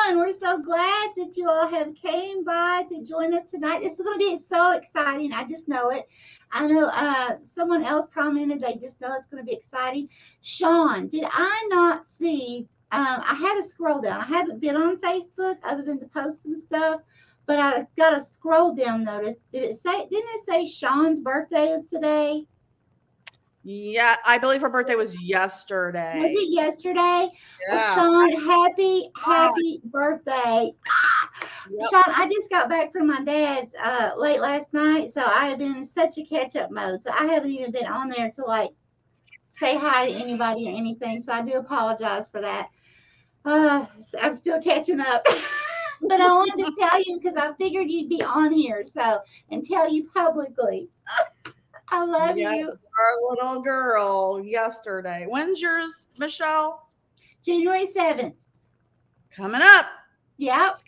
everyone. We're so glad that you all have came by to join us tonight. This is going to be so exciting. I just know it. I know someone else commented they just know it's going to be exciting. Sean, did I not see? I had to scroll down. I haven't been on Facebook other than to post some stuff, but I got a scroll down notice. Didn't it say Sean's birthday is today? Yeah, I believe her birthday was Was yesterday. it yesterday? Well, Yeah. Sean, happy birthday. Yep. Sean, I just got back from my dad's late last night, so I have been in such a catch up mode. So I haven't even been on there to like say hi to anybody or anything. So I do apologize for that. I'm still catching up. But I wanted to tell you because I figured you'd be on here, so and tell you publicly. I love Yep. you. Our little girl yesterday. When's yours, Michelle? January 7th. Coming up. Yep.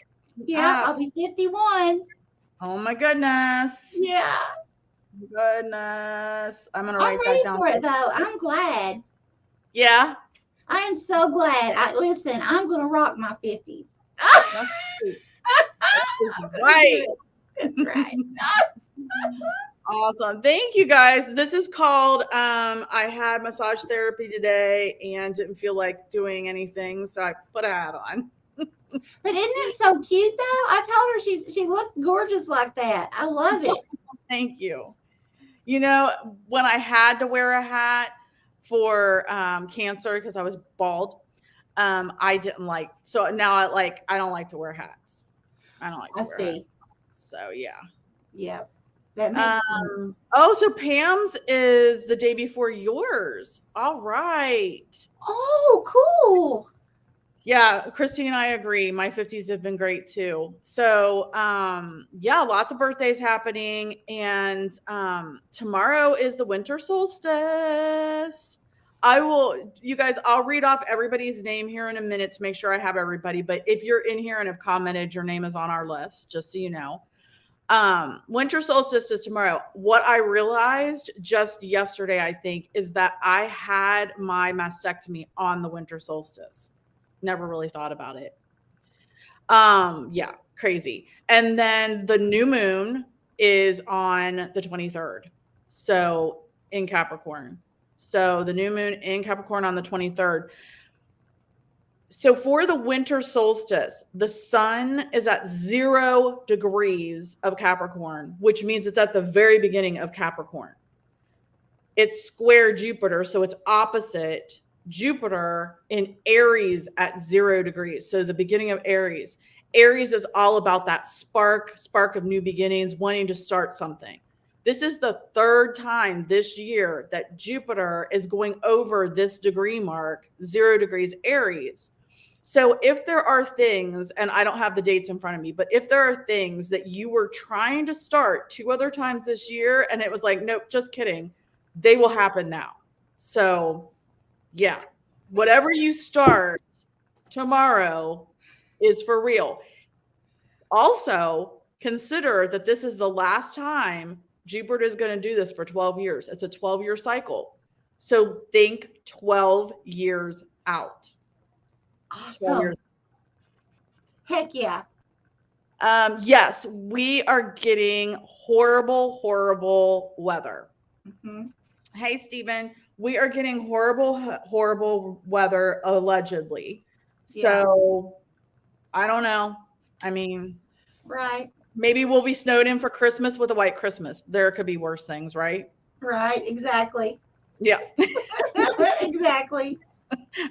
Yep. Up. I'll be 51. Oh my goodness. Yeah. Goodness. I'm gonna I'm write that ready down. for it though. I'm glad. Yeah. I am so glad. Listen, I'm gonna rock my 50s. That's right. That's right. Awesome. Thank you guys. This is called I had massage therapy today and didn't feel like doing anything, so I put a hat on. But isn't it so cute though? I told her she looked gorgeous like that. I love it. Thank you. You know, when I had to wear a hat for cancer because I was bald, I didn't like. So now I don't like to wear hats. I don't like to wear hats. So yeah. Yep. That makes sense. Oh, so Pam's is the day before yours. All right. Oh, cool. Yeah, Christy and I agree. My 50s have been great too. So, yeah, lots of birthdays happening. And tomorrow is the winter solstice. You guys, I'll read off everybody's name here in a minute to make sure I have everybody. But if you're in here and have commented, your name is on our list, just so you know. Winter solstice is tomorrow. What I realized just yesterday, I think, is that I had my mastectomy on the winter solstice. Never really thought about it. Yeah, crazy. And then the new moon is on the 23rd. So in Capricorn. So the new moon in Capricorn on the 23rd. So for the winter solstice, the sun is at 0 degrees of Capricorn, which means it's at the very beginning of Capricorn. It's square Jupiter, so it's opposite Jupiter in Aries at 0 degrees. So the beginning of Aries. Aries is all about that spark of new beginnings, wanting to start something. This is the third time this year that Jupiter is going over this degree mark, 0 degrees Aries. So if there are things, and I don't have the dates in front of me, but if there are things that you were trying to start 2 other times this year, and it was like, nope, just kidding, they will happen now. So yeah, whatever you start tomorrow is for real. Also, consider that this is the last time Jupiter is going to do this for 12 years. It's a 12-year cycle. So think 12 years out. Awesome. Heck yeah. Yes, we are getting horrible weather. Mm-hmm. Hey, Stephen, we are getting horrible weather allegedly. So I don't know. I mean, right. Maybe we'll be snowed in for Christmas with a white Christmas. There could be worse things, right? Right. Exactly. Yeah. Exactly.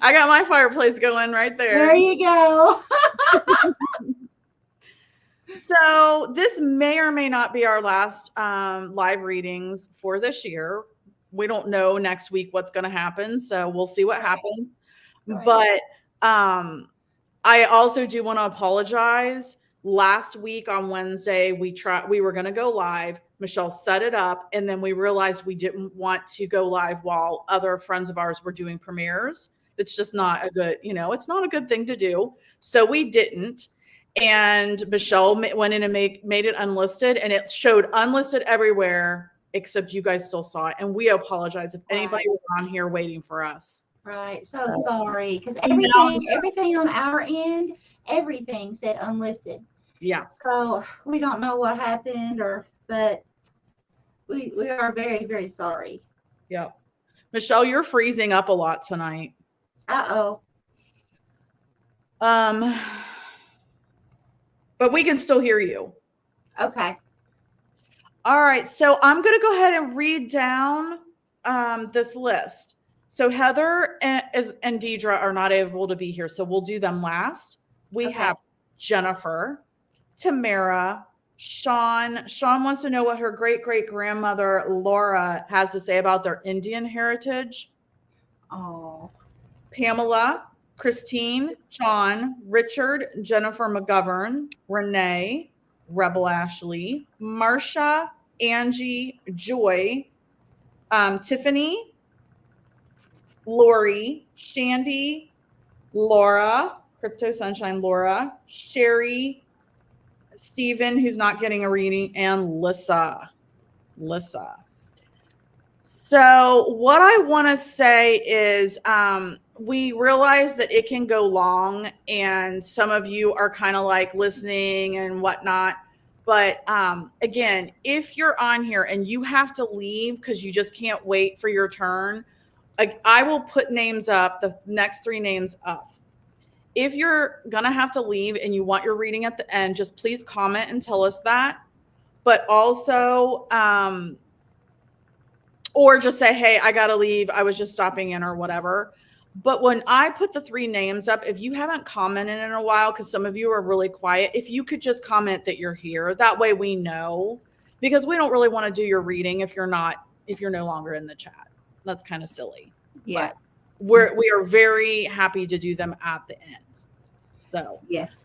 I got my fireplace going right there. There you go. So this may or may not be our last live readings for this year. We don't know next week what's going to happen, so we'll see what happens. Right. But I also do want to apologize. Last week on Wednesday, we were going to go live. Michelle set it up, and then we realized we didn't want to go live while other friends of ours were doing premieres. It's just not a good, it's not a good thing to do. So we didn't. And Michelle went in and made it unlisted, and it showed unlisted everywhere except you guys still saw it. And we apologize if anybody was on here waiting for us. Right. So sorry. Because everything on our end, everything said unlisted. Yeah. So we don't know what happened but we are very, very sorry. Yep. Michelle, you're freezing up a lot tonight. Uh-oh. But we can still hear you. Okay. All right. So I'm going to go ahead and read down this list. So Heather and Deidre are not able to be here, so we'll do them last. We have Jennifer, Tamara, Sean. Sean wants to know what her great-great-grandmother Laura has to say about their Indian heritage. Oh. Pamela, Christine, John, Richard, Jennifer McGovern, Renee, Rebel Ashley, Marsha, Angie, Joy, Tiffany, Lori, Shandy, Laura, Crypto Sunshine Laura, Sherry, Stephen, who's not getting a reading, and Lissa. So what I want to say is we realize that it can go long and some of you are kind of like listening and whatnot. But again, if you're on here and you have to leave because you just can't wait for your turn, I will put names up, the next 3 names up. If you're going to have to leave and you want your reading at the end, just please comment and tell us that. But also, or just say, hey, I got to leave. I was just stopping in or whatever. But when I put the 3 names up, if you haven't commented in a while, because some of you are really quiet, if you could just comment that you're here, that way we know, because we don't really want to do your reading if you're no longer in the chat. That's kind of silly. Yeah. But we are very happy to do them at the end. So yes.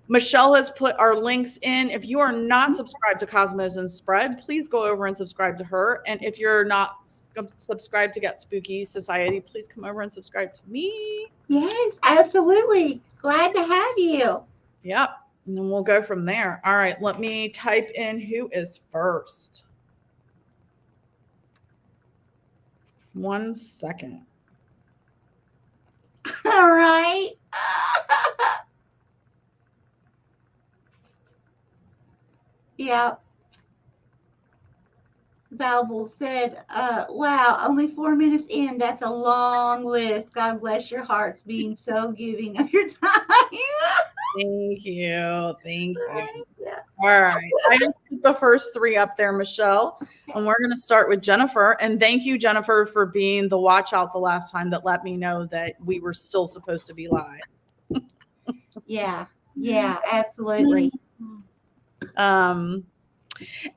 Michelle has put our links in. If you are not subscribed to Cosmos and Spread, please go over and subscribe to her. And if you're not subscribed to Get Spooky Society, please come over and subscribe to me. Yes, absolutely. Glad to have you. Yep. And then we'll go from there. All right. Let me type in who is first. 1 second. All right. Yeah. Babel said, wow, only 4 minutes in. That's a long list. God bless your hearts being so giving of your time. Thank you. Thank you. Right, yeah. All right. I just put the first 3 up there, Michelle. And we're going to start with Jennifer. And thank you, Jennifer, for being the watch out the last time that let me know that we were still supposed to be live. Yeah, absolutely.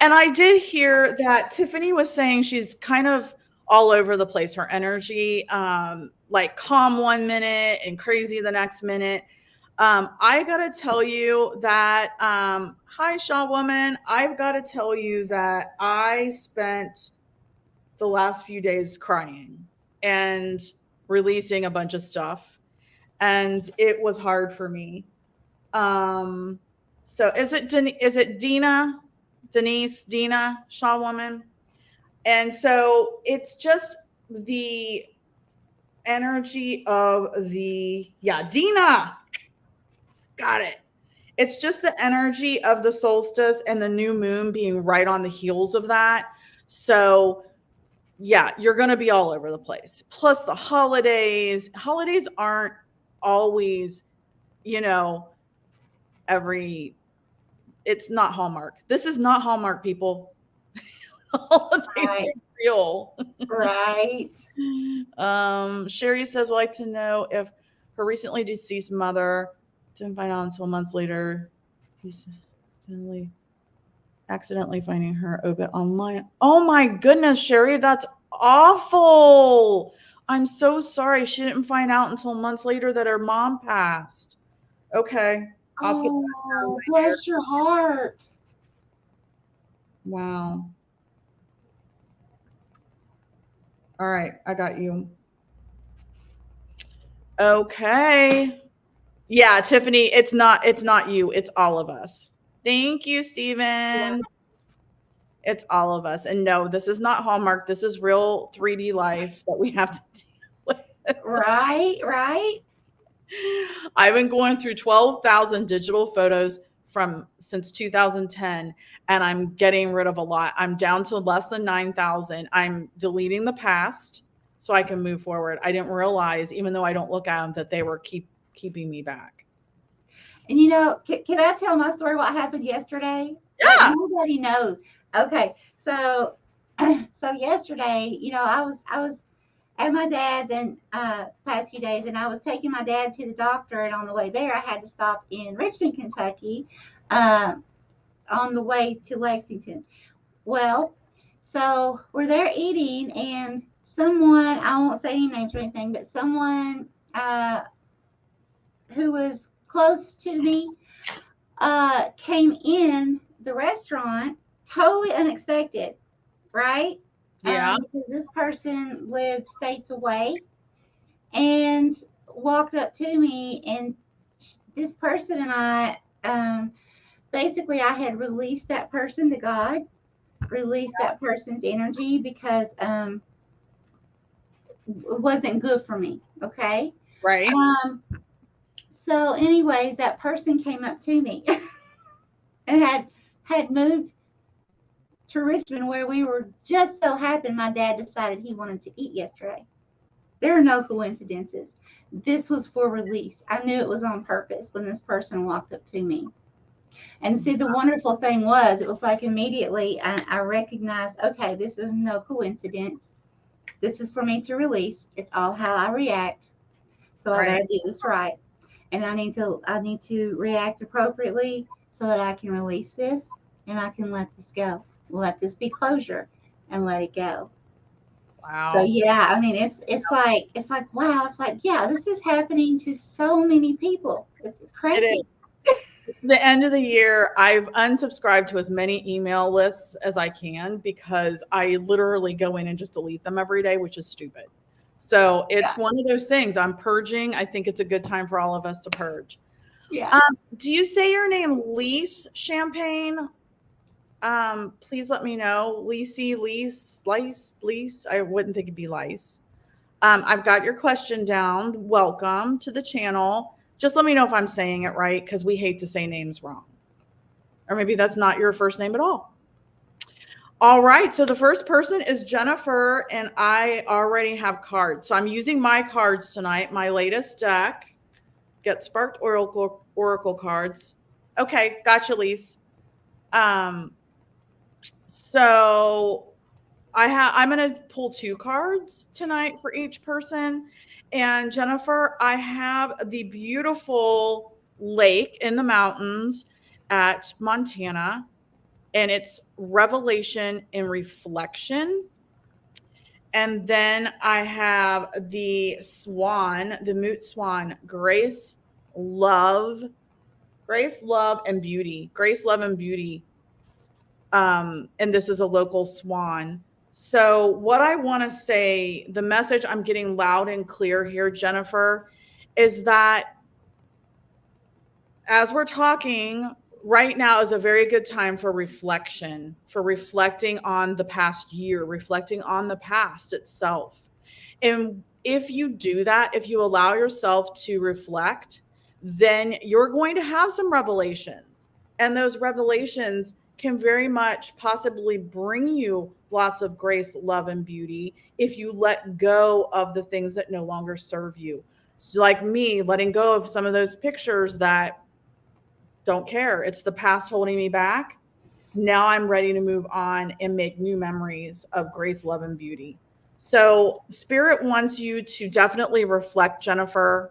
And I did hear that Tiffany was saying she's kind of all over the place. Her energy, like calm 1 minute and crazy the next minute. I got to tell you that, hi, Shaw Woman. I've got to tell you that I spent the last few days crying and releasing a bunch of stuff. And it was hard for me. So is it Dina, Shaw Woman? And so it's just the energy of Dina. Got it. It's just the energy of the solstice and the new moon being right on the heels of that. So yeah, you're going to be all over the place. Plus the holidays aren't always, it's not Hallmark. This is not Hallmark, people. Holidays are real. Right. Sherry says, would like to know if her recently deceased mother didn't find out until months later. He's accidentally finding her obit online. Oh my goodness, Sherry, that's awful. I'm so sorry. She didn't find out until months later that her mom passed. Okay. Oh, bless your heart. Wow. All right, I got you. Okay. Yeah, Tiffany, it's not you, it's all of us. Thank you, Stephen. Yeah. It's all of us. And no, this is not Hallmark. This is real 3D life that we have to deal with. Right. I've been going through 12,000 digital photos from since 2010, and I'm getting rid of a lot. I'm down to less than 9,000. I'm deleting the past so I can move forward. I didn't realize, even though I don't look at them, that they were keeping me back. And can I tell my story? What happened yesterday? Like Yeah. nobody knows. Okay, so yesterday, I was at my dad's and past few days, and I was taking my dad to the doctor, and on the way there, I had to stop in Richmond, Kentucky, uh, on the way to Lexington. Well, so we're there eating, and someone, I won't say any names or anything, but someone who was close to me came in the restaurant totally unexpected, right? Yeah. Because this person lived states away and walked up to me, and this person and I, basically, I had released that person to God, released that person's energy because it wasn't good for me. Okay. Right. So, anyways, that person came up to me and had moved to Richmond, where we were just so happened my dad decided he wanted to eat yesterday. There are no coincidences. This was for release. I knew it was on purpose when this person walked up to me. And see, the wonderful thing was, it was like immediately I recognized, okay, this is no coincidence. This is for me to release. It's all how I react. So I got to do this right. And I need to react appropriately so that I can release this and I can let this go. Let this be closure and let it go. Wow. So yeah, I mean it's like wow, it's like yeah, this is happening to so many people. It's crazy. It is. It's the end of the year. I've unsubscribed to as many email lists as I can because I literally go in and just delete them every day, which is stupid. So it's one of those things. I'm purging. I think it's a good time for all of us to purge. Yeah. Do you say your name Lise Champagne? Please let me know. Lise. I wouldn't think it'd be Lice. I've got your question down. Welcome to the channel. Just let me know if I'm saying it right because we hate to say names wrong. Or maybe that's not your first name at all. All right. So the first person is Jennifer, and I already have cards. So I'm using my cards tonight, my latest deck. Get Sparked Oracle cards. Okay. Gotcha, Lise. So I'm going to pull 2 cards tonight for each person. And Jennifer, I have the beautiful lake in the mountains at Montana, and it's revelation and reflection. And then I have the swan, the moot swan, grace, love, and beauty. Grace, love, and beauty. And this is a local swan. So what I want to say, the message I'm getting loud and clear here, Jennifer, is that as we're talking, right now is a very good time for reflection, for reflecting on the past year, reflecting on the past itself. And if you do that, if you allow yourself to reflect, then you're going to have some revelations. And those revelations can very much possibly bring you lots of grace, love, and beauty if you let go of the things that no longer serve you. So like me, letting go of some of those pictures that don't care. It's the past holding me back. Now I'm ready to move on and make new memories of grace, love, and beauty. So Spirit wants you to definitely reflect, Jennifer,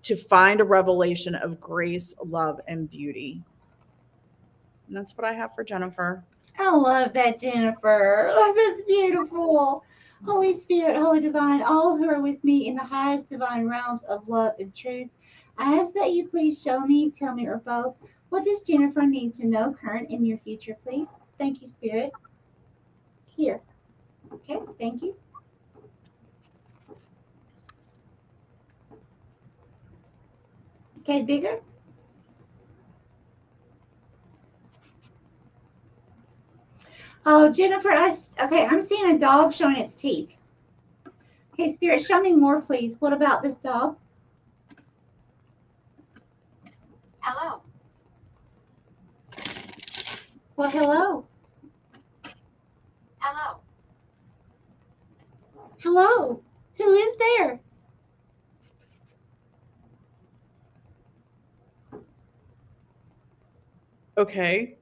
to find a revelation of grace, love, and beauty. And that's what I have for Jennifer. I love that, Jennifer. Oh, that's beautiful. Holy Spirit, Holy Divine, all who are with me in the highest divine realms of love and truth, I ask that you please show me, tell me, or both, what does Jennifer need to know, current and near future, please? Thank you, Spirit. Here. Okay, thank you. Okay, bigger. Oh, Jennifer, I'm seeing a dog showing its teeth. Okay, Spirit, show me more, please. What about this dog? Hello. Well, hello. Hello. Hello. Who is there? Okay.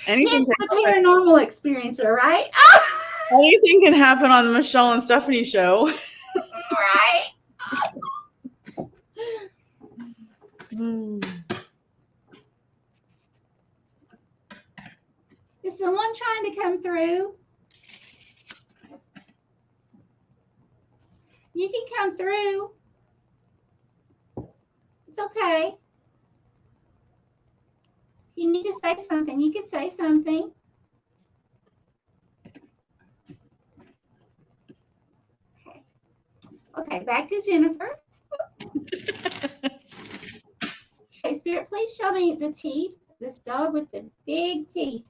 Anything It's can the happen. paranormal experiencer, right? Anything can happen on the Michelle and Stephanie show. Right. Is someone trying to come through? You can come through. It's okay. If you need to say something, you can say something. Okay. Okay, back to Jennifer. Okay, Spirit, please show me the teeth. This dog with the big teeth.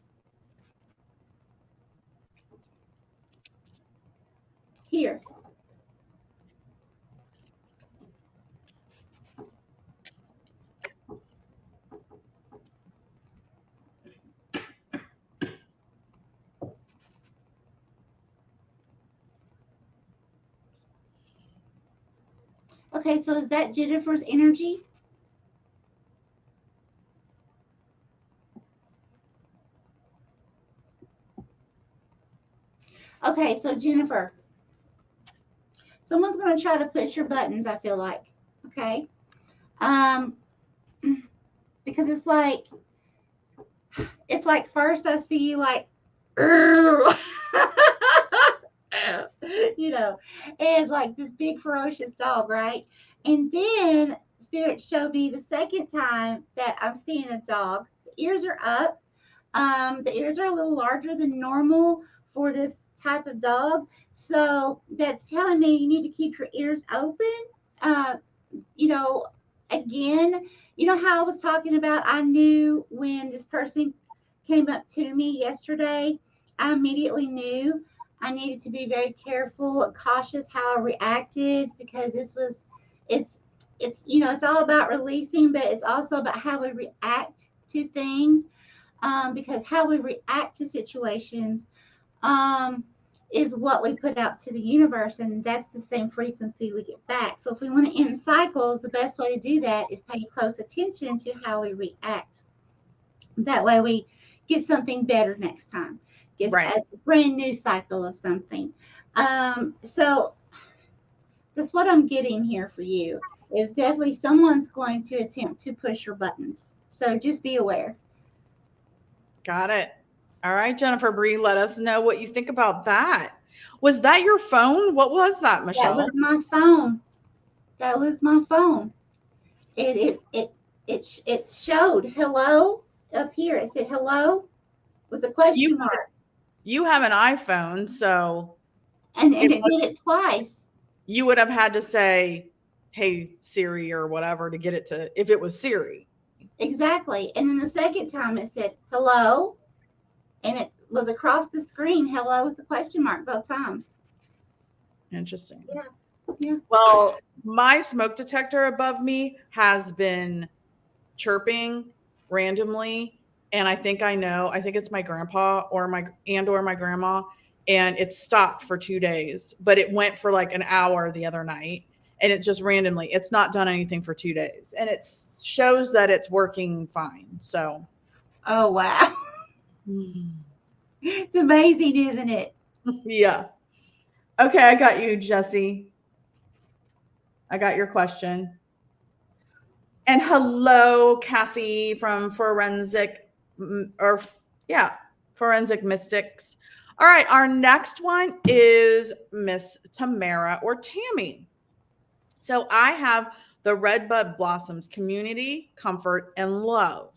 Here. Okay, so is that Jennifer's energy? Okay, so Jennifer, someone's going to try to push your buttons, I feel like. Okay. Because it's like first I see you like, you know, and like this big ferocious dog, right? And then Spirit showed me the second time that I'm seeing a dog. The ears are up. The ears are a little larger than normal for this type of dog. So that's telling me you need to keep your ears open. You know, again, you know how I was talking about, I knew when this person came up to me yesterday, I immediately knew I needed to be very careful and cautious how I reacted, because it's all about releasing, but it's also about how we react to things. Because how we react to situations is what we put out to the universe, and that's the same frequency we get back. So if we want to end cycles, the best way to do that is pay close attention to how we react. That way we get something better next time. Get Right. a brand new cycle of something. So that's what I'm getting here for you, is definitely someone's going to attempt to push your buttons. So just be aware. Got it. All right, Jennifer Bree, let us know what you think about that. Was that your phone? What was that, That Michelle? was my phone. That was my phone. It showed hello up here. It said hello with a question mark, You have an iPhone, so and it did it twice. you would have had to say, "Hey Siri" or whatever to get it to, if it was Siri. Exactly. And then the second time it said hello, and it was across the screen, hello with a question mark both times. Interesting. Yeah. Yeah. Well, my smoke detector above me has been chirping randomly, and I think it's my grandpa or my grandma, and it stopped for 2 days, but it went for like an hour the other night, and it just randomly, it's not done anything for 2 days, and it shows that it's working fine. So, Oh wow. It's amazing, isn't it? yeah. Okay, I got you, Jesse. I got your question. And hello, Cassie from Forensic Mystics. All right, our next one is Miss Tamara or Tammy. So I have the Redbud Blossoms Community, Comfort, and Love.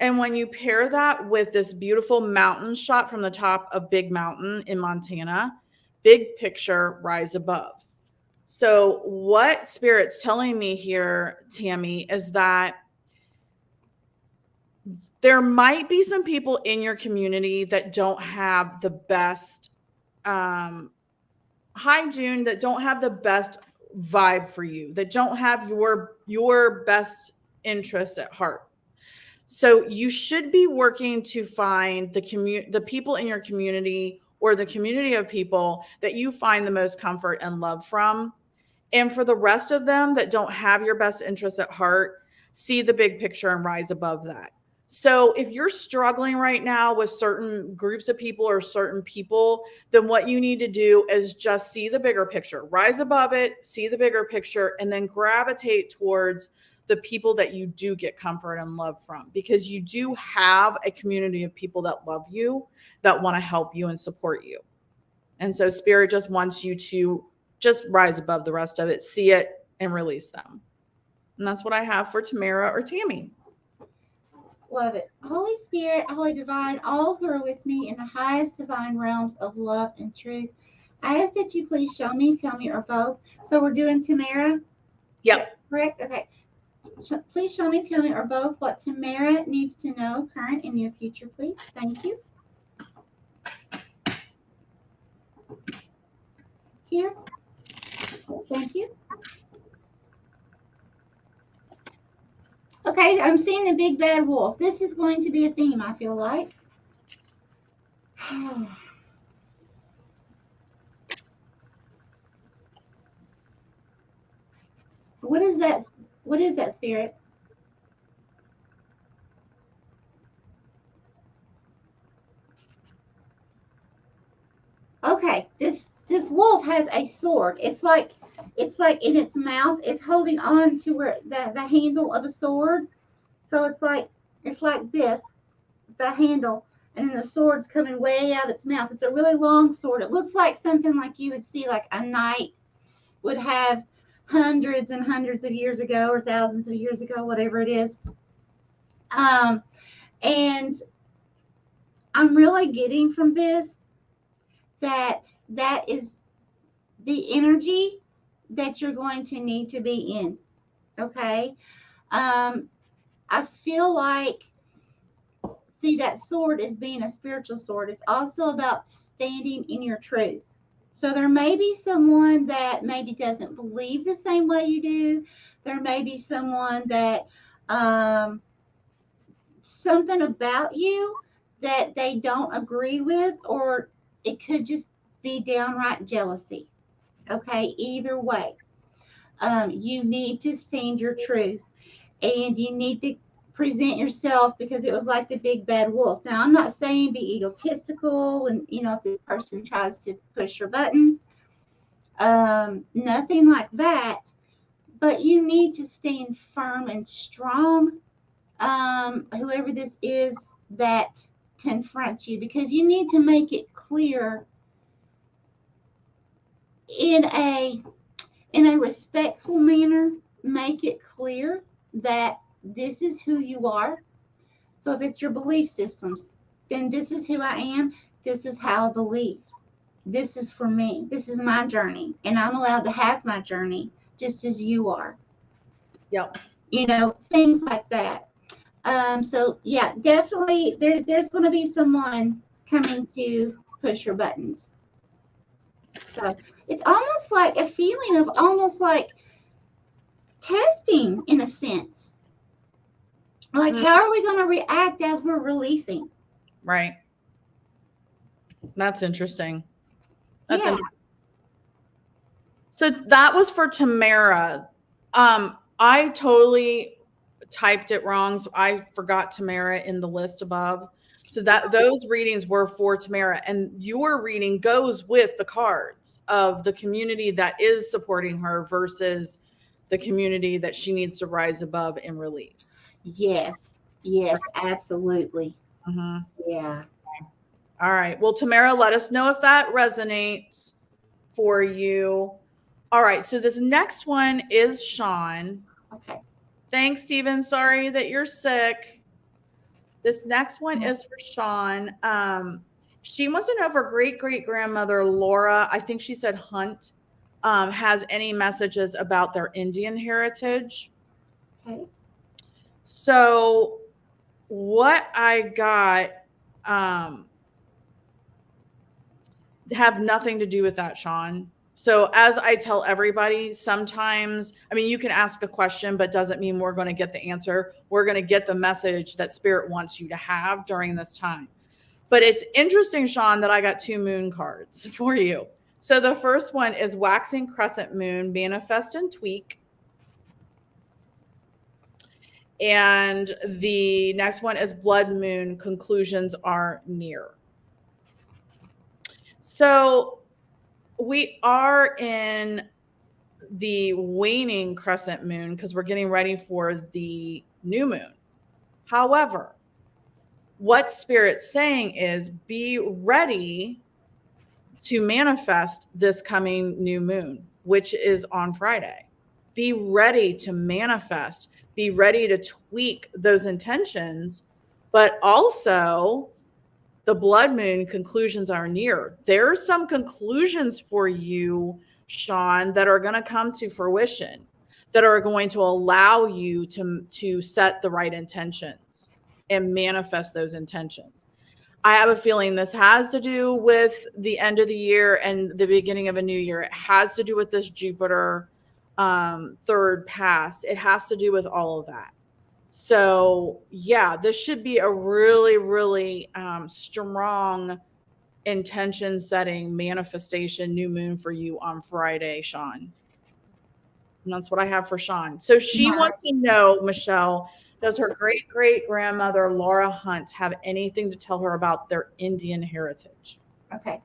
And when you pair that with this beautiful mountain shot from the top of Big Mountain in Montana, big picture, rise above. So what Spirit's telling me here, Tammy, is that there might be some people in your community that don't have the best, hi June, that don't have the best vibe for you, that don't have your best interests at heart. So you should be working to find the people in your community or the community of people that you find the most comfort and love from. And for the rest of them that don't have your best interests at heart, see the big picture and rise above that. So if you're struggling right now with certain groups of people or certain people, then what you need to do is just see the bigger picture, rise above it, see the bigger picture, and then gravitate towards the people that you do get comfort and love from, because you do have a community of people that love you, that want to help you and support you. And so Spirit just wants you to just rise above the rest of it, see it, and release them. And that's what I have for Tamara or Tammy. Love it. Holy Spirit, Holy Divine, all who are with me in the highest divine realms of love and truth, I ask that you please show me, tell me, or both. So we're doing Tamara? Yep. Correct? Okay. Please show me, tell me, or both what Tamara needs to know, current and near future, please. Thank you. Here. Thank you. Okay, I'm seeing the big bad wolf. This is going to be a theme, I feel like. What is that? What is that, Spirit? Okay, this wolf has a sword. It's like in its mouth, it's holding on to where the handle of a sword. So it's like this, the handle, and then the sword's coming way out of its mouth. It's a really long sword. It looks like something like you would see like a knight would have hundreds and hundreds of years ago or thousands of years ago, whatever it is. And I'm really getting from this that is the energy that you're going to need to be in. Okay. I feel like, see, that sword is being a spiritual sword. It's also about standing in your truth. So there may be someone that maybe doesn't believe the same way you do. There may be someone that something about you that they don't agree with, or it could just be downright jealousy. Okay, either way, you need to stand your truth, and you need to present yourself, because it was like the big bad wolf. Now, I'm not saying be egotistical, and if this person tries to push your buttons, nothing like that. But you need to stand firm and strong, whoever this is that confronts you, because you need to make it clear in a respectful manner. Make it clear that this is who you are. So if it's your belief systems, then this is who I am. This is how I believe. This is for me. This is my journey, and I'm allowed to have my journey just as you are. Yep. Things like that. So yeah, definitely there's going to be someone coming to push your buttons. So it's almost like a feeling of almost like testing, in a sense. Like, how are we going to react as we're releasing? Right. That's interesting. So that was for Tamara. I totally typed it wrong, so I forgot Tamara in the list above. So those readings were for Tamara, and your reading goes with the cards of the community that is supporting her versus the community that she needs to rise above and release. Yes, absolutely. Mm-hmm. Yeah. All right. Well, Tamara, let us know if that resonates for you. All right. So this next one is Sean. Okay. Thanks, Stephen. Sorry that you're sick. This next one is for Sean. She wants to know if her great-great-grandmother, Laura, I think she said Hunt, has any messages about their Indian heritage. Okay. So what I got have nothing to do with that, Sean. So as I tell everybody, sometimes, I mean, you can ask a question, but doesn't mean we're going to get the answer. We're going to get the message that Spirit wants you to have during this time. But it's interesting, Sean, that I got 2 moon cards for you. So the first one is Waxing Crescent Moon, Manifest and Tweak. And the next one is Blood Moon, Conclusions Are Near. So we are in the waning crescent moon because we're getting ready for the new moon. However, what Spirit's saying is be ready to manifest this coming new moon, which is on Friday. Be ready to manifest, be ready to tweak those intentions, but also the blood moon conclusions are near. There are some conclusions for you, Sean, that are going to come to fruition, that are going to allow you to set the right intentions and manifest those intentions. I have a feeling this has to do with the end of the year and the beginning of a new year. It has to do with this Jupiter third pass. It has to do with all of that. So yeah, this should be a really, really strong intention setting manifestation new moon for you on Friday, Sean. And that's what I have for Sean. So she wants to know, Michelle, does her great great grandmother Laura Hunt have anything to tell her about their Indian heritage? Okay.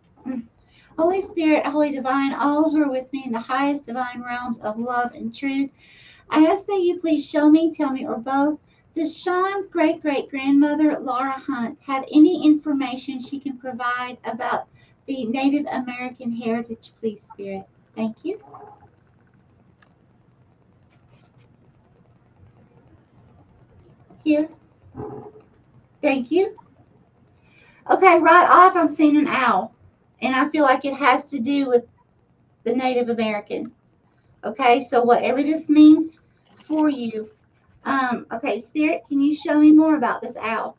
Holy Spirit, Holy Divine, all who are with me in the highest divine realms of love and truth, I ask that you please show me, tell me, or both, does Sean's great great grandmother Laura Hunt have any information she can provide about the Native American heritage, please, Spirit? Thank you. Here. Thank you. Okay, right off, I'm seeing an owl, and I feel like it has to do with the Native American. Okay, so whatever this means for you. Okay, Spirit, can you show me more about this owl?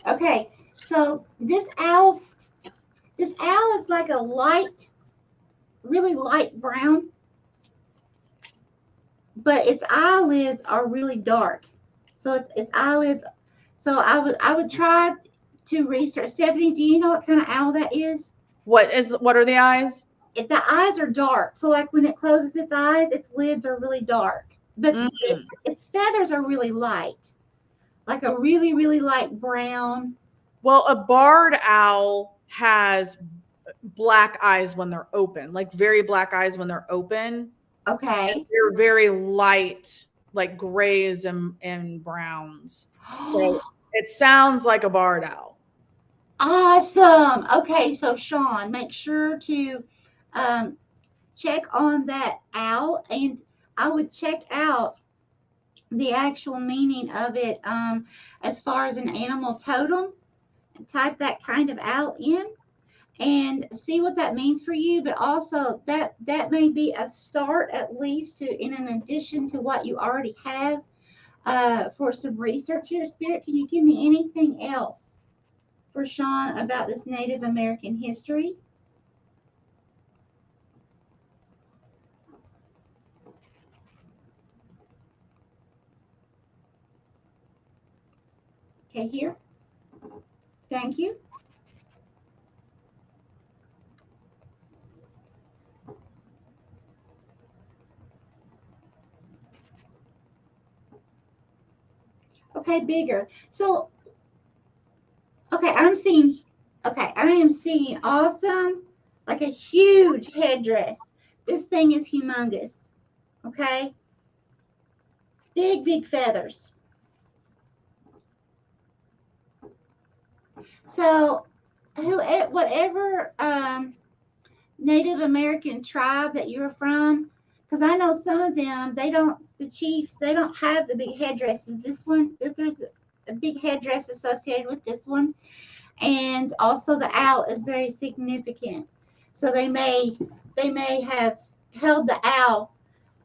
Okay, so this owl is like a light, really light brown, but its eyelids are really dark. So its eyelids. So I would try to research. Stephanie, do you know what kind of owl that is? What are the eyes? If the eyes are dark, so like when it closes its eyes, its lids are really dark, but its feathers are really light, like a really, really light brown. Well, a barred owl has black eyes when they're open, like very black eyes when they're open. Okay. And they're very light, like grays and browns. So it sounds like a barred owl. Awesome. Okay, so Sean, make sure to check on that owl, and I would check out the actual meaning of it as far as an animal totem. Type that kind of owl in and see what that means for you, but also that may be a start, at least, to in addition to what you already have for some research here. Spirit, can you give me anything else for Sean about this Native American history? Okay, here. Thank you. Okay, bigger. So, okay, I am seeing awesome, like a huge headdress. This thing is humongous. Okay. Big, big feathers. So, whatever Native American tribe that you're from, because I know some of them, the chiefs, they don't have the big headdresses. There's a big headdress associated with this one. And also the owl is very significant. So they may have held the owl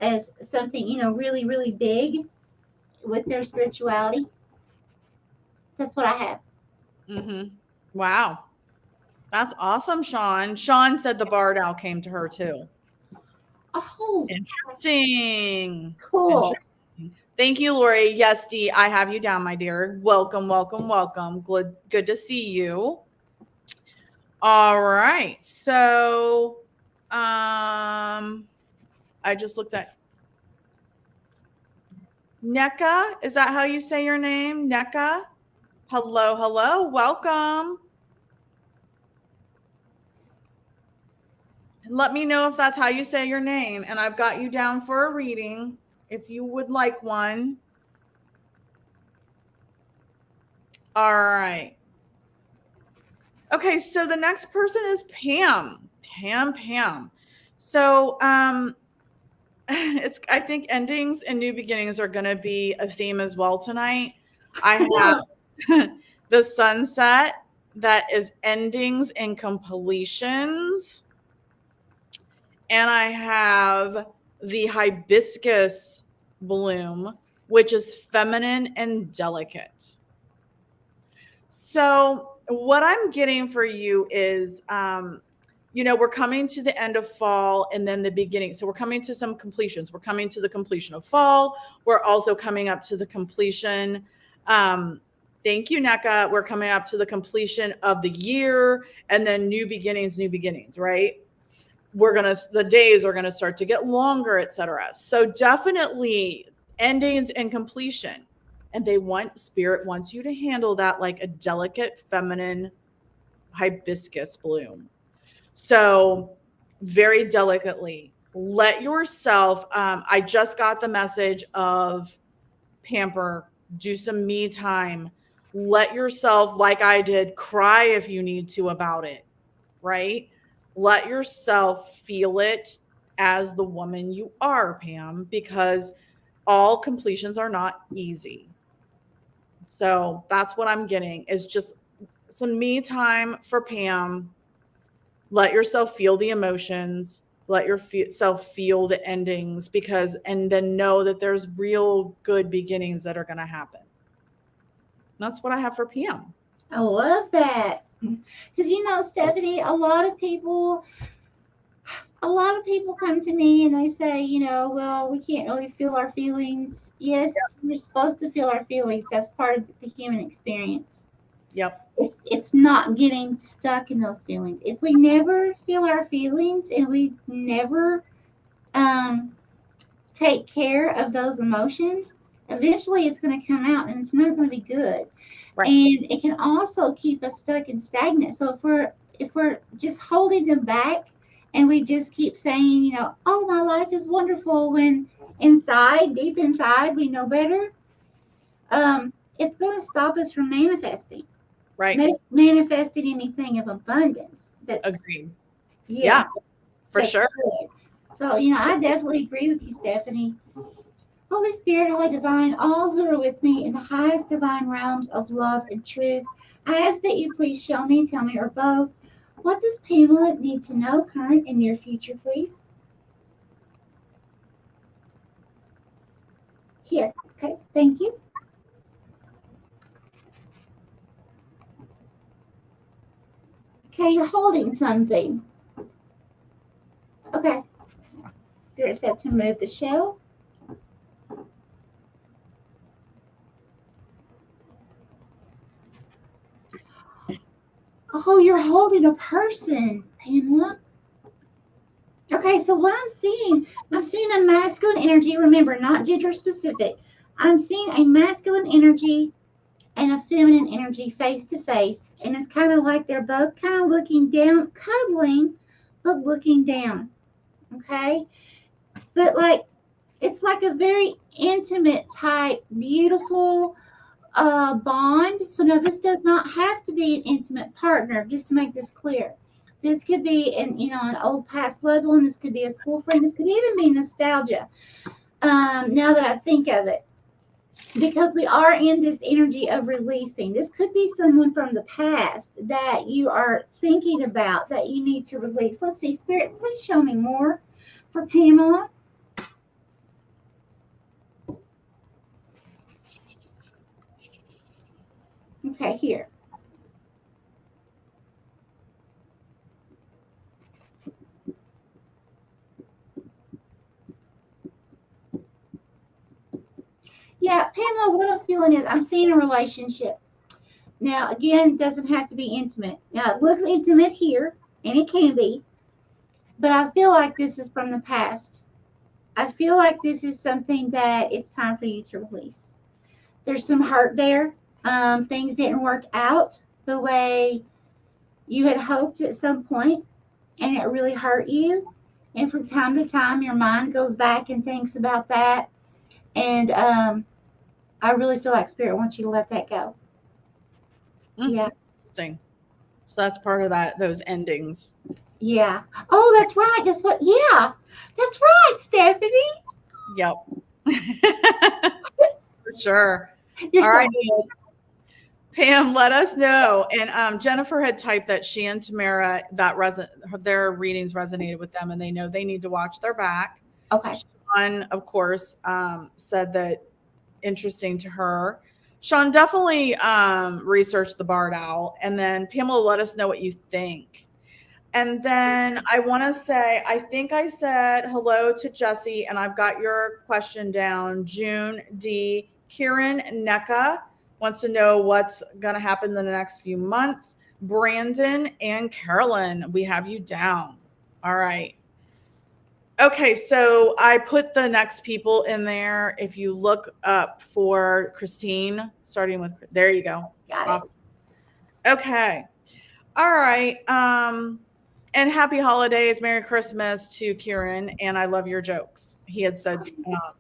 as something, really, really big with their spirituality. That's what I have. Mm-hmm. Wow. That's awesome, Sean. Sean said the barred owl came to her too. Oh, Interesting. cool. Interesting. Thank you, Lori. Yes, Dee, I have you down, my dear. Welcome, welcome, welcome. Good to see you. All right. So, I just looked at NECA. Is that how you say your name? NECA? Hello, hello. Welcome. Let me know if that's how you say your name. And I've got you down for a reading if you would like one. All right. Okay, so the next person is Pam. Pam. So I think endings and new beginnings are going to be a theme as well tonight. I have the sunset, that is endings and completions. And I have the hibiscus bloom, which is feminine and delicate. So what I'm getting for you is, we're coming to the end of fall and then the beginning. So we're coming to some completions. We're coming to the completion of fall. We're also coming up to the completion. Thank you, NECA. We're coming up to the completion of the year and then new beginnings, right? The days are going to start to get longer, etc. So definitely endings and completion. And spirit wants you to handle that like a delicate feminine hibiscus bloom. So very delicately let yourself, I just got the message of pamper, do some me time, let yourself, like I did, cry if you need to about it, right? Let yourself feel it as the woman you are, Pam, because all completions are not easy. So that's what I'm getting, is just some me time for Pam. Let yourself feel the emotions, let yourself feel the endings, and then know that there's real good beginnings that are going to happen. That's what I have for Pam. I love that. Because, Stephanie, a lot of people come to me and they say, well, we can't really feel our feelings. Yes, we're supposed to feel our feelings. That's part of the human experience. Yep. It's not getting stuck in those feelings. If we never feel our feelings and we never take care of those emotions, eventually it's going to come out and it's not going to be good. Right. And it can also keep us stuck and stagnant. So if we're just holding them back and we just keep saying, oh, my life is wonderful, when deep inside, we know better, it's going to stop us from manifesting. Right. Manifesting anything of abundance. Agreed. Yeah, for sure. Good. So, I definitely agree with you, Stephanie. Holy Spirit, Holy Divine, all who are with me in the highest divine realms of love and truth, I ask that you please show me, tell me, or both, what does Pamela need to know, current and near future, please? Here. Okay, thank you. Okay, you're holding something. Okay. Spirit said to move the shell. Oh, you're holding a person, Pamela. Okay, so what I'm seeing a masculine energy. Remember, not gender specific. I'm seeing a masculine energy and a feminine energy face to face. And it's kind of like they're both kind of looking down, cuddling, but looking down. Okay? But it's like a very intimate type, beautiful bond. So now this does not have to be an intimate partner, just to make this clear. This could be an old past loved one. This could be a school friend. This could even be nostalgia. Now that I think of it. because we are in this energy of releasing. This could be someone from the past that you are thinking about that you need to release. Let's see, Spirit, please show me more for Pamela. Okay, here. Yeah, Pamela, what I'm feeling is I'm seeing a relationship. Now, again, it doesn't have to be intimate. Now, it looks intimate here, and it can be, but I feel like this is from the past. I feel like this is something that it's time for you to release. There's some hurt there. Things didn't work out the way you had hoped at some point, and it really hurt you. And from time to time, your mind goes back and thinks about that. And I really feel like Spirit wants you to let that go. Yeah. Interesting. So that's part of those endings. Yeah. Oh, that's right. That's what. Yeah. That's right, Stephanie. Yep. For sure. You're All so right. good. Pam, let us know. And Jennifer had typed that she and Tamara, their readings resonated with them, and they know they need to watch their back. Okay. Sean, of course, said that interesting to her. Sean definitely researched the barred owl. And then Pamela, let us know what you think. And then I want to say, I think I said hello to Jesse, and I've got your question down. June D. Kieran Neka wants to know what's going to happen in the next few months. Brandon and Carolyn, we have you down. All right. Okay, so I put the next people in there. If you look up for Christine, starting with, there you go. Got awesome. Okay. All right. And happy holidays, Merry Christmas to Kieran, and I love your jokes. He had said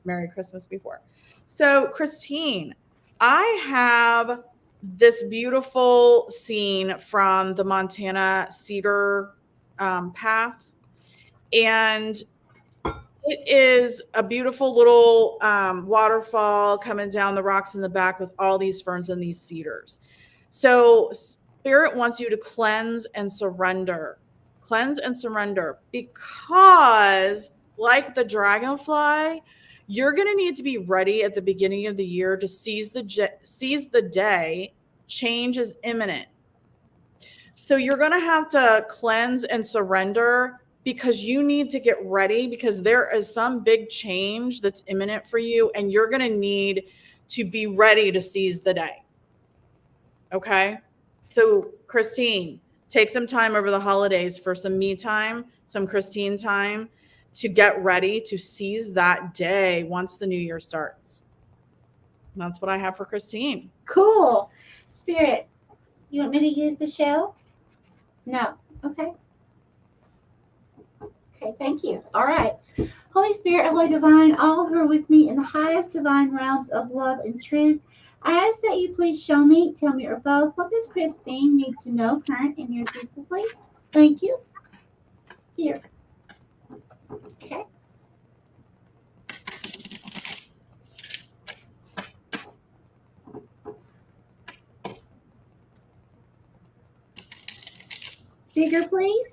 Merry Christmas before. So, Christine, I have this beautiful scene from the Montana Cedar path, and it is a beautiful little waterfall coming down the rocks in the back with all these ferns and these cedars. So Spirit wants you to cleanse and surrender. Cleanse and surrender, because like the dragonfly, you're going to need to be ready at the beginning of the year to seize the day. Change is imminent. So you're going to have to cleanse and surrender, because you need to get ready, because there is some big change that's imminent for you, and you're going to need to be ready to seize the day. Okay? So, Christine, take some time over the holidays for some me time, some Christine time, to get ready to seize that day once the new year starts. And that's what I have for Christine. Cool. Spirit, you want me to use the shell? No. Okay. Okay, thank you. All right. Holy Spirit, Holy Divine, all who are with me in the highest divine realms of love and truth, I ask that you please show me, tell me, or both, what does Christine need to know current in your people, please? Thank you. Here. Okay. Bigger, please.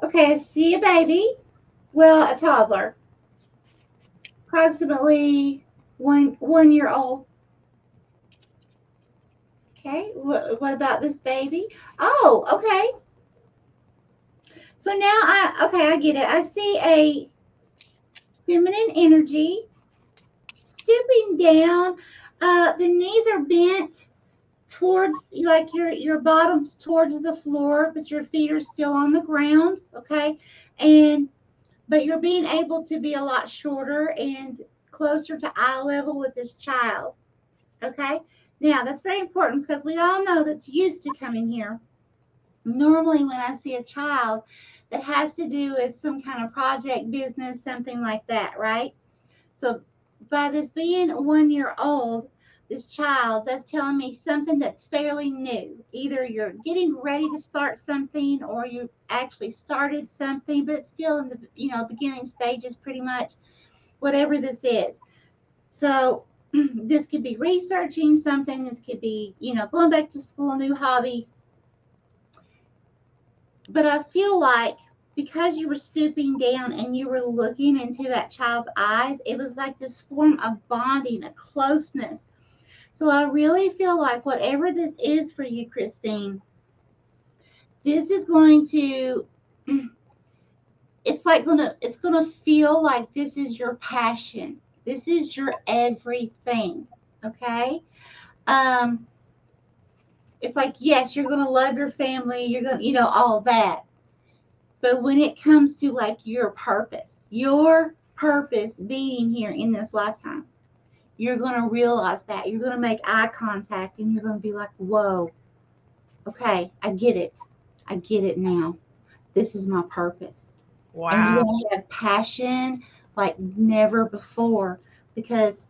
Okay, I see a baby. Well, a toddler. Approximately one year old. Okay, what about this baby? Oh, okay. So now I get it. I see a feminine energy stooping down. The knees are bent towards, like your bottom's towards the floor, but your feet are still on the ground. Okay, but you're being able to be a lot shorter and closer to eye level with this child. Okay, now that's very important, because we all know that's used to coming here. Normally when I see a child that has to do with some kind of project, business, something like that, right? So by this being 1 year old, this child, that's telling me something that's fairly new. Either you're getting ready to start something or you actually started something, but it's still in the beginning stages pretty much, whatever this is. So this could be researching something, this could be, going back to school, a new hobby. But I feel like because you were stooping down and you were looking into that child's eyes, it was like this form of bonding, a closeness. So I really feel like whatever this is for you, Christine, this is going to, it's going to feel like this is your passion. This is your everything. Okay? It's like, yes, you're going to love your family. You're going to, all that. But when it comes to like your purpose being here in this lifetime, you're going to realize that. You're going to make eye contact and you're going to be like, whoa, okay, I get it. I get it now. This is my purpose. Wow. And you're going to have passion like never before, because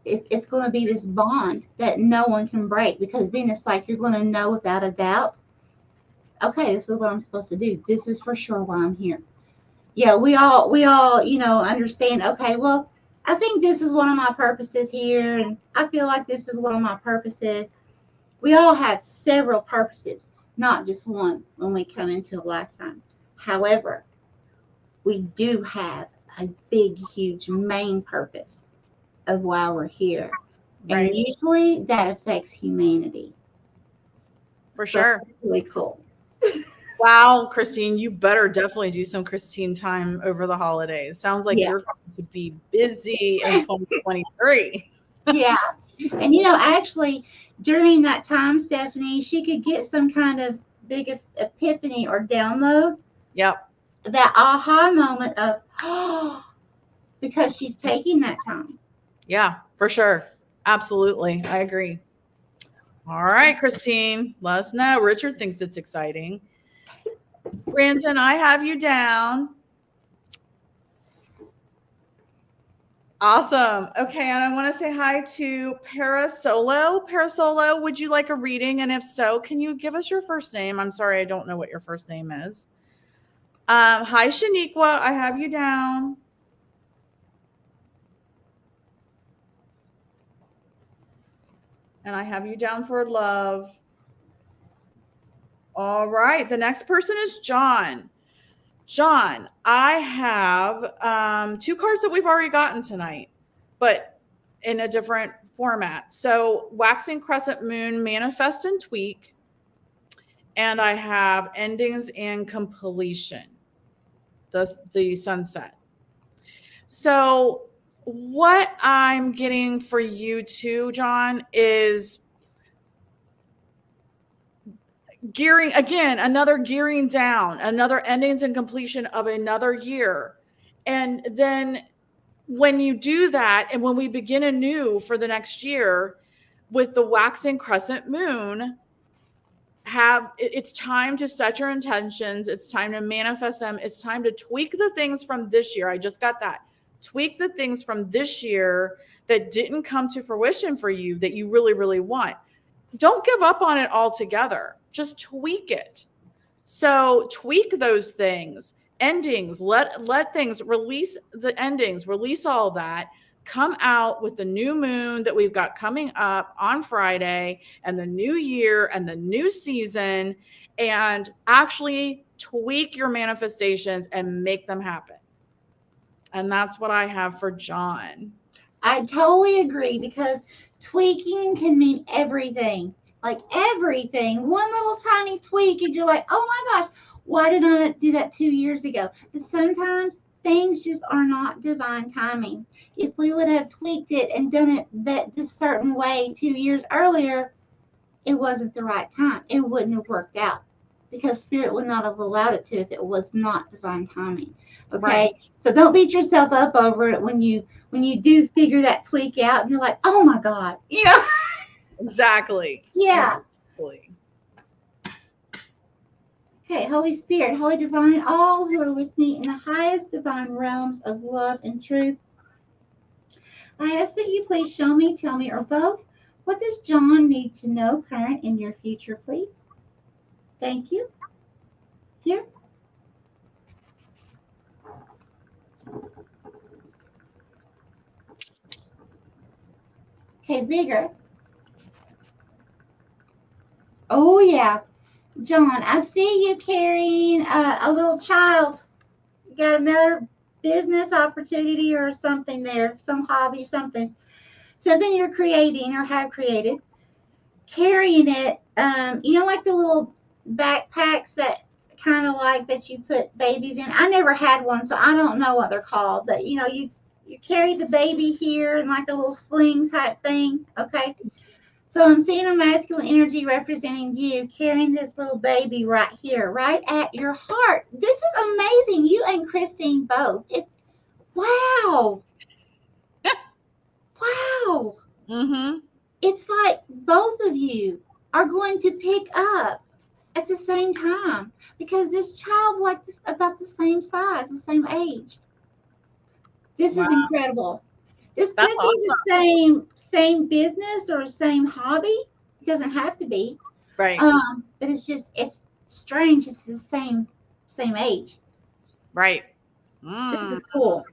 it's going to be this bond that no one can break, because then it's like you're going to know without a doubt, okay, this is what I'm supposed to do. This is for sure why I'm here. Yeah, we all understand, okay, well, I think this is one of my purposes here, and I feel like this is one of my purposes. We all have several purposes, not just one when we come into a lifetime. However, we do have a big, huge main purpose of why we're here. Right. And usually that affects humanity. For sure. So that's really cool. Wow, Christine, you better definitely do some Christine time over the holidays. Sounds like you're going to be busy in 2023. Yeah. And, actually, during that time, Stephanie, she could get some kind of big epiphany or download. Yep. That aha moment of, oh, because she's taking that time. Yeah, for sure. Absolutely. I agree. All right, Christine, let us know. Richard thinks it's exciting. Brandon, I have you down. Awesome. Okay, and I want to say hi to Parasolo. Parasolo, would you like a reading? And if so, can you give us your first name? I'm sorry, I don't know what your first name is. Hi, Shaniqua. I have you down. And I have you down for love. All right. The next person is John. John, I have 2 cards that we've already gotten tonight, but in a different format. So Waxing Crescent Moon, Manifest and Tweak. And I have Endings and Completion, the Sunset. So what I'm getting for you too, John, is gearing again, another gearing down, another endings and completion of another year. And then when you do that, and when we begin anew for the next year with the Waxing Crescent Moon, it's time to set your intentions. It's time to manifest them. It's time to tweak the things from this year. I just got that. Tweak the things from this year that didn't come to fruition for you that you really, really want. Don't give up on it altogether. Just tweak it. So tweak those things. Endings, let things, release the endings, release all that. Come out with the new moon that we've got coming up on Friday, and the new year and the new season, and actually tweak your manifestations and make them happen. And that's what I have for John. I totally agree, because tweaking can mean everything. Like everything. One little tiny tweak and you're like, oh my gosh, why did I not do that 2 years ago? But sometimes things just are not divine timing. If we would have tweaked it and done it this certain way 2 years earlier, it wasn't the right time. It wouldn't have worked out, because Spirit would not have allowed it to if it was not divine timing. Okay. Right. So don't beat yourself up over it when you do figure that tweak out and you're like, oh my God, Exactly. Yeah. Exactly. Okay, Holy Spirit, Holy Divine, all who are with me in the highest divine realms of love and truth, I ask that you please show me, tell me, or both, What does John need to know current in your future, please? Thank you. Here. Okay, bigger. Oh, yeah. John, I see you carrying a little child. You got another business opportunity or something there, some hobby, something you're creating or have created. Carrying it, like the little backpacks that kind of like that you put babies in. I never had one, so I don't know what they're called. But you carry the baby here in like a little sling type thing. Okay. So I'm seeing a masculine energy representing you carrying this little baby right here, right at your heart. This is amazing. You and Christine both. It's wow. Wow. Mm-hmm. It's like both of you are going to pick up at the same time because this child's like this, about the same size, the same age. This Wow. is incredible. This That's could be awesome. the same business or same hobby. It doesn't have to be. Right. But it's strange. It's the same age. Right. This is cool.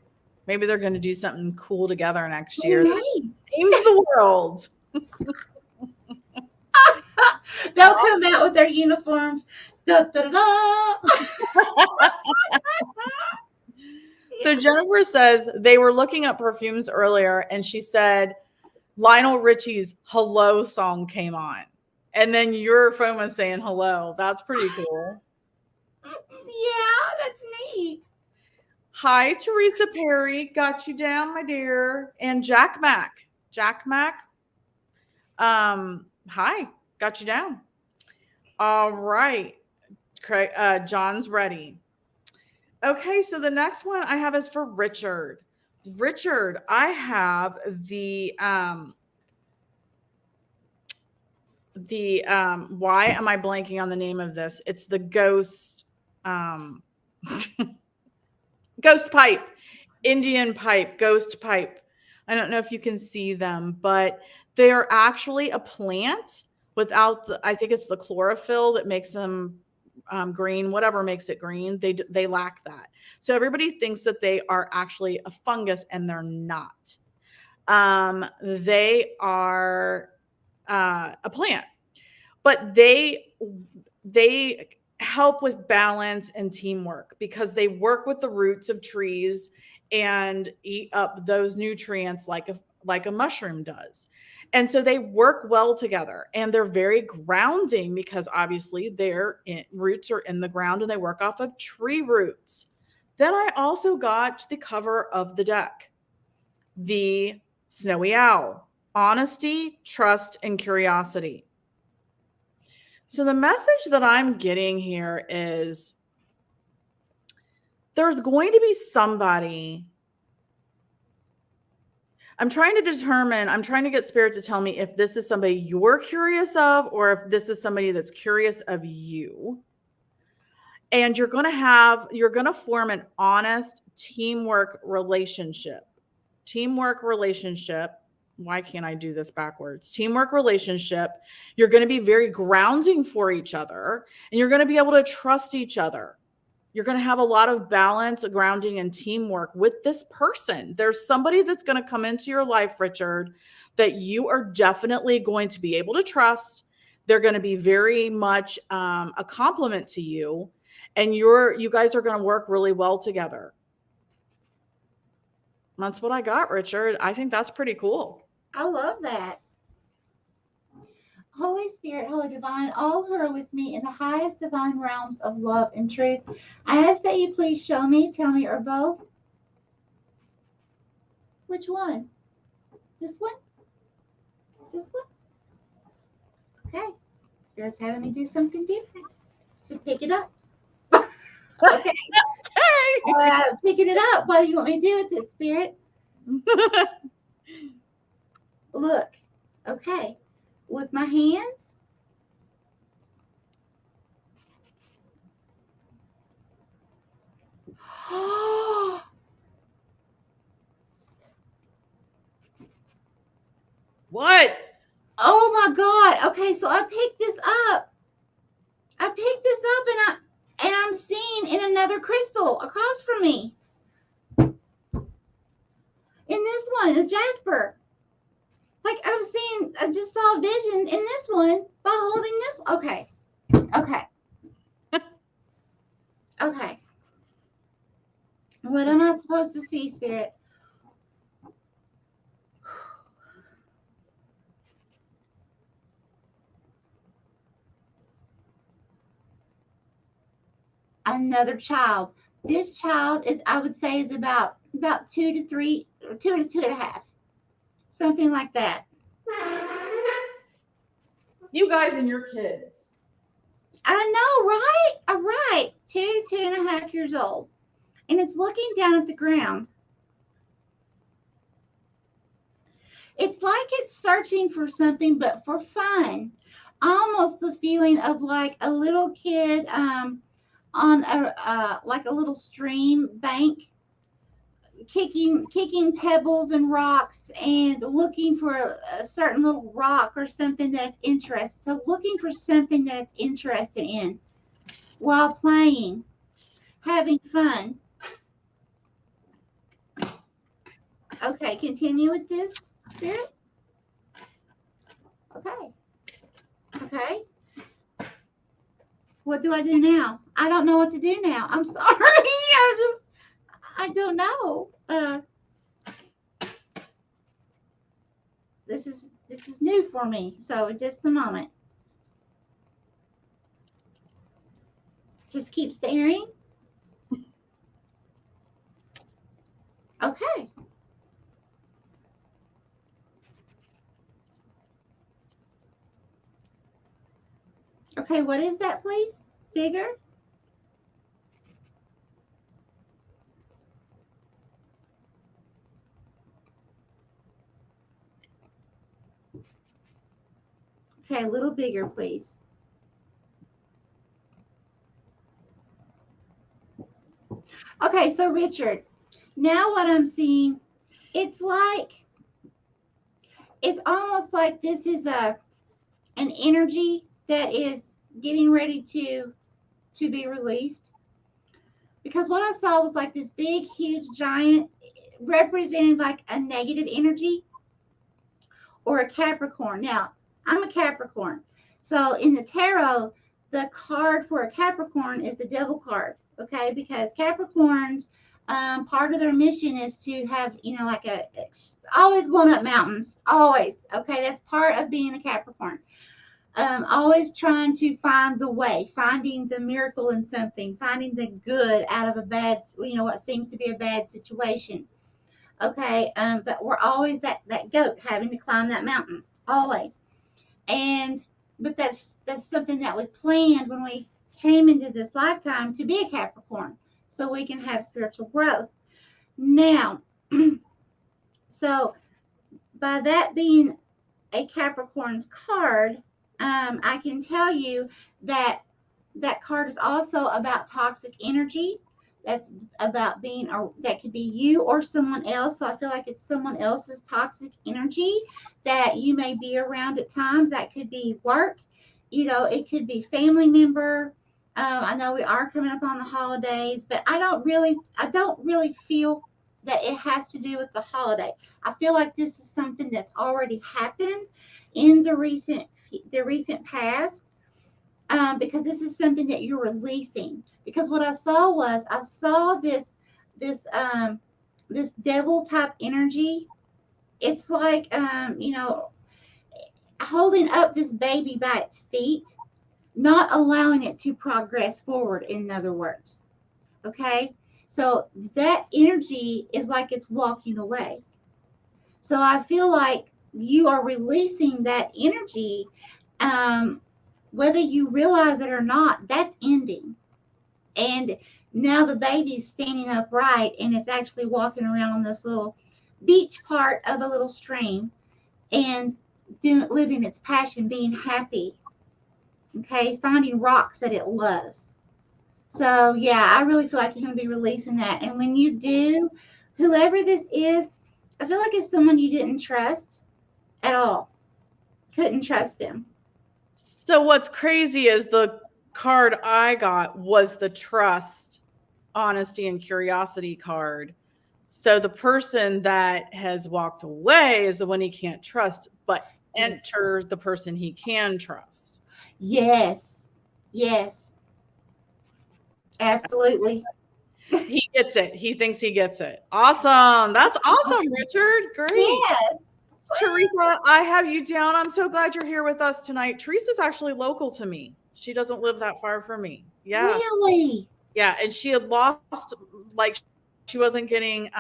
Maybe they're going to do something cool together next year. Amazing. Change the world. They'll come out with their uniforms. Da, da, da, da. So Jennifer says they were looking up perfumes earlier, and she said Lionel Richie's "Hello" song came on, and then your phone was saying "Hello." That's pretty cool. Yeah, that's neat. Hi, Teresa Perry. Got you down, my dear. And Jack Mack. Hi. Got you down. All right. John's ready. Okay, so the next one I have is for Richard. Richard, I have the why am I blanking on the name of this? It's the ghost ghost pipe, Indian pipe, ghost pipe. I don't know if you can see them, but they are actually a plant without I think it's the chlorophyll that makes them green, whatever makes it green. They lack that. So everybody thinks that they are actually a fungus, and they're not. They are a plant, but they help with balance and teamwork because they work with the roots of trees and eat up those nutrients like a mushroom does. And so they work well together, and they're very grounding because obviously their roots are in the ground and they work off of tree roots. Then I also got the cover of the deck, the Snowy Owl, honesty, trust, and curiosity. So the message that I'm getting here is there's going to be somebody. I'm trying to get Spirit to tell me if this is somebody you're curious of or if this is somebody that's curious of you. And you're going to form an honest teamwork relationship. Why can't I do this backwards? Teamwork relationship. You're going to be very grounding for each other, and you're going to be able to trust each other. You're going to have a lot of balance, grounding, and teamwork with this person. There's somebody that's going to come into your life, Richard, that you are definitely going to be able to trust. They're going to be very much a compliment to you, and you guys are going to work really well together. That's what I got, Richard. I think that's pretty cool. I love that. Holy Spirit, Holy Divine, all who are with me in the highest divine realms of love and truth, I ask that you please show me, tell me, or both. Which one? This one? This one? Okay. Spirit's having me do something different. So pick it up. Okay. Picking it up. What do you want me to do with it, Spirit? Look. Okay. With my hands. What? Okay, so I picked this up. And I'm seeing in another crystal across from me. In this one, the jasper. Like I just saw a vision in this one by holding this. Okay. Okay. What am I supposed to see, Spirit? Another child. This child is, I would say, is about 2 to 3, or 2 to 2.5, something like that. You guys and your kids. I know, right? All right. 2 to 2.5 years old, and it's looking down at the ground. It's like it's searching for something, but for fun. Almost the feeling of like a little kid on a like a little stream bank, kicking pebbles and rocks and looking for a certain little rock or something that it's interested. So looking for something that it's interested in while playing, having fun. Okay, continue with this, Spirit. Okay. What do I do now? I don't know what to do now. I'm sorry. I don't know. This is new for me. So just a moment. Just keep staring. Okay. Okay, what is that, please? Bigger? Okay, a little bigger, please. Okay, so Richard, now what I'm seeing, it's almost like this is an energy that is getting ready to be released. Because what I saw was like this big, huge, giant, representing like a negative energy or a Capricorn. Now, I'm a Capricorn. So in the tarot, the card for a Capricorn is the Devil card, okay? Because Capricorns, part of their mission is to have, like always going up mountains, always, okay? That's part of being a Capricorn. Always trying to find the way, finding the miracle in something, finding the good out of a bad, what seems to be a bad situation. Okay, but we're always that goat having to climb that mountain, always. But that's something that we planned when we came into this lifetime to be a Capricorn, so we can have spiritual growth. Now, so by that being a Capricorn's card, I can tell you that card is also about toxic energy. That's about that could be you or someone else. So I feel like it's someone else's toxic energy that you may be around at times. That could be work, it could be family member. I know we are coming up on the holidays, but I don't really feel that it has to do with the holiday. I feel like this is something that's already happened in the recent past, because this is something that you're releasing. Because what I saw this devil type energy. It's like holding up this baby by its feet, not allowing it to progress forward, in other words. Okay, so that energy is like it's walking away. So I feel like you are releasing that energy, whether you realize it or not. That's ending, and now the baby's standing upright, and it's actually walking around on this little beach part of a little stream and living its passion, being happy, okay, finding rocks that it loves. So yeah, I really feel like you're going to be releasing that. And when you do, whoever this is, I feel like it's someone you didn't trust at all. Couldn't trust them. So what's crazy is the card I got was the trust, honesty, and curiosity card. So the person that has walked away is the one he can't trust, but enter the person he can trust. Yes. Yes. Absolutely. He gets it. He thinks he gets it. Awesome. That's awesome, Richard. Great. Yes. Teresa, I have you down. I'm so glad you're here with us tonight. Teresa's actually local to me. She doesn't live that far from me. Yeah. Really? Yeah. And she had lost, like, she wasn't getting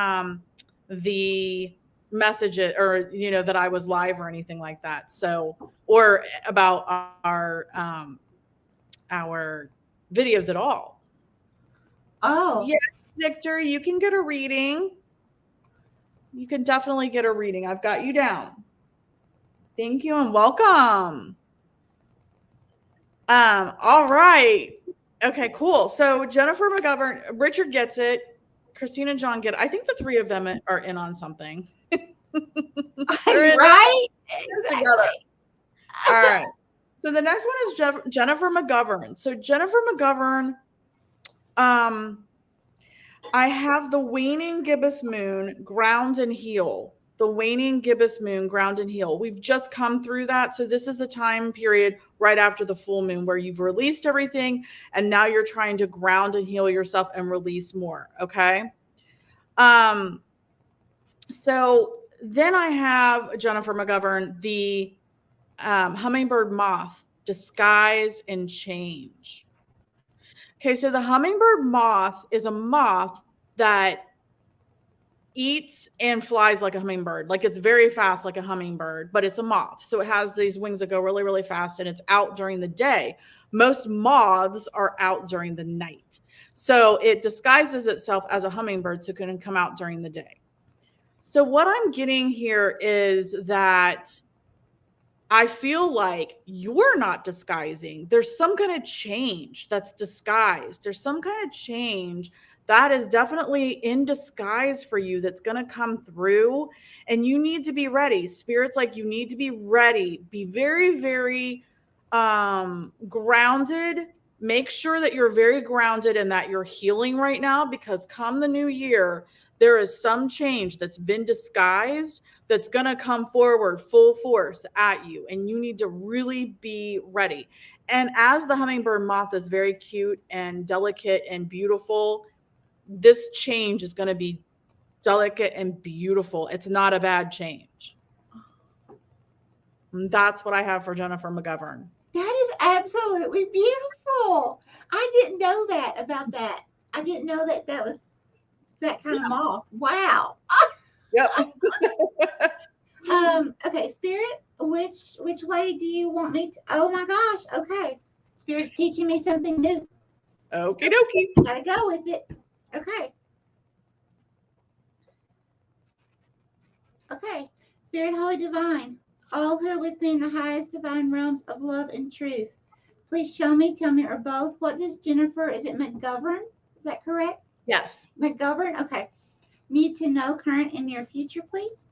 the messages or, that I was live or anything like that. So, or about our videos at all. Oh. Yes, Victor, you can get a reading. You can definitely get a reading. I've got you down. Thank you and welcome. All right. Okay, cool. So Jennifer McGovern, Richard gets it. Christine and John get it. I think the three of them are in on something. Right? Exactly. All right. So the next one is Jennifer McGovern. So Jennifer McGovern, I have the waning gibbous moon, ground and heal. The waning gibbous moon, ground and heal. We've just come through that. So this is the time period right after the full moon where you've released everything and now you're trying to ground and heal yourself and release more. Okay. So then I have Jennifer McGovern, the hummingbird moth, disguise and change. Okay, so the hummingbird moth is a moth that eats and flies like a hummingbird. Like it's very fast like a hummingbird, but it's a moth. So it has these wings that go really, really fast and it's out during the day. Most moths are out during the night. So it disguises itself as a hummingbird so it can come out during the day. So what I'm getting here is that I feel like you're not disguising. There's some kind of change that's disguised. There's some kind of change that is definitely in disguise for you that's going to come through. And you need to be ready. Spirit's like, you need to be ready. Be very, very grounded. Make sure that you're very grounded and that you're healing right now, because come the new year, there is some change that's been disguised that's going to come forward full force at you. And you need to really be ready. And as the hummingbird moth is very cute and delicate and beautiful, this change is going to be delicate and beautiful. It's not a bad change. And that's what I have for Jennifer McGovern. That is absolutely beautiful. I didn't know that about that. I didn't know that that was that kind of moth. Wow. Yep. Okay, Spirit, which way do you want me to? Oh my gosh. Okay. Spirit's teaching me something new. Okie dokie. Gotta go with it. Okay. Okay. Spirit, Holy Divine, all who are with me in the highest divine realms of love and truth, please show me, tell me, or both, what does Jennifer, is it McGovern? Is that correct? Yes. McGovern? Okay. Need to know current and near future, please.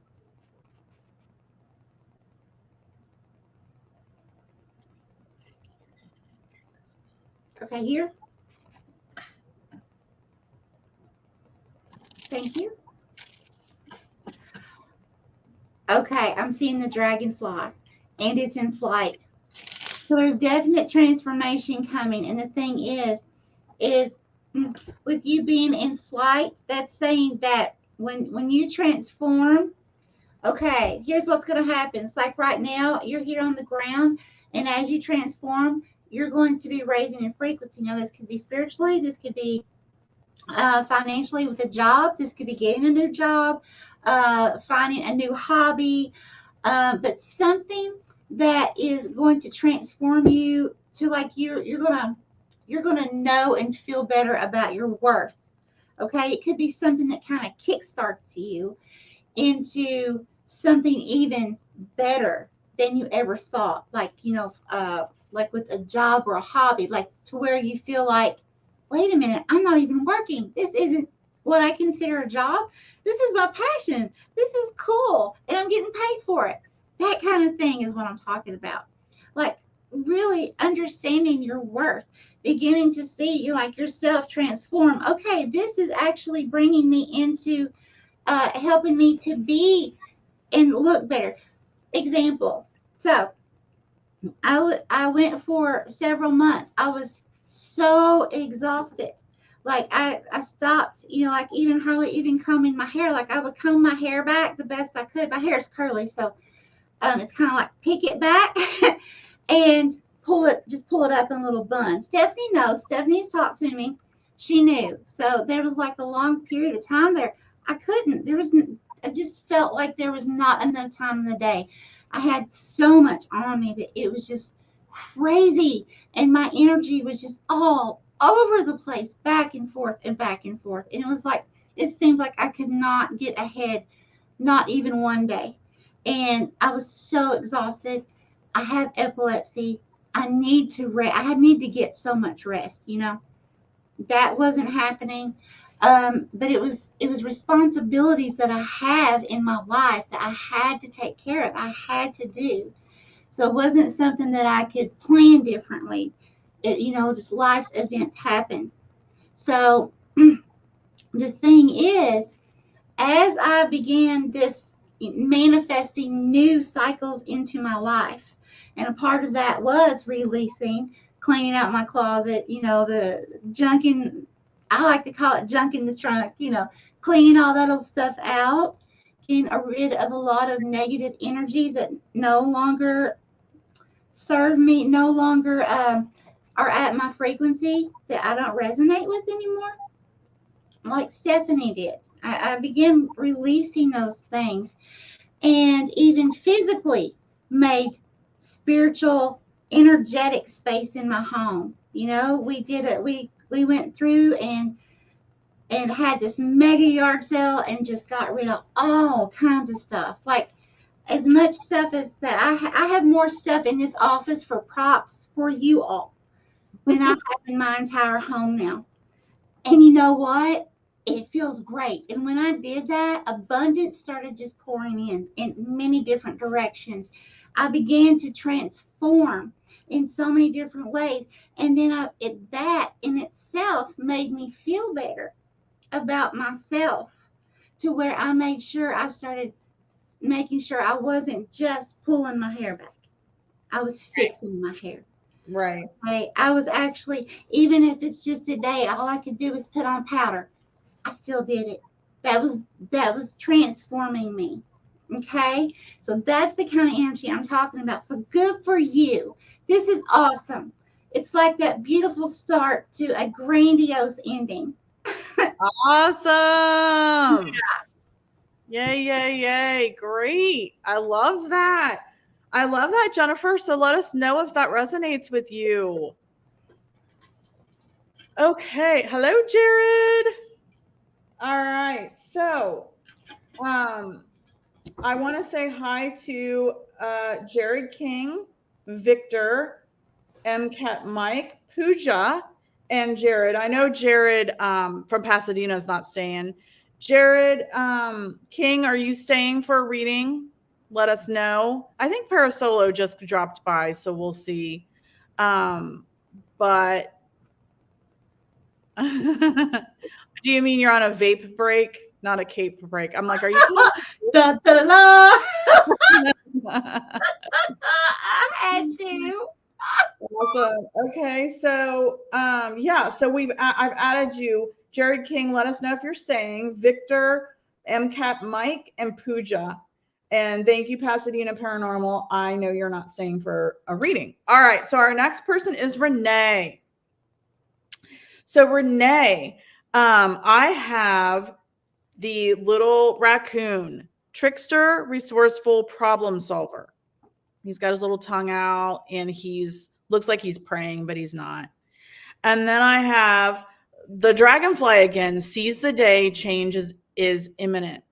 Okay, here. Thank you. Okay, I'm seeing the dragonfly, and it's in flight. So there's definite transformation coming. And the thing is with you being in flight, that's saying that when you transform, okay, here's what's going to happen. It's like right now, you're here on the ground, and as you transform, you're going to be raising in frequency. Now, this could be spiritually, this could be financially with a job, this could be getting a new job, finding a new hobby, but something that is going to transform you to, like, you're gonna know and feel better about your worth. Okay, it could be something that kind of kickstarts you into something even better than you ever thought, like, like with a job or a hobby, like to where you feel like, wait a minute, I'm not even working. This isn't what I consider a job. This is my passion. This is cool. And I'm getting paid for it. That kind of thing is what I'm talking about. Like really understanding your worth, beginning to see you like yourself transform. Okay, this is actually bringing me into helping me to be and look better. Example. So I went for several months. I was so exhausted. Like I stopped, like even hardly even combing my hair. Like I would comb my hair back the best I could. My hair is curly, so it's kind of like pick it back and just pull it up in a little bun. Stephanie knows. Stephanie's talked to me. She knew. So there was like a long period of time there. I couldn't. I just felt like there was not enough time in the day. I had so much on me that it was just crazy. And my energy was just all over the place, back and forth and back and forth. And it seemed like I could not get ahead, not even one day. And I was so exhausted. I have epilepsy. I need to rest. I need to get so much rest, That wasn't happening. But it was responsibilities that I have in my life that I had to take care of. I had to do. So it wasn't something that I could plan differently. Just life's events happened. So the thing is, as I began this manifesting new cycles into my life, and a part of that was releasing, cleaning out my closet, the junking, I like to call it junk in the trunk, cleaning all that old stuff out, getting rid of a lot of negative energies that no longer serve me, no longer are at my frequency, that I don't resonate with anymore, like Stephanie did. I began releasing those things, and even physically made spiritual, energetic space in my home. We did it. We went through and had this mega yard sale and just got rid of all kinds of stuff. Like as much stuff as that. I have more stuff in this office for props for you all than I have in my entire home now. And you know what? It feels great. And when I did that, abundance started just pouring in many different directions. I began to transform in so many different ways. And then that in itself made me feel better about myself, to where I made sure I started making sure I wasn't just pulling my hair back. I was fixing my hair. Right. I was actually, even if it's just a day, all I could do was put on powder. I still did it. That was transforming me. Okay? So that's the kind of energy I'm talking about. So good for you. This is awesome. It's like that beautiful start to a grandiose ending. Awesome. Yay, yay, yay. Great. I love that. Jennifer. So let us know if that resonates with you. Okay. Hello, Jared. All right. So I want to say hi to Jared King, Victor, MCAT Mike, Pooja, and Jared. I know Jared from Pasadena is not staying. Jared King, are you staying for a reading? Let us know. I think Parasolo just dropped by, so we'll see. But do you mean you're on a vape break? Not a cape break. I'm like, are you? Da, da, da, da. I had to. Awesome. Okay, so yeah, so I've added you, Jared King. Let us know if you're staying. Victor, MCAT Mike, and Pooja. And thank you, Pasadena Paranormal. I know you're not staying for a reading. All right, so our next person is Renee. So Renee, I have the little raccoon, trickster, resourceful, problem solver. He's got his little tongue out and looks like he's praying, but he's not. And then I have the dragonfly again, seize the day, change is imminent.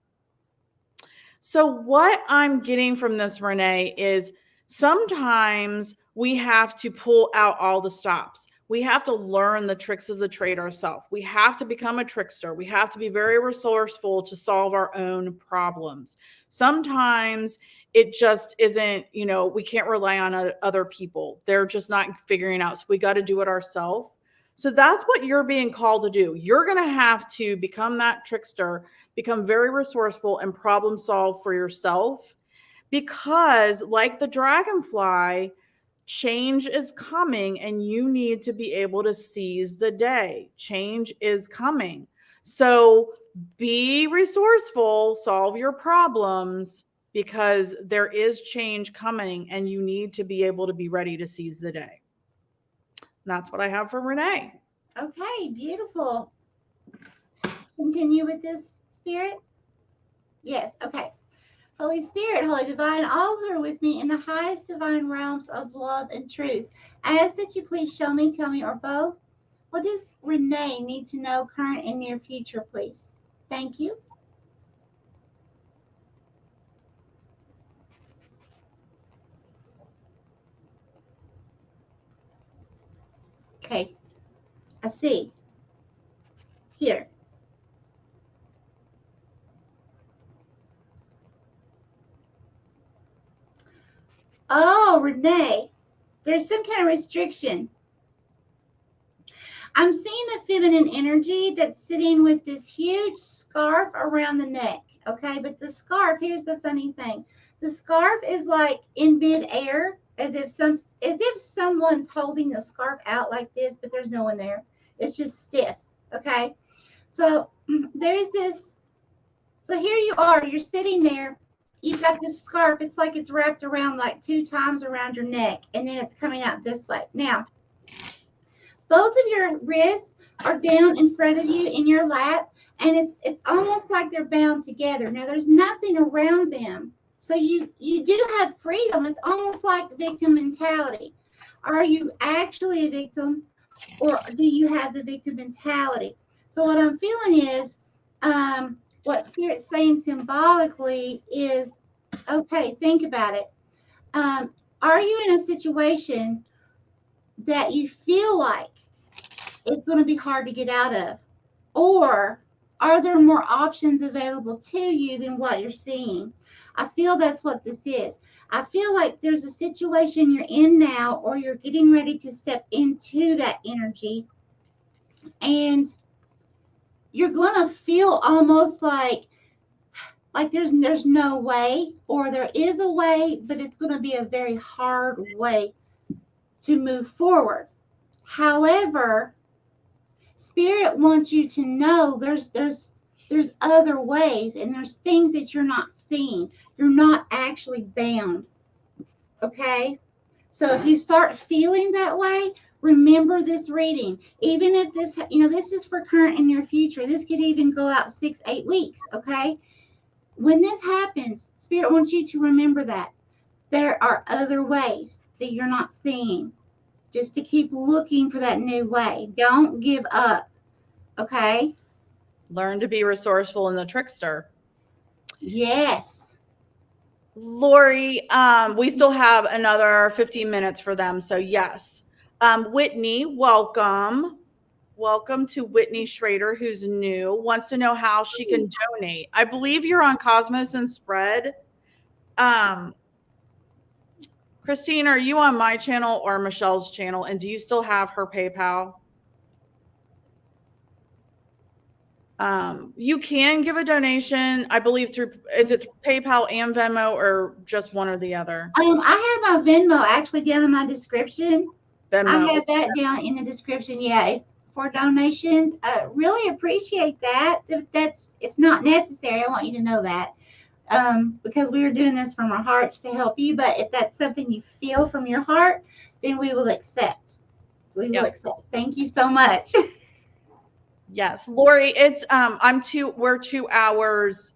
So what I'm getting from this, Renee, is sometimes we have to pull out all the stops. We have to learn the tricks of the trade ourselves. We have to become a trickster. We have to be very resourceful to solve our own problems. Sometimes it just isn't, we can't rely on other people. They're just not figuring out. So we got to do it ourselves. So that's what you're being called to do. You're going to have to become that trickster, become very resourceful and problem solve for yourself, because like the dragonfly, change is coming and you need to be able to seize the day. Change is coming. So be resourceful, solve your problems, because there is change coming and you need to be able to be ready to seize the day. And that's what I have for Renee. Okay, beautiful. Continue with this, Spirit? Yes, okay. Holy Spirit, Holy Divine, all who are with me in the highest divine realms of love and truth, I ask that you please show me, tell me, or both, what does Renee need to know current and near future, please? Thank you. Okay, I see. Here. Oh, Renee, there's some kind of restriction. I'm seeing a feminine energy that's sitting with this huge scarf around the neck, okay? But the scarf, here's the funny thing. The scarf is like in midair, as if someone's holding the scarf out like this, but there's no one there. It's just stiff, okay? So there's this. So here you are, you're sitting there. You've got this scarf. It's like it's wrapped around like 2 times around your neck, and then it's coming out this way. Now, both of your wrists are down in front of you in your lap, and it's almost like they're bound together. Now, there's nothing around them. So you do have freedom. It's almost like victim mentality. Are you actually a victim, or do you have the victim mentality? So what I'm feeling is what Spirit's saying symbolically is, okay, think about it. Are you in a situation that you feel like it's going to be hard to get out of? Or are there more options available to you than what you're seeing? I feel that's what this is. I feel like there's a situation you're in now, or you're getting ready to step into that energy, and you're going to feel almost like there's no way, or there is a way, but it's going to be a very hard way to move forward. However, Spirit wants you to know there's other ways, and there's things that you're not seeing. You're not actually bound. Okay? So if you start feeling that way, remember this reading. Even if this, this is for current and near future. This could even go out 6-8 weeks, okay? When this happens, Spirit wants you to remember that there are other ways that you're not seeing. Just to keep looking for that new way. Don't give up. Okay? Learn to be resourceful in the trickster. Yes. Lori, we still have another 15 minutes for them. So yes. Whitney, welcome. Welcome to Whitney Schrader, who's new, wants to know how she can donate. I believe you're on Cosmos and Spread. Christine, are you on my channel or Michelle's channel? And do you still have her PayPal? You can give a donation, I believe, is it through PayPal and Venmo, or just one or the other? I have my Venmo actually down in my description. Venmo. I have that down in the description. Yeah, for donations. Really appreciate that. It's not necessary. I want you to know that. Because we are doing this from our hearts to help you. But if that's something you feel from your heart, then we will accept. We will accept. Thank you so much. Yes, Lori, it's we're 2 hours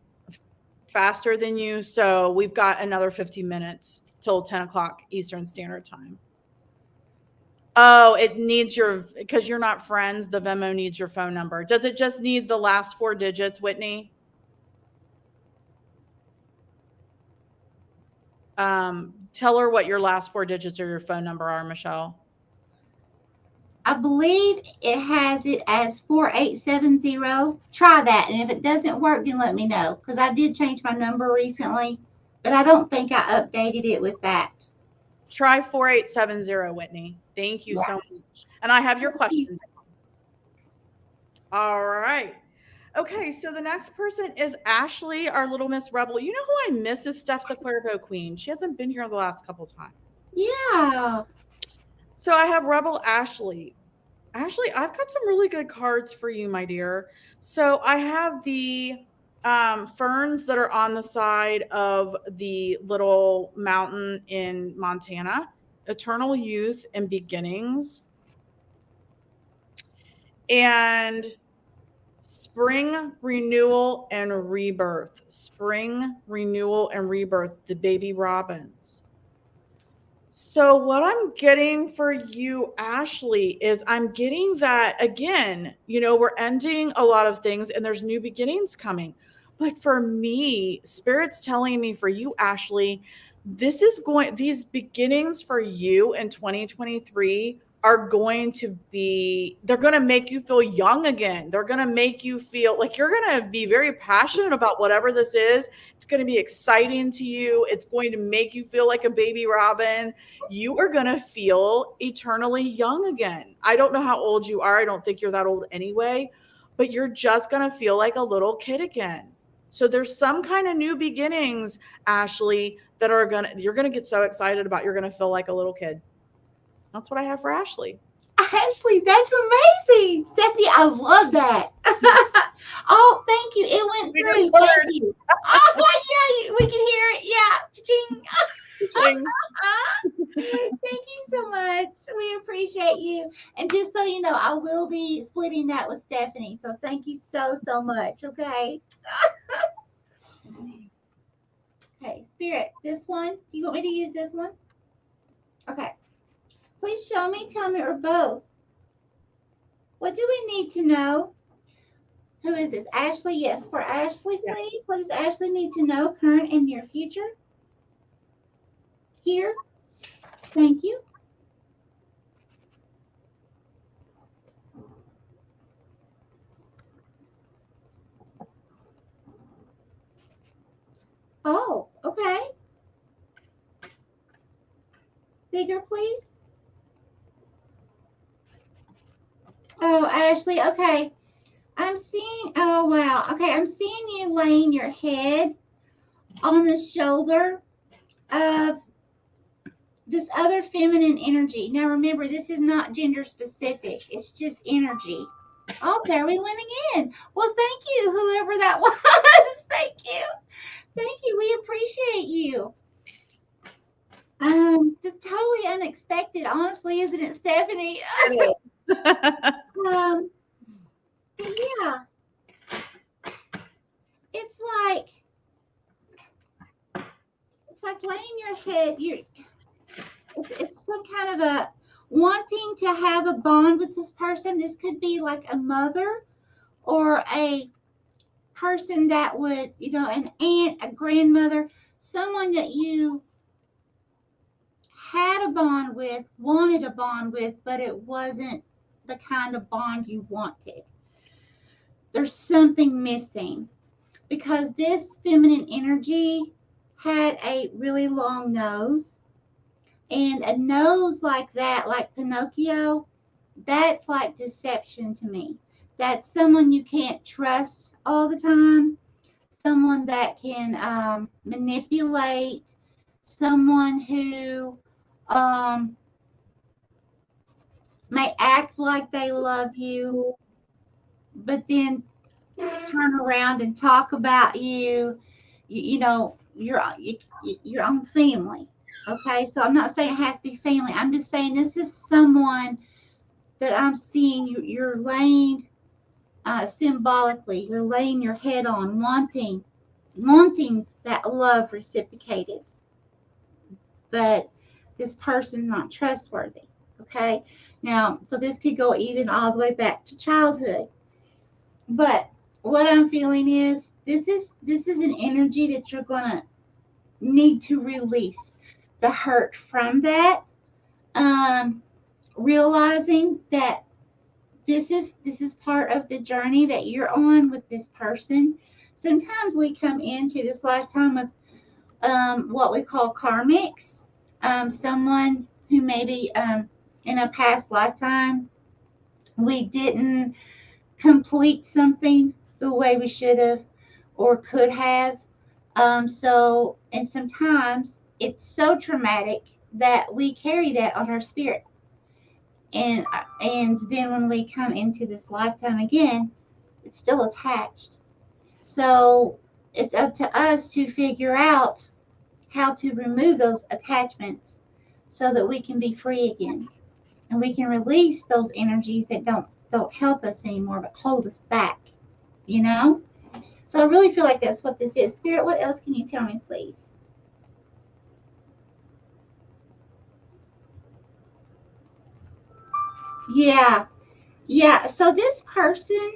faster than you, so we've got another 15 minutes till 10 o'clock Eastern Standard Time. Oh, it needs because you're not friends, the Venmo needs your phone number. Does it just need the last 4 digits, Whitney? Tell her what your last 4 digits of your phone number are, Michelle. I believe it has it as 4870. Try that. And if it doesn't work, then let me know. Because I did change my number recently. But I don't think I updated it with that. Try 4870, Whitney. Thank you so much. And I have your question. All right. Okay, so the next person is Ashley, our little Miss Rebel. You know who I miss is Steph the Cuervo Queen. She hasn't been here the last couple times. Yeah. So I have Rebel Ashley. Ashley, I've got some really good cards for you, my dear. So I have the ferns that are on the side of the little mountain in Montana, Eternal Youth and Beginnings, and Spring Renewal and Rebirth. Spring Renewal and Rebirth, the baby robins. So what I'm getting for you, Ashley, is I'm getting that, again, we're ending a lot of things and there's new beginnings coming. But for me, Spirit's telling me for you, Ashley, these beginnings for you in 2023 are going to they're going to make you feel young again. They're going to make you feel like you're going to be very passionate about whatever this is. It's going to be exciting to you. It's going to make you feel like a baby robin. You are going to feel eternally young again. I don't know how old you are. I don't think you're that old anyway, but you're just going to feel like a little kid again. So there's some kind of new beginnings, Ashley, that you're going to get so excited about. You're going to feel like a little kid. That's what I have for Ashley. Ashley, that's amazing. Stephanie, I love that. Oh, thank you. It went through. Thank you. Oh, yeah, we can hear it. Yeah. Cha-ching. Thank you so much. We appreciate you. And just so you know, I will be splitting that with Stephanie. So thank you so much. Okay. Okay, Spirit, this one. You want me to use this one? Okay. Please show me, tell me, or both. What do we need to know? Who is this? Ashley? Yes, for Ashley, please. Yes. What does Ashley need to know, current and near future? Here. Thank you. Oh, okay. Bigger, please. Oh, Ashley, okay. Oh, wow. Okay, I'm seeing you laying your head on the shoulder of this other feminine energy. Now, remember, this is not gender specific. It's just energy. Oh, there we went again. Well, thank you, whoever that was. Thank you. Thank you. We appreciate you. It's totally unexpected, honestly, isn't it, Stephanie? Yeah. It's like laying your head. It's some kind of a wanting to have a bond with this person. This could be like a mother or a person that would, an aunt, a grandmother, someone that you had a bond with, wanted a bond with, but it wasn't the kind of bond you wanted. There's something missing because this feminine energy had a really long nose, and a nose like that, like Pinocchio, that's like deception to me. That's someone you can't trust all the time, someone that can manipulate, someone who may act like they love you, but then turn around and talk about your own family. Okay, so I'm not saying it has to be family. I'm just saying this is someone that I'm seeing you're laying symbolically. You're laying your head on, wanting that love reciprocated, but this person's not trustworthy. Okay, now so this could go even all the way back to childhood. But what I'm feeling is this is an energy that you're gonna need to release the hurt from that. Realizing that this is part of the journey that you're on with this person. Sometimes we come into this lifetime with what we call karmics, someone who maybe in a past lifetime we didn't complete something the way we should have or could have. And sometimes it's so traumatic that we carry that on our spirit. And then when we come into this lifetime again, it's still attached. So it's up to us to figure out how to remove those attachments so that we can be free again. And we can release those energies that don't help us anymore but hold us back, you know? So I really feel like that's what this is. Spirit, what else can you tell me, please? Yeah. So this person,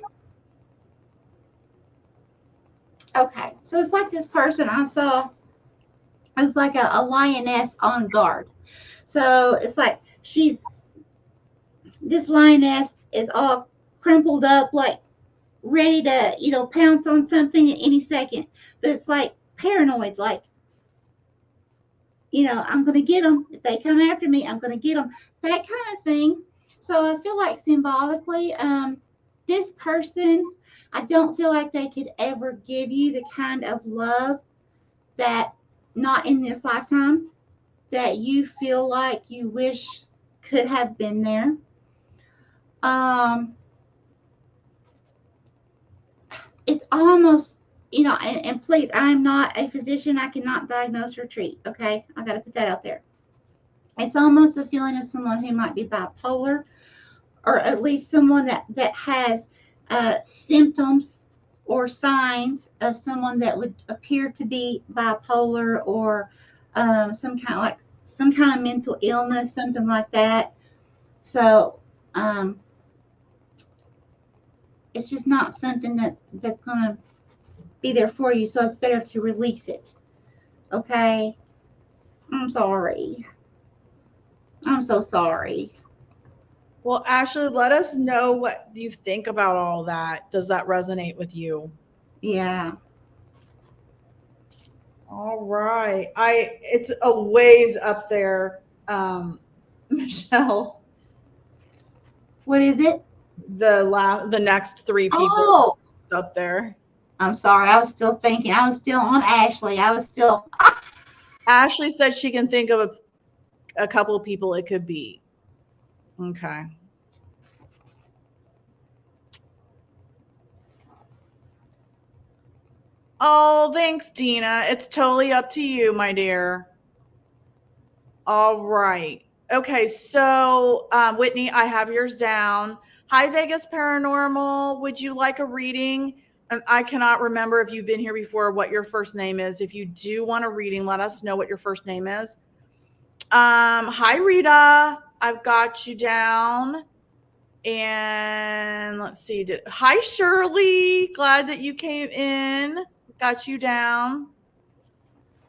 okay. So it's like this person I saw, it's like a lioness on guard. So it's like this lioness is all crumpled up, like ready to, pounce on something at any second. But it's like paranoid, like, I'm going to get them. If they come after me, I'm going to get them. That kind of thing. So I feel like symbolically, this person, I don't feel like they could ever give you the kind of love that, not in this lifetime, that you feel like you wish could have been there. It's almost, and please, I'm not a physician. I cannot diagnose or treat. Okay. I got to put that out there. It's almost the feeling of someone who might be bipolar, or at least someone that has symptoms or signs of someone that would appear to be bipolar, or some kind of mental illness, something like that. So it's just not something that's going to be there for you. So it's better to release it. Okay. I'm sorry. I'm so sorry. Well, Ashley, let us know what you think about all that. Does that resonate with you? Yeah. All right. It's a ways up there, Michelle. What is it? The next three people Oh, up there. I'm sorry. I was still thinking. I was still on Ashley. Ashley said she can think of a couple of people it could be. Okay. Oh, thanks, Dina. It's totally up to you, my dear. All right. Okay, so Whitney, I have yours down. Hi, Vegas Paranormal. Would you like a reading? And I cannot remember if you've been here before, what your first name is. If you do want a reading, let us know what your first name is. Hi, Rita. I've got you down. And let's see. Hi, Shirley. Glad that you came in. Got you down.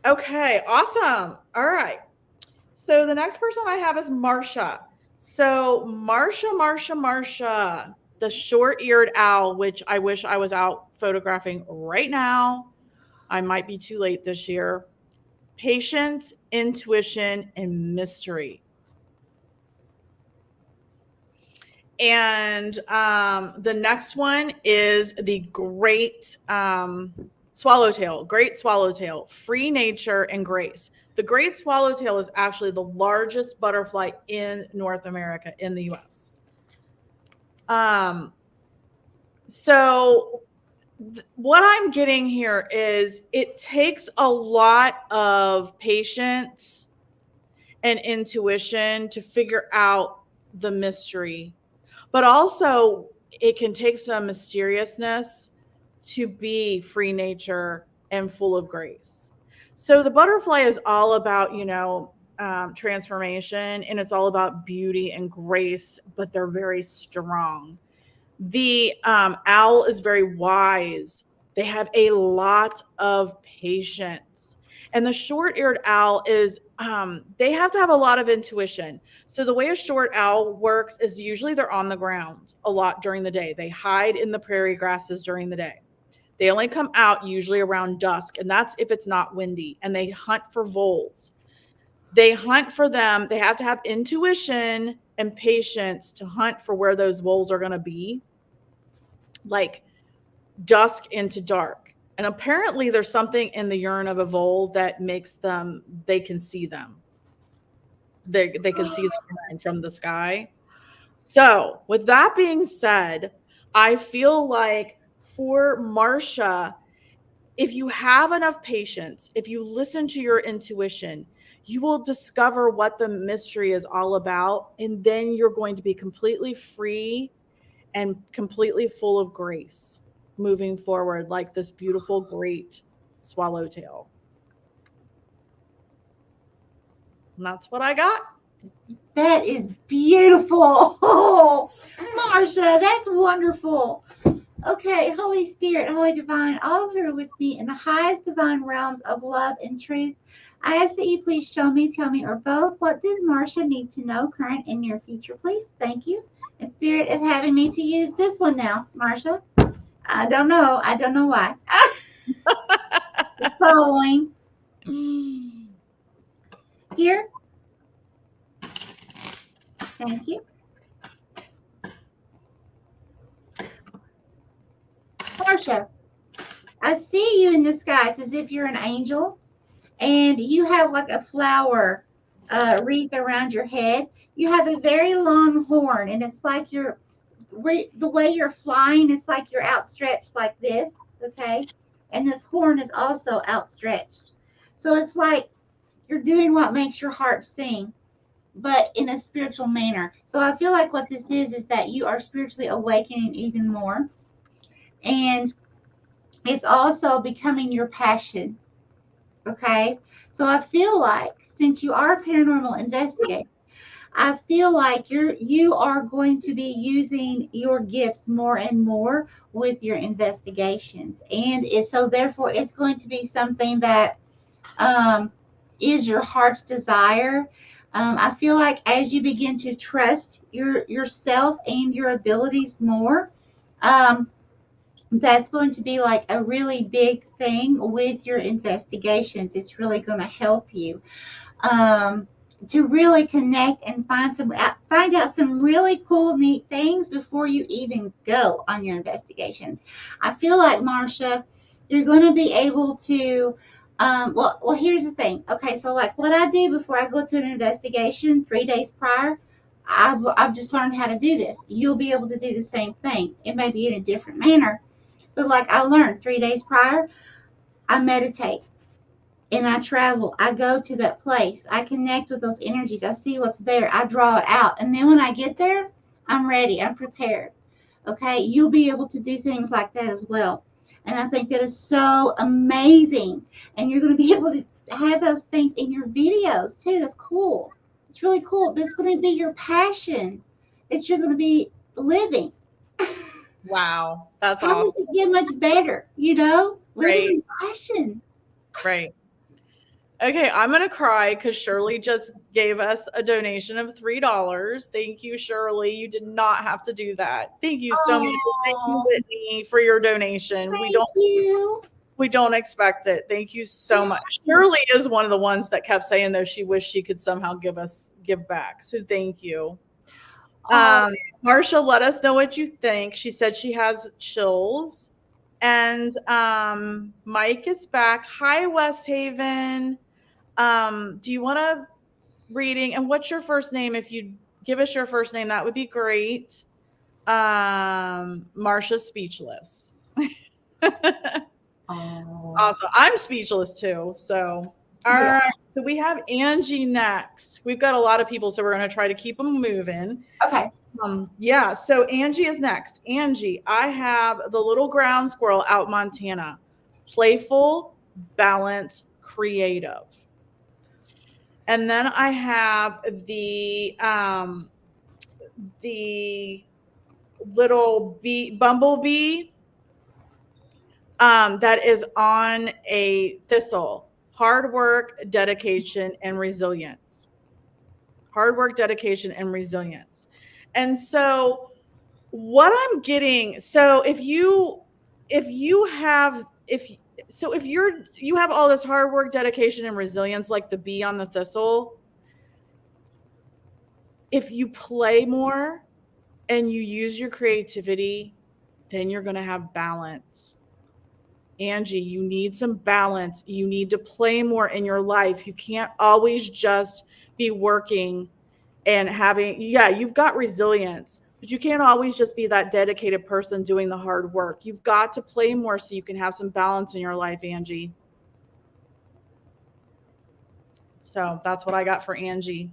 Okay, awesome. All right. So the next person I have is Marsha. So Marsha, the short-eared owl, which I wish I was out photographing right now. I might be too late this year. Patience, intuition, and mystery. And the next one is the great swallowtail, free nature and grace. The great swallowtail is actually the largest butterfly in North America, in the US. So what I'm getting here is it takes a lot of patience and intuition to figure out the mystery, but also it can take some mysteriousness to be free nature and full of grace. So the butterfly is all about, transformation, and it's all about beauty and grace, but they're very strong. The owl is very wise. They have a lot of patience. And the short-eared owl is, they have to have a lot of intuition. So the way a short owl works is usually they're on the ground a lot during the day. They hide in the prairie grasses during the day. They only come out usually around dusk, and that's if it's not windy, and they hunt for voles. They hunt for them. They have to have intuition and patience to hunt for where those voles are going to be, like dusk into dark. And apparently there's something in the urine of a vole that makes them, they can see them. They can see them from the sky. So with that being said, I feel like for Marsha, if you have enough patience, if you listen to your intuition, you will discover what the mystery is all about. And then you're going to be completely free and completely full of grace moving forward, like this beautiful, great swallowtail. And that's what I got. That is beautiful. Oh, Marsha, that's wonderful. Okay, Holy Spirit, Holy Divine, all who are with me in the highest divine realms of love and truth, I ask that you please show me, tell me, or both, what does Marsha need to know, current and near future, please? Thank you. And Spirit is having me to use this one now, Marsha. I don't know. I don't know why. The following. Here. Thank you. Marsha, I see you in the sky. It's as if you're an angel, and you have like a flower wreath around your head. You have a very long horn, and it's like the way you're flying, it's like you're outstretched like this, okay? And this horn is also outstretched. So it's like you're doing what makes your heart sing, but in a spiritual manner. So I feel like what this is that you are spiritually awakening even more. And it's also becoming your passion, okay? So I feel like since you are a paranormal investigator, I feel like you are going to be using your gifts more and more with your investigations, and so therefore it's going to be something that is your heart's desire. I feel like as you begin to trust yourself and your abilities more, that's going to be like a really big thing with your investigations. It's really going to help you. To really connect and find out some really cool, neat things before you even go on your investigations. I feel like, Marsha, you're going to be able to, well, here's the thing. Okay, so like what I do before I go to an investigation 3 days prior, I've just learned how to do this. You'll be able to do the same thing. It may be in a different manner, but like I learned 3 days prior, I meditate. And I travel. I go to that place. I connect with those energies. I see what's there. I draw it out. And then when I get there, I'm ready. I'm prepared. Okay? You'll be able to do things like that as well. And I think that is so amazing. And you're going to be able to have those things in your videos too. That's cool. It's really cool. But it's going to be your passion that you're going to be living. Wow. That's How awesome. does it get much better? Living Right. your passion. Right. Okay, I'm going to cry because Shirley just gave us a donation of $3. Thank you, Shirley. You did not have to do that. Thank you so much. Thank you, Whitney, for your donation. Thank you. We don't expect it. Thank you so much. Shirley is one of the ones that kept saying, though, she wished she could somehow give back. So thank you. Marsha, let us know what you think. She said she has chills. And Mike is back. Hi, West Haven. Do you want a reading? And what's your first name? If you give us your first name, that would be great. Marsha's speechless. Awesome. I'm speechless too. So, all right. So we have Angie next. We've got a lot of people, so we're going to try to keep them moving. Okay. Yeah. So Angie is next. Angie, I have the little ground squirrel out Montana. Playful, balanced, creative. And then I have the little bumblebee that is on a thistle. hard work, dedication, and resilience. Hard work, dedication, and resilience. And so what I'm getting, so if you have you have all this hard work, dedication, and resilience, like the bee on the thistle, if you play more and you use your creativity, then you're going to have balance. Angie, you need some balance. You need to play more in your life. You can't always just be working and having, yeah, you've got resilience, but you can't always just be that dedicated person doing the hard work. You've got to play more so you can have some balance in your life, Angie. So that's what I got for Angie.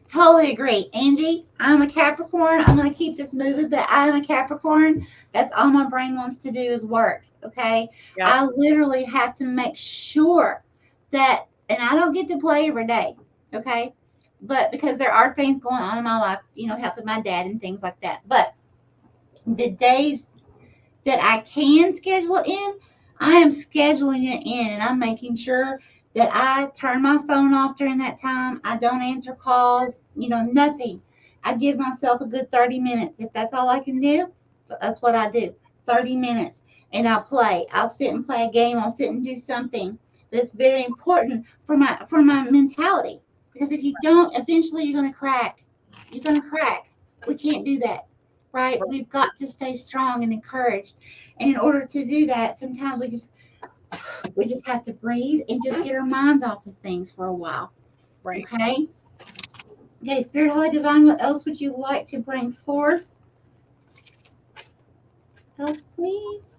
Totally agree. Angie, I'm a Capricorn. I'm going to keep this moving, but I'm a Capricorn. That's all my brain wants to do is work. Okay. Yep. I literally have to make sure that, and I don't get to play every day. Okay. But because there are things going on in my life, helping my dad and things like that. But the days that I can schedule it in, I am scheduling it in, and I'm making sure that I turn my phone off during that time. I don't answer calls, nothing. I give myself a good 30 minutes. If that's all I can do, so that's what I do. 30 minutes. And I'll play. I'll sit and play a game. I'll sit and do something. But it's very important for my mentality. Because if you don't, eventually you're going to crack. You're going to crack. We can't do that, right? We've got to stay strong and encouraged. And in order to do that, sometimes we just have to breathe and just get our minds off of things for a while. Right. Okay. Okay, Spirit, Holy, Divine, what else would you like to bring forth? Else, please.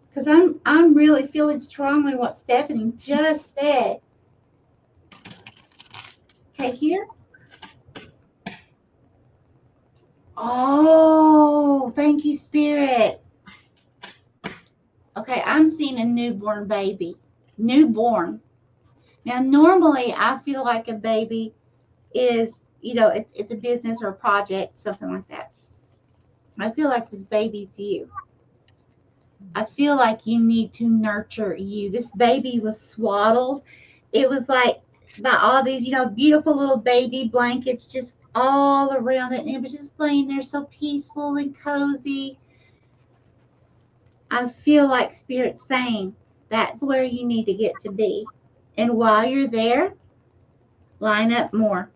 Because I'm really feeling strongly what Stephanie just said. Okay, here. Oh, thank you, Spirit. Okay, I'm seeing a newborn baby. Newborn. Now, normally I feel like a baby is, it's a business or a project, something like that. I feel like this baby's you. I feel like you need to nurture you. This baby was swaddled. It was like by all these, beautiful little baby blankets just all around it. And it was just laying there so peaceful and cozy. I feel like Spirit's saying that's where you need to get to be. And while you're there, line up more.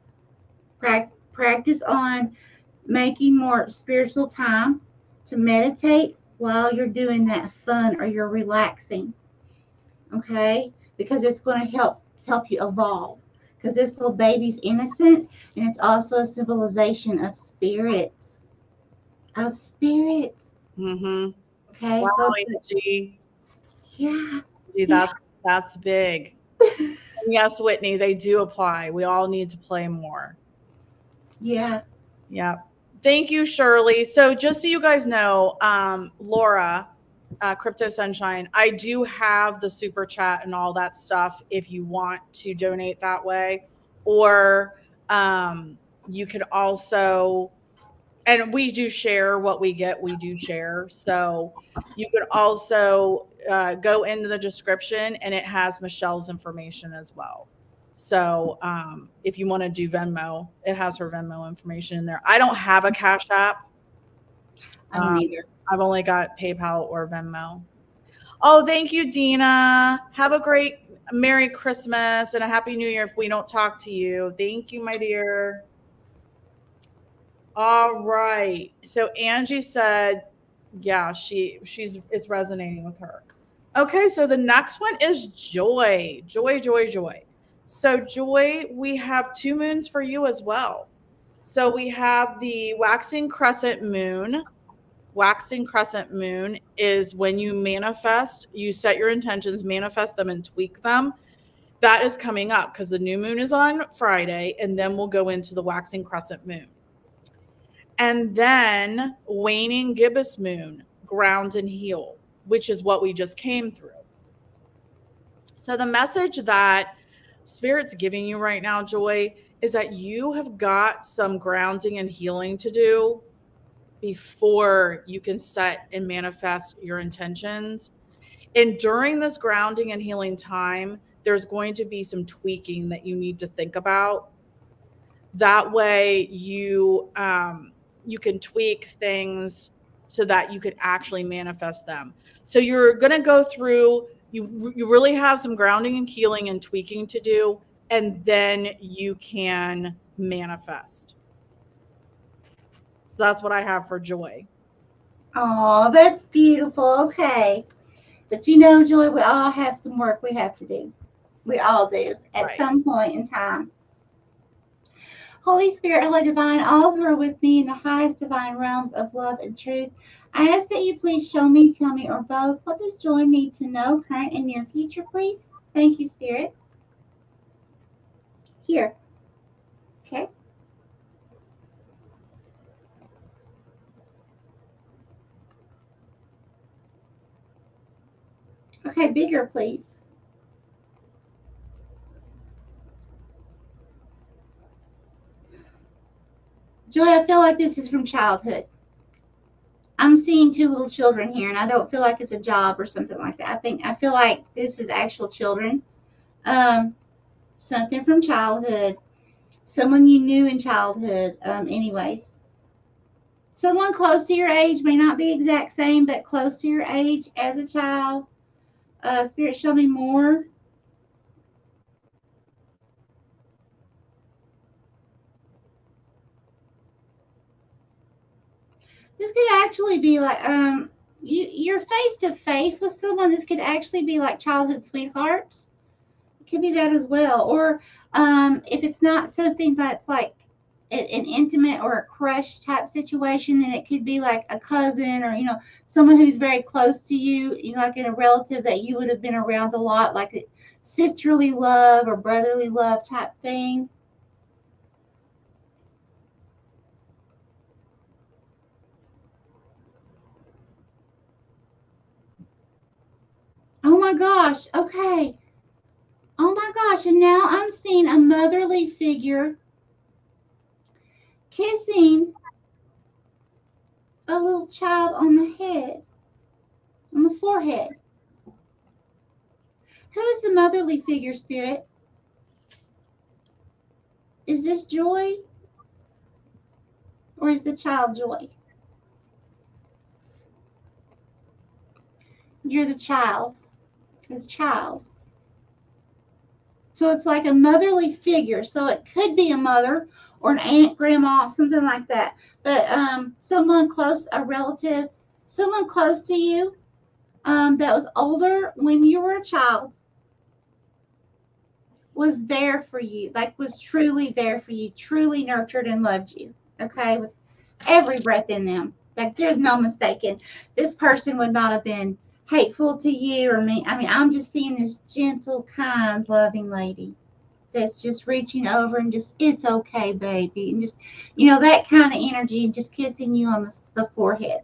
Practice on making more spiritual time to meditate while you're doing that fun or you're relaxing. Okay? Because it's going to help you evolve. Because this little baby's innocent, and it's also a symbolization of spirit. Of spirit. Mm-hmm. Okay? Wow, So Angie. yeah. That's big. Yes, Whitney, they do apply. We all need to play more. Yeah. Yeah. Thank you, Shirley. So just so you guys know, Laura, Crypto Sunshine, I do have the super chat and all that stuff if you want to donate that way. Or you can also, and we do share what we get, we do share. So you could also go into the description and it has Michelle's information as well. So if you want to do Venmo, it has her Venmo information in there. I don't have a Cash App. I don't either. I've only got PayPal or Venmo. Oh, thank you, Dina. Have a great Merry Christmas and a Happy New Year if we don't talk to you. Thank you, my dear. All right. So Angie said, yeah, it's resonating with her. Okay, so the next one is Joy. Joy. So Joy, we have 2 moons for you as well. So we have the waxing crescent moon. Waxing crescent moon is when you manifest, you set your intentions, manifest them, and tweak them. That is coming up because the new moon is on Friday, and then we'll go into the waxing crescent moon. And then waning gibbous moon, ground and heal, which is what we just came through. So the message that Spirit's giving you right now, Joy, is that you have got some grounding and healing to do before you can set and manifest your intentions. And during this grounding and healing time, there's going to be some tweaking that you need to think about. That way you can tweak things so that you could actually manifest them. So you're going to go through, you really have some grounding and healing and tweaking to do, and then you can manifest. So that's what I have for Joy. Oh, that's beautiful. Okay. But you know, Joy, we all have some work we have to do. We all do at some point in time. Holy Spirit, Holy Divine, all who are with me in the highest divine realms of love and truth, I ask that you please show me, tell me, or both, what does Joy need to know, current and near future, please? Thank you, Spirit. Here. Okay. Okay, bigger, please. Joy, I feel like this is from childhood. I'm seeing two little children here, and I don't feel like it's a job or something like that. I feel like this is actual children. Something from childhood. Someone you knew in childhood. Anyways. Someone close to your age, may not be exact same, but close to your age as a child. Spirit, show me more. This could actually be like you're face to face with someone. This could actually be like childhood sweethearts. It could be that as well. Or if it's not something that's like an intimate or a crush type situation, then it could be like a cousin or someone who's very close to you, like in a relative that you would have been around a lot, like a sisterly love or brotherly love type thing. Oh my gosh. Okay. Oh my gosh. And now I'm seeing a motherly figure kissing a little child on the head, on the forehead. Who is the motherly figure, Spirit? Is this Joy? Or is the child Joy? You're the child. You're the child. So it's like a motherly figure. So it could be a mother or an aunt, grandma, something like that. But someone close, a relative, someone close to you that was older when you were a child was there for you, like was truly there for you, truly nurtured and loved you, okay, with every breath in them. Like there's no mistaking. This person would not have been hateful to you or me. I mean, I'm just seeing this gentle, kind, loving lady that's just reaching over and just, it's okay, baby. And just, that kind of energy and just kissing you on the forehead,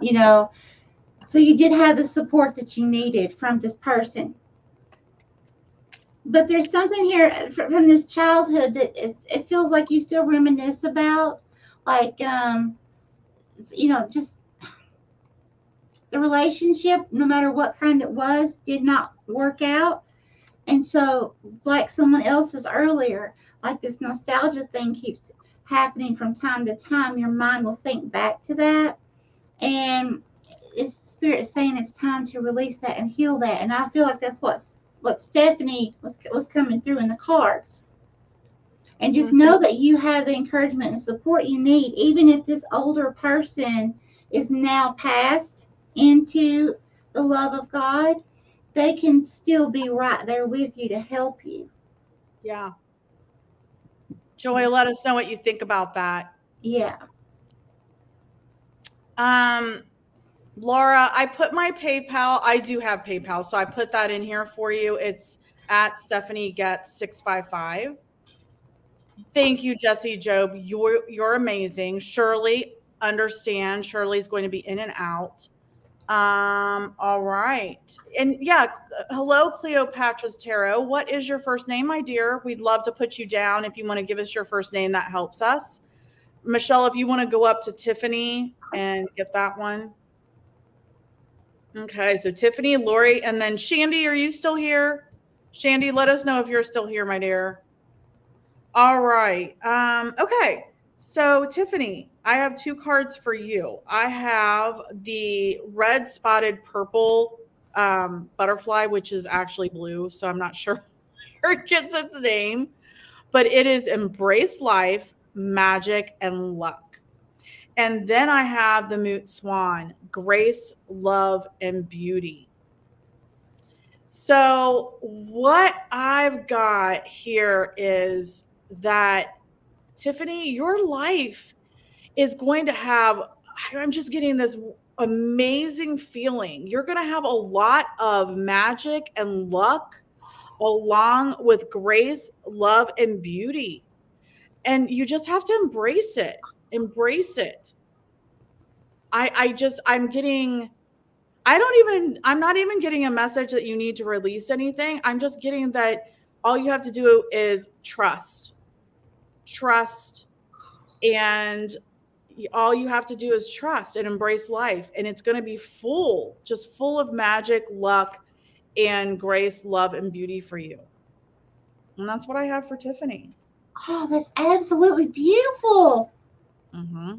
So you did have the support that you needed from this person. But there's something here from this childhood that it feels like you still reminisce about, like, just the relationship, no matter what kind it was, did not work out. And so, like someone else's earlier, like this nostalgia thing keeps happening from time to time, your mind will think back to that. And it's Spirit is saying it's time to release that and heal that. And I feel like that's what Stephanie was coming through in the cards. And just know that you have the encouragement and support you need, even if this older person is now passed into the love of God, they can still be right there with you to help you. Yeah. Joy, let us know what you think about that. Yeah. Laura, I put my PayPal. I do have PayPal, so I put that in here for you. It's at Stephanie Getz 655. Thank you, Jesse Job. You're amazing. Shirley, understand. Shirley's going to be in and out. All right. And yeah, hello, Cleopatra's Tarot. What is your first name, my dear? We'd love to put you down. If you want to give us your first name, that helps us. Michelle, if you want to go up to Tiffany and get that one. Okay, so Tiffany, Lori, and then Shandy, are you still here? Shandy, let us know if you're still here, my dear. All right. Okay. So Tiffany, I have 2 cards for you. I have the red spotted purple butterfly, which is actually blue, so I'm not sure where it gets its name, but it is embrace life, magic, and luck. And then I have the Moot Swan, grace, love, and beauty. So what I've got here is that, Tiffany, your life is going to have, I'm just getting this amazing feeling. You're going to have a lot of magic and luck along with grace, love, and beauty. And you just have to embrace it. Embrace it. I'm not even getting a message that you need to release anything. I'm just getting that all you have to do is trust, and all you have to do is trust and embrace life. And it's going to be just full of magic, luck, and grace, love, and beauty for you. And that's what I have for Tiffany. Oh, that's absolutely beautiful. Mm-hmm.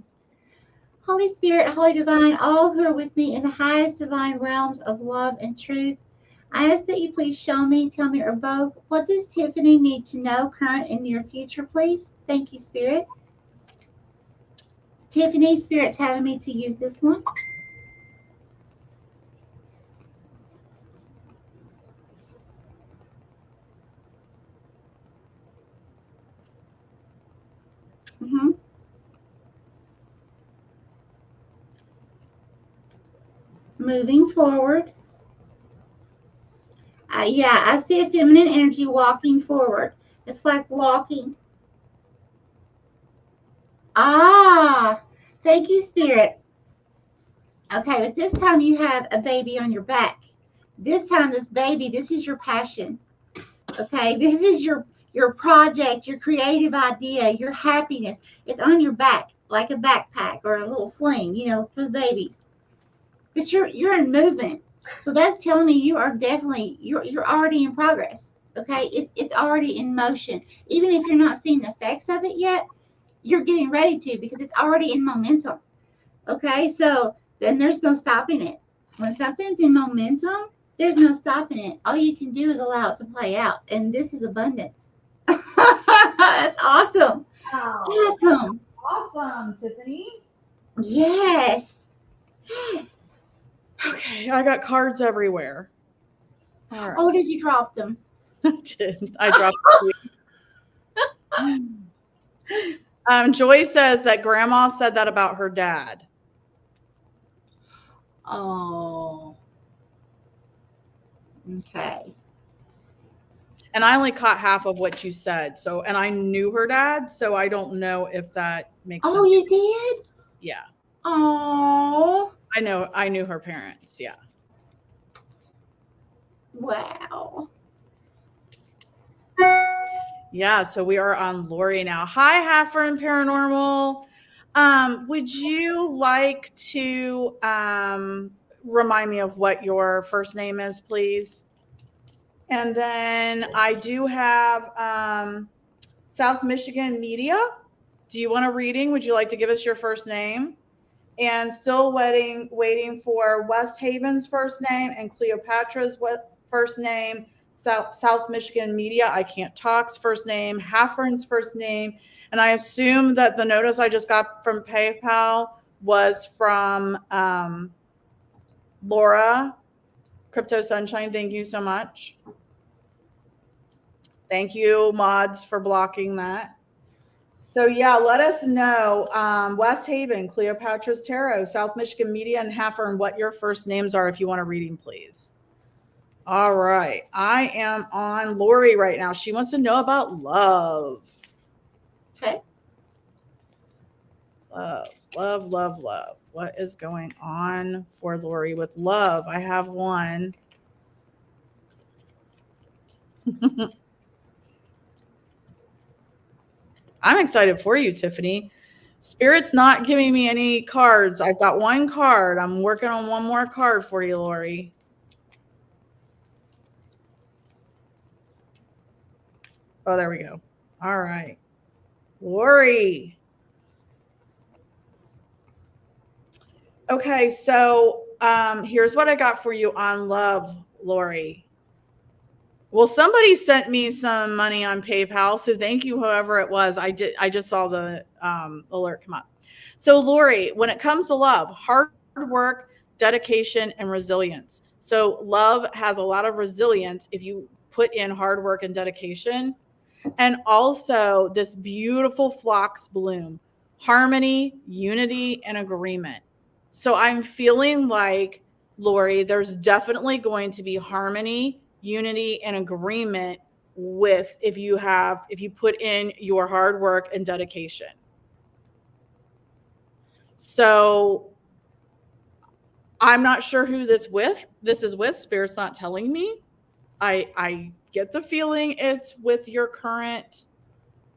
Holy Spirit, Holy Divine, all who are with me in the highest divine realms of love and truth, I ask that you please show me, tell me, or both, what does Tiffany need to know, current and near future, please? Thank you, Spirit. Tiffany, Spirit's having me to use this one. Mm-hmm. Moving forward. Yeah, I see a feminine energy walking forward. It's like walking. Ah, thank you, Spirit. Okay, but this time you have a baby on your back. This time, this baby, this is your passion. Okay, this is your project, your creative idea, your happiness. It's on your back, like a backpack or a little sling, for the babies. But you're in movement. So that's telling me you are definitely, you're already in progress. Okay, it's already in motion. Even if you're not seeing the effects of it yet, you're getting ready to, because it's already in momentum. Okay, so then there's no stopping it. When something's in momentum, there's no stopping it. All you can do is allow it to play out. And this is abundance. That's awesome. Wow. Awesome. Awesome, Tiffany. Yes. Okay, I got cards everywhere. All right. Oh, did you drop them? I did. I dropped them. Joy says that grandma said that about her dad. Oh. Okay. And I only caught half of what you said. And I knew her dad, so I don't know if that makes sense. Oh, you did? Yeah. Oh. I knew her parents, yeah. Wow. Yeah, so we are on Lori now. Hi, Hafren Paranormal. Would you like to remind me of what your first name is, please? And then I do have South Michigan Media. Do you want a reading? Would you like to give us your first name? And still waiting for West Haven's first name and Cleopatra's first name. South Michigan Media, I Can't Talk's first name, Hafren's first name. And I assume that the notice I just got from PayPal was from Laura, Crypto Sunshine. Thank you so much. Thank you, mods, for blocking that. So yeah, let us know, West Haven, Cleopatra's Tarot, South Michigan Media, and Hafren, what your first names are if you want a reading, please. All right. I am on Lori right now. She wants to know about love. Okay. Love. What is going on for Lori with love? I have one. I'm excited for you, Tiffany. Spirit's not giving me any cards. I've got one card. I'm working on one more card for you, Lori. Oh, there we go. All right. Lori. Okay, so here's what I got for you on love, Lori. Well, somebody sent me some money on PayPal, so thank you, whoever it was. I just saw the alert come up. So, Lori, when it comes to love, hard work, dedication, and resilience. So, love has a lot of resilience if you put in hard work and dedication, and also this beautiful phlox bloom, harmony, unity, and agreement. So, I'm feeling like, Lori, there's definitely going to be harmony, unity, and agreement with if you put in your hard work and dedication. So I'm not sure who this is with. Spirit's not telling me. I get the feeling it's with your current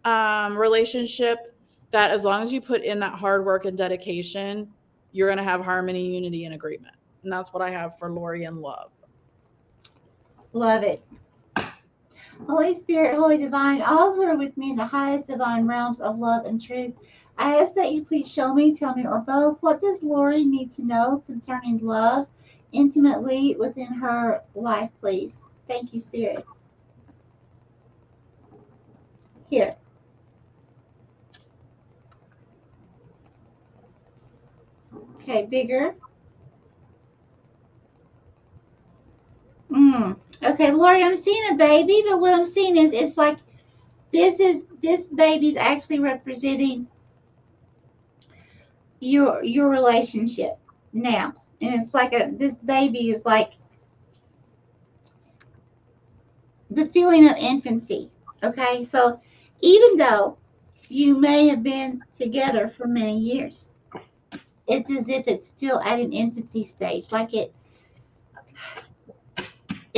relationship, that as long as you put in that hard work and dedication, you're going to have harmony, unity, and agreement. And that's what I have for Lori and love. Love it. Holy Spirit, Holy Divine, all who are with me in the highest divine realms of love and truth, I ask that you please show me, tell me, or both, what does Lori need to know concerning love intimately within her life, please? Thank you, Spirit. Here. Okay, bigger. Okay, Lori, I'm seeing a baby, but what I'm seeing is it's like this baby's actually representing your relationship now. And it's like this baby is like the feeling of infancy. Okay, so even though you may have been together for many years, it's as if it's still at an infancy stage, like it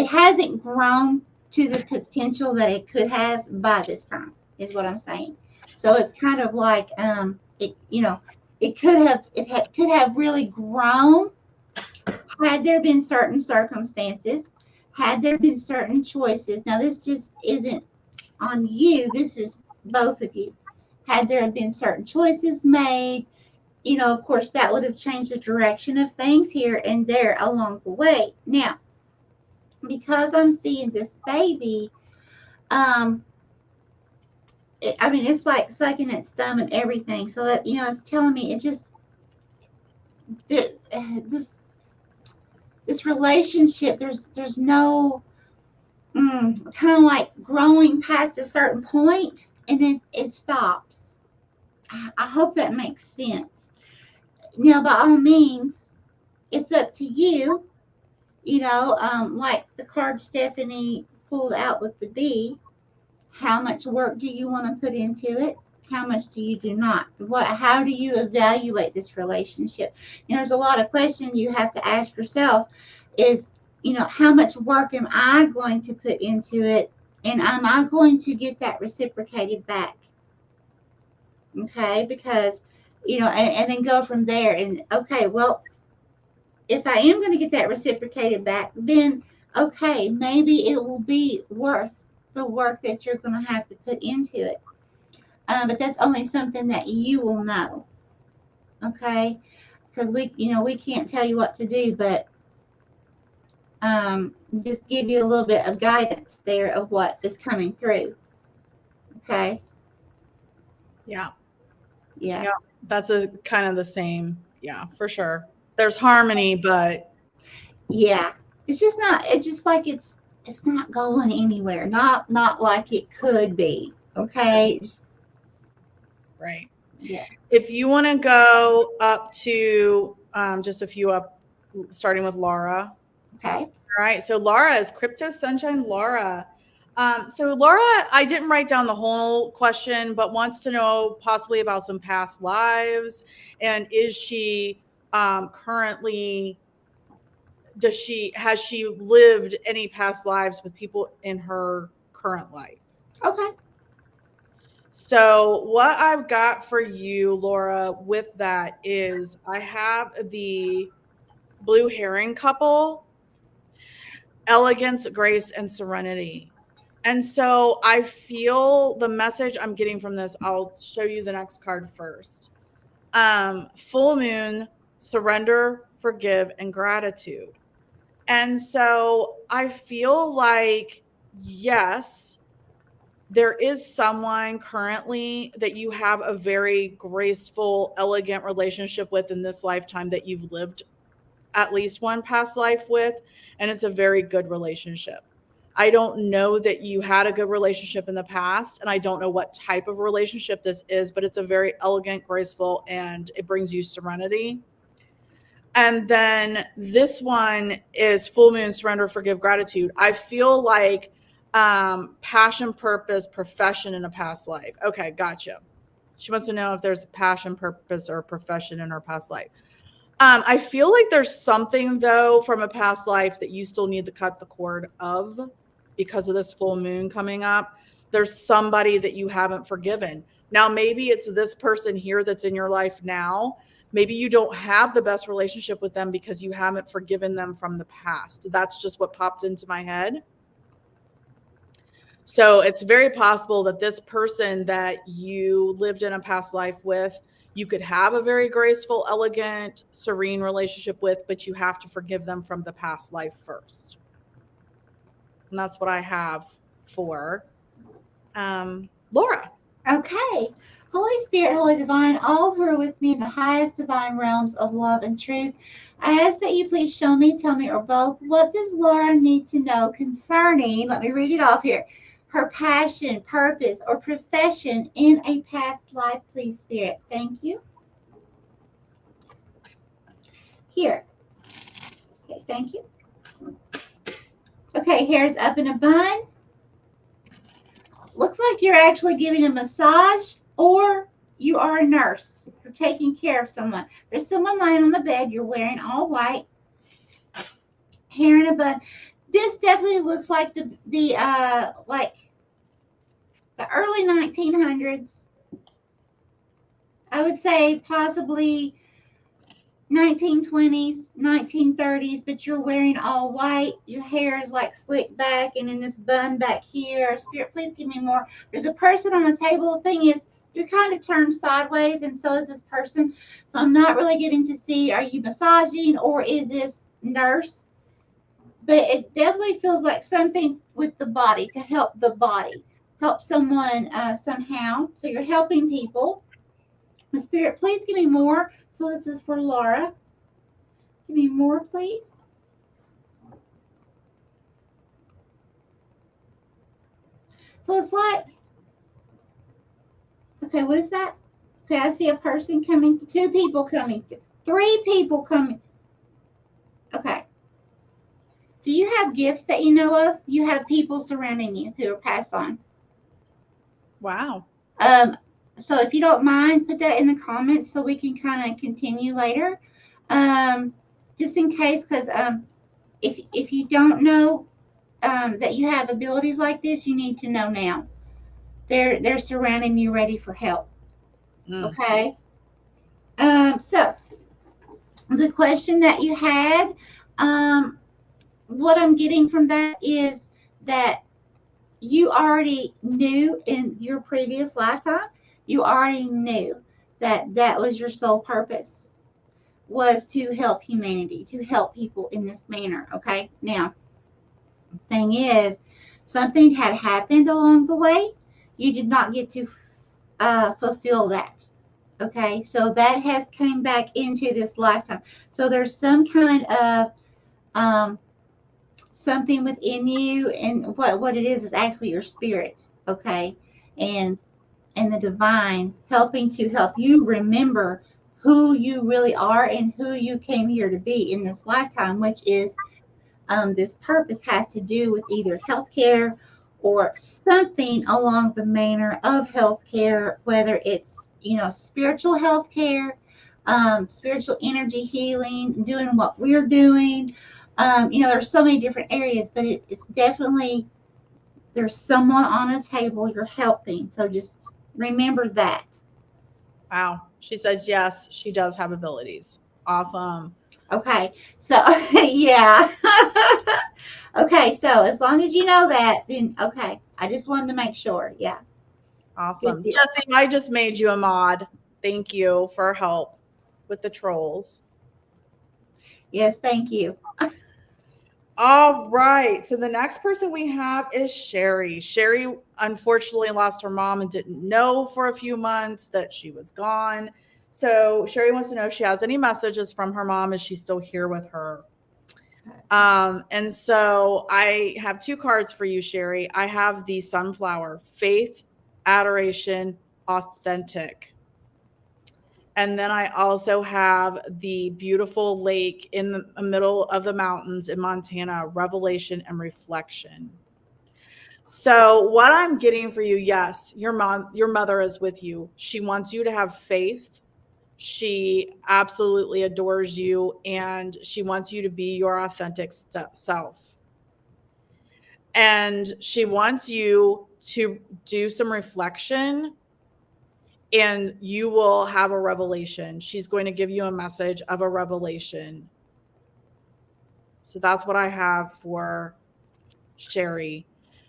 hasn't grown to the potential that it could have by this time, is what I'm saying. So it's kind of like it could have really grown had there been certain circumstances, had there been certain choices. Now this just isn't on you, this is both of you. Had there been certain choices made, of course that would have changed the direction of things here and there along the way. Now, because I'm seeing this baby, it's like sucking its thumb and everything. So that, it's telling me it's just this relationship. There's no kind of like growing past a certain point, and then it stops. I hope that makes sense. Now, by all means, it's up to you. Like the card Stephanie pulled out with the bee, how much work do you want to put into it? How much do you do not? How do you evaluate this relationship? There's a lot of questions you have to ask yourself is, how much work am I going to put into it? And am I going to get that reciprocated back? Okay, because, and then go from there. And okay, well, if I am going to get that reciprocated back, then okay, maybe it will be worth the work that you're going to have to put into it. But that's only something that you will know. Okay, because we can't tell you what to do, but just give you a little bit of guidance there of what is coming through. Okay. Yeah. That's a kind of the same. Yeah, for sure. There's harmony, but yeah, it's just like it's not going anywhere. Not like it could be. Okay. Right. Yeah. If you want to go up to just a few up, starting with Laura. Okay. All right. So Laura is Crypto Sunshine Laura. So Laura, I didn't write down the whole question, but wants to know possibly about some past lives, and is she currently, has she lived any past lives with people in her current life? Okay. So what I've got for you, Laura, with that is I have the blue herring couple, elegance, grace, and serenity. And so I feel the message I'm getting from this, I'll show you the next card first. Full moon, surrender, forgive, and gratitude. And so I feel like, yes, there is someone currently that you have a very graceful, elegant relationship with in this lifetime that you've lived at least one past life with, and it's a very good relationship. I don't know that you had a good relationship in the past, and I don't know what type of relationship this is, but it's a very elegant, graceful, and it brings you serenity. And then this one is full moon, surrender, forgive, gratitude. I feel like passion, purpose, profession in a past life. Okay, gotcha. She wants to know if there's a passion, purpose, or profession in her past life. I feel like there's something, though, from a past life that you still need to cut the cord of because of this full moon coming up. There's somebody that you haven't forgiven. Now, maybe it's this person here that's in your life now. Maybe you don't have the best relationship with them because you haven't forgiven them from the past. That's just what popped into my head. So it's very possible that this person that you lived in a past life with, you could have a very graceful, elegant, serene relationship with, but you have to forgive them from the past life first. And that's what I have for Laura. Okay. Holy Spirit, Holy Divine, all who are with me in the highest divine realms of love and truth, I ask that you please show me, tell me, or both, what does Laura need to know concerning, let me read it off here, her passion, purpose, or profession in a past life, please, Spirit. Thank you. Here. Okay, thank you. Okay, hair's up in a bun. Looks like you're actually giving a massage, or you are a nurse. You're taking care of someone. There's someone lying on the bed. You're wearing all white. Hair in a bun. This definitely looks like the early 1900s. I would say possibly 1920s, 1930s, but you're wearing all white. Your hair is like slicked back and in this bun back here. Spirit, please give me more. There's a person on the table. The thing is, you're kind of turned sideways, and so is this person. So I'm not really getting to see, are you massaging or is this nurse? But it definitely feels like something with the body, to help the body, help someone somehow. So you're helping people. The Spirit, please give me more. So this is for Laura. Give me more, please. So it's like, okay, what is that? Okay, I see a person coming, 2 people coming, 3 people coming. Okay. Do you have gifts that you know of? You have people surrounding you who are passed on. Wow. So if you don't mind, put that in the comments so we can kind of continue later. Just in case, because if you don't know that you have abilities like this, you need to know now. They're surrounding you, ready for help. Okay. So the question that you had, what I'm getting from that is that you already knew in your previous lifetime, you already knew that that was your sole purpose, was to help humanity, to help people in this manner. Okay. Now, the thing is, something had happened along the way. You did not get to fulfill that. Okay. So that has came back into this lifetime. So there's some kind of something within you, and what it is actually your spirit. Okay. And the divine helping to help you remember who you really are and who you came here to be in this lifetime, which is this purpose has to do with either healthcare or something along the manner of healthcare, whether it's, spiritual healthcare, spiritual energy healing, doing what we're doing. There's so many different areas, but it's definitely, there's someone on a table you're helping. So just Remember that. Wow. She says, yes, she does have abilities. Awesome. Okay. So, yeah. Okay. So, as long as you know that, then okay. I just wanted to make sure. Yeah. Good Awesome. deal. Jesse, I just made you a mod. Thank you for help with the trolls. Yes. Thank you. All right. So the next person we have is Sherry. Sherry unfortunately lost her mom and didn't know for a few months that she was gone. So Sherry wants to know if she has any messages from her mom. Is she still here with her? And so I have two cards for you, Sherry. I have the sunflower, faith, adoration, authentic. And then I also have the beautiful lake in the middle of the mountains in Montana, revelation and reflection. So what I'm getting for you, yes, your mother is with you. She wants you to have faith. She absolutely adores you and she wants you to be your authentic self. And she wants you to do some reflection and you will have a revelation. She's going to give you a message of a revelation. So that's what I have for Sherry.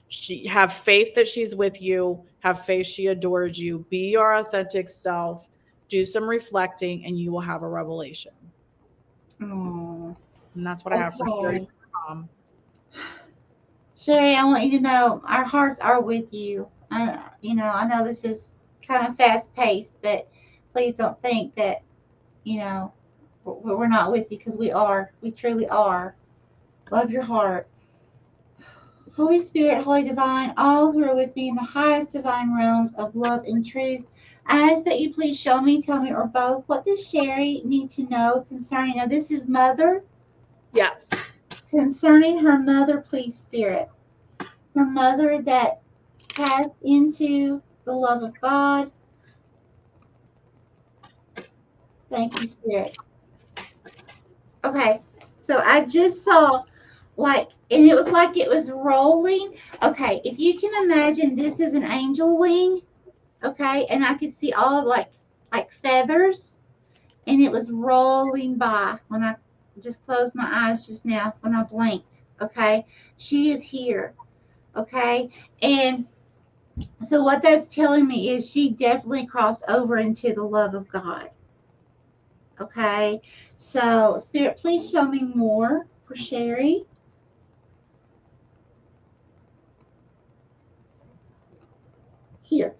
She have faith that she's with you, have faith she adores you, be your authentic self, do some reflecting, and you will have a revelation. Oh, And that's what I have for Sherry. okay. Sherry, I want you to know our hearts are with you. I know this is kind of fast paced, but please don't think that, you know, we're not with you because we are. We truly are. Love your heart. Holy Spirit, Holy Divine, all who are with me in the highest divine realms of love and truth, I ask that you please show me, tell me, or both, what does Sherry need to know concerning, now this is mother, Yes. concerning her mother, please, Spirit. Her mother that passed into the love of God. Thank you, Spirit. Okay, so I just saw and it was like it was rolling. Okay, if you can imagine this is an angel wing, okay, and I could see all like feathers, and it was rolling by when I just closed my eyes just now when I blinked. Okay, she is here. Okay, and so what that's telling me is she definitely crossed over into the love of God. Okay, so Spirit, please show me more for Sherry. Here.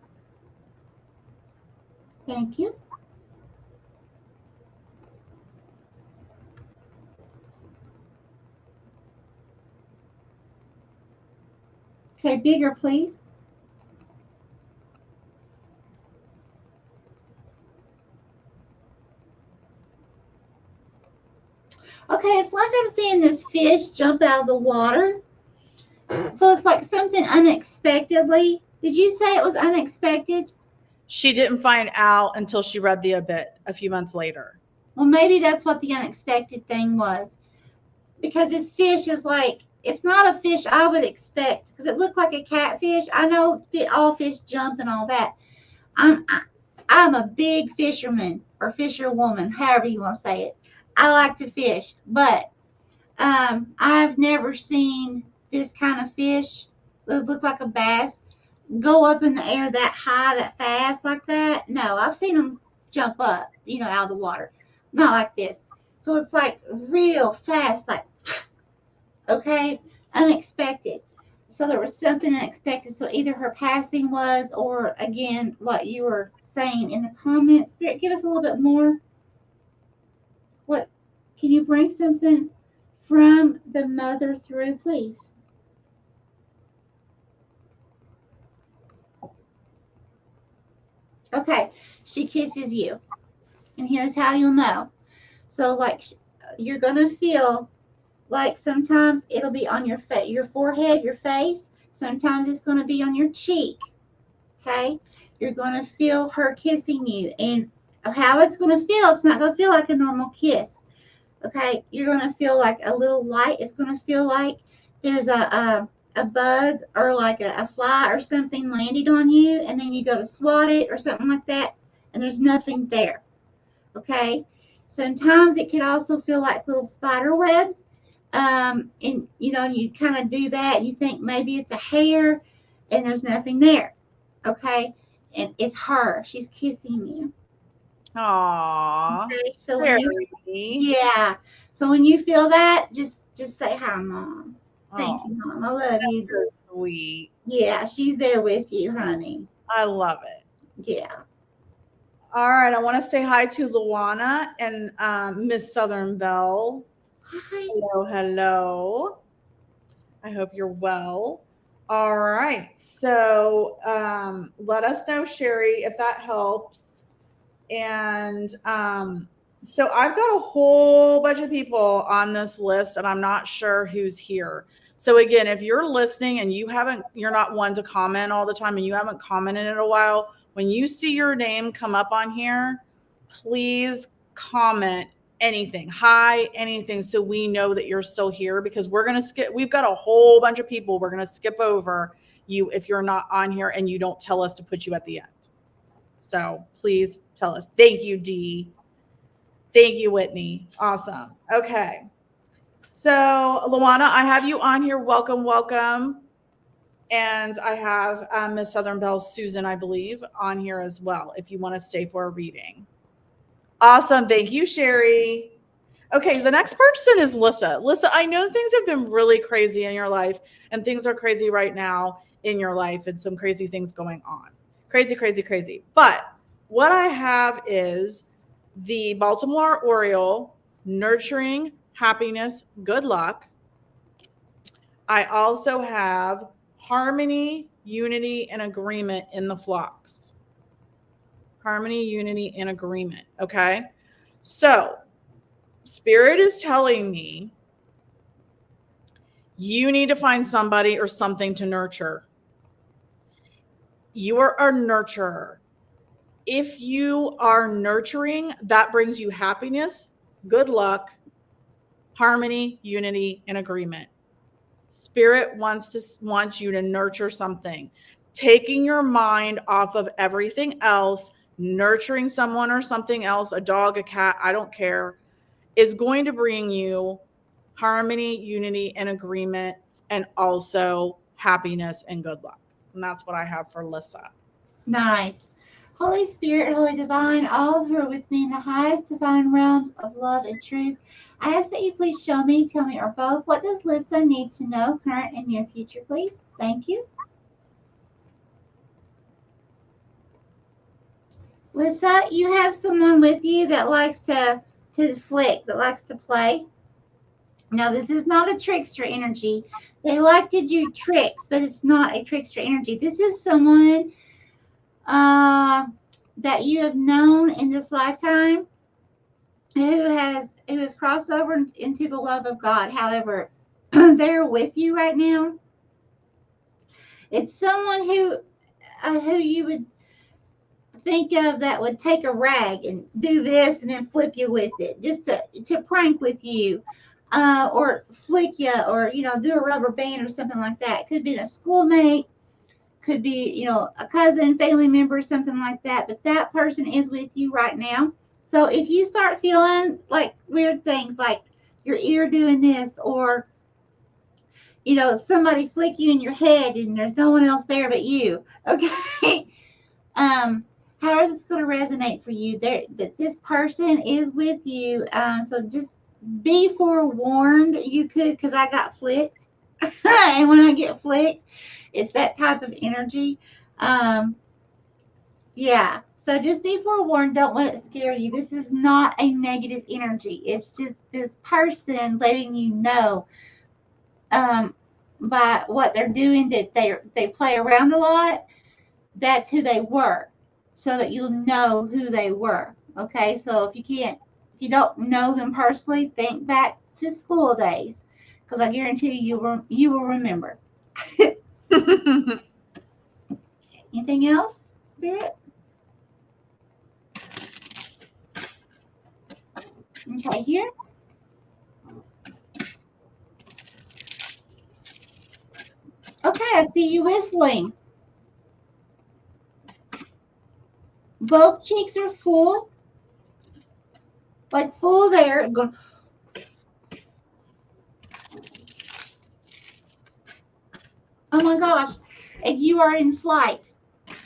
Thank you. Okay, bigger, please. Okay, it's like I'm seeing this fish jump out of the water. So it's like something unexpectedly. Did you say it was unexpected? She didn't find out until she read the obit a few months later. Well, maybe that's what the unexpected thing was. Because this fish is like, it's not a fish I would expect because it looked like a catfish. I know all fish jump and all that. I'm a big fisherman or fisherwoman, however you want to say it. I like to fish, but I've never seen this kind of fish that look like a bass go up in the air that high, that fast like that. No, I've seen them jump up, out of the water. Not like this. So it's like real fast, like, okay, unexpected. So there was something unexpected. So either her passing was, or again, what you were saying in the comments. Spirit, give us a little bit more. What can you bring something from the mother through, please? Okay, she kisses you. And here's how you'll know. So, like, you're going to feel like sometimes it'll be on your forehead, your face. Sometimes it's going to be on your cheek. Okay? You're going to feel her kissing you. And how it's going to feel, it's not going to feel like a normal kiss. Okay? You're going to feel like a little light. It's going to feel like there's a a bug or like a fly or something landed on you, and then you go to swat it or something like that, and there's nothing there. Okay? Sometimes it could also feel like little spider webs. And you kind of do that, and you think maybe it's a hair, and there's nothing there. Okay? And it's her. She's kissing you. Aww. Okay? So when you feel that, just say hi, Mom. Thank you, Mom. I love you. That's so sweet. Yeah, she's there with you, honey. I love it. Yeah. All right. I want to say hi to Luana and Miss Southern Belle. Hi. Hello. I hope you're well. All right. So let us know, Sherry, if that helps. And so I've got a whole bunch of people on this list, and I'm not sure who's here. So again, if you're listening and you're not one to comment all the time and you haven't commented in a while, when you see your name come up on here, please comment anything, hi, anything, so we know that you're still here, because we've got a whole bunch of people. We're going to skip over you if you're not on here and you don't tell us to put you at the end. So please tell us. Thank you, Dee. Thank you, Whitney. Awesome. Okay. So Luana, I have you on here. Welcome, welcome. And I have Miss Southern Belle Susan, I believe, on here as well, if you want to stay for a reading. Awesome. Thank you, Sherry. Okay, the next person is Lissa. Lissa, I know things have been really crazy in your life, and things are crazy right now in your life, and some crazy things going on. Crazy, crazy, crazy. But what I have is the Baltimore Oriole, nurturing, happiness, good luck. I also have harmony, unity, and agreement in the flocks. Harmony, unity, and agreement. Okay. So Spirit is telling me you need to find somebody or something to nurture. You are a nurturer. If you are nurturing, that brings you happiness, good luck, harmony, unity, and agreement. Spirit wants you to nurture something. Taking your mind off of everything else, nurturing someone or something else, a dog, a cat, I don't care, is going to bring you harmony, unity, and agreement, and also happiness and good luck. And that's what I have for Lissa. Nice. Holy Spirit, Holy Divine, all who are with me in the highest divine realms of love and truth, I ask that you please show me, tell me, or both, what does Lissa need to know, current and near future, please? Thank you. Lissa, you have someone with you that likes to flick, that likes to play. Now, this is not a trickster energy. They like to do tricks, but it's not a trickster energy. This is someone that you have known in this lifetime who has crossed over into the love of God. However, they're with you right now. It's someone who you would think of that would take a rag and do this and then flip you with it, just to prank with you, or flick you, or do a rubber band or something like that. Could be a schoolmate, could be a cousin, family member, something like that. But that person is with you right now. So if you start feeling like weird things, like your ear doing this, or somebody flick you in your head and there's no one else there but you, okay, how is this going to resonate for you? But this person is with you. So just be forewarned. You could, because I got flicked. And when I get flicked, it's that type of energy. Yeah. So just be forewarned. Don't let it scare you. This is not a negative energy. It's just this person letting you know, by what they're doing, that they play around a lot. That's who they were, so that you'll know who they were. Okay. So if you don't know them personally, think back to school days, because I guarantee you will remember. Anything else, Spirit? Okay, here. Okay, I see you whistling. Both cheeks are full. Like full there. Go. Oh my gosh. And you are in flight.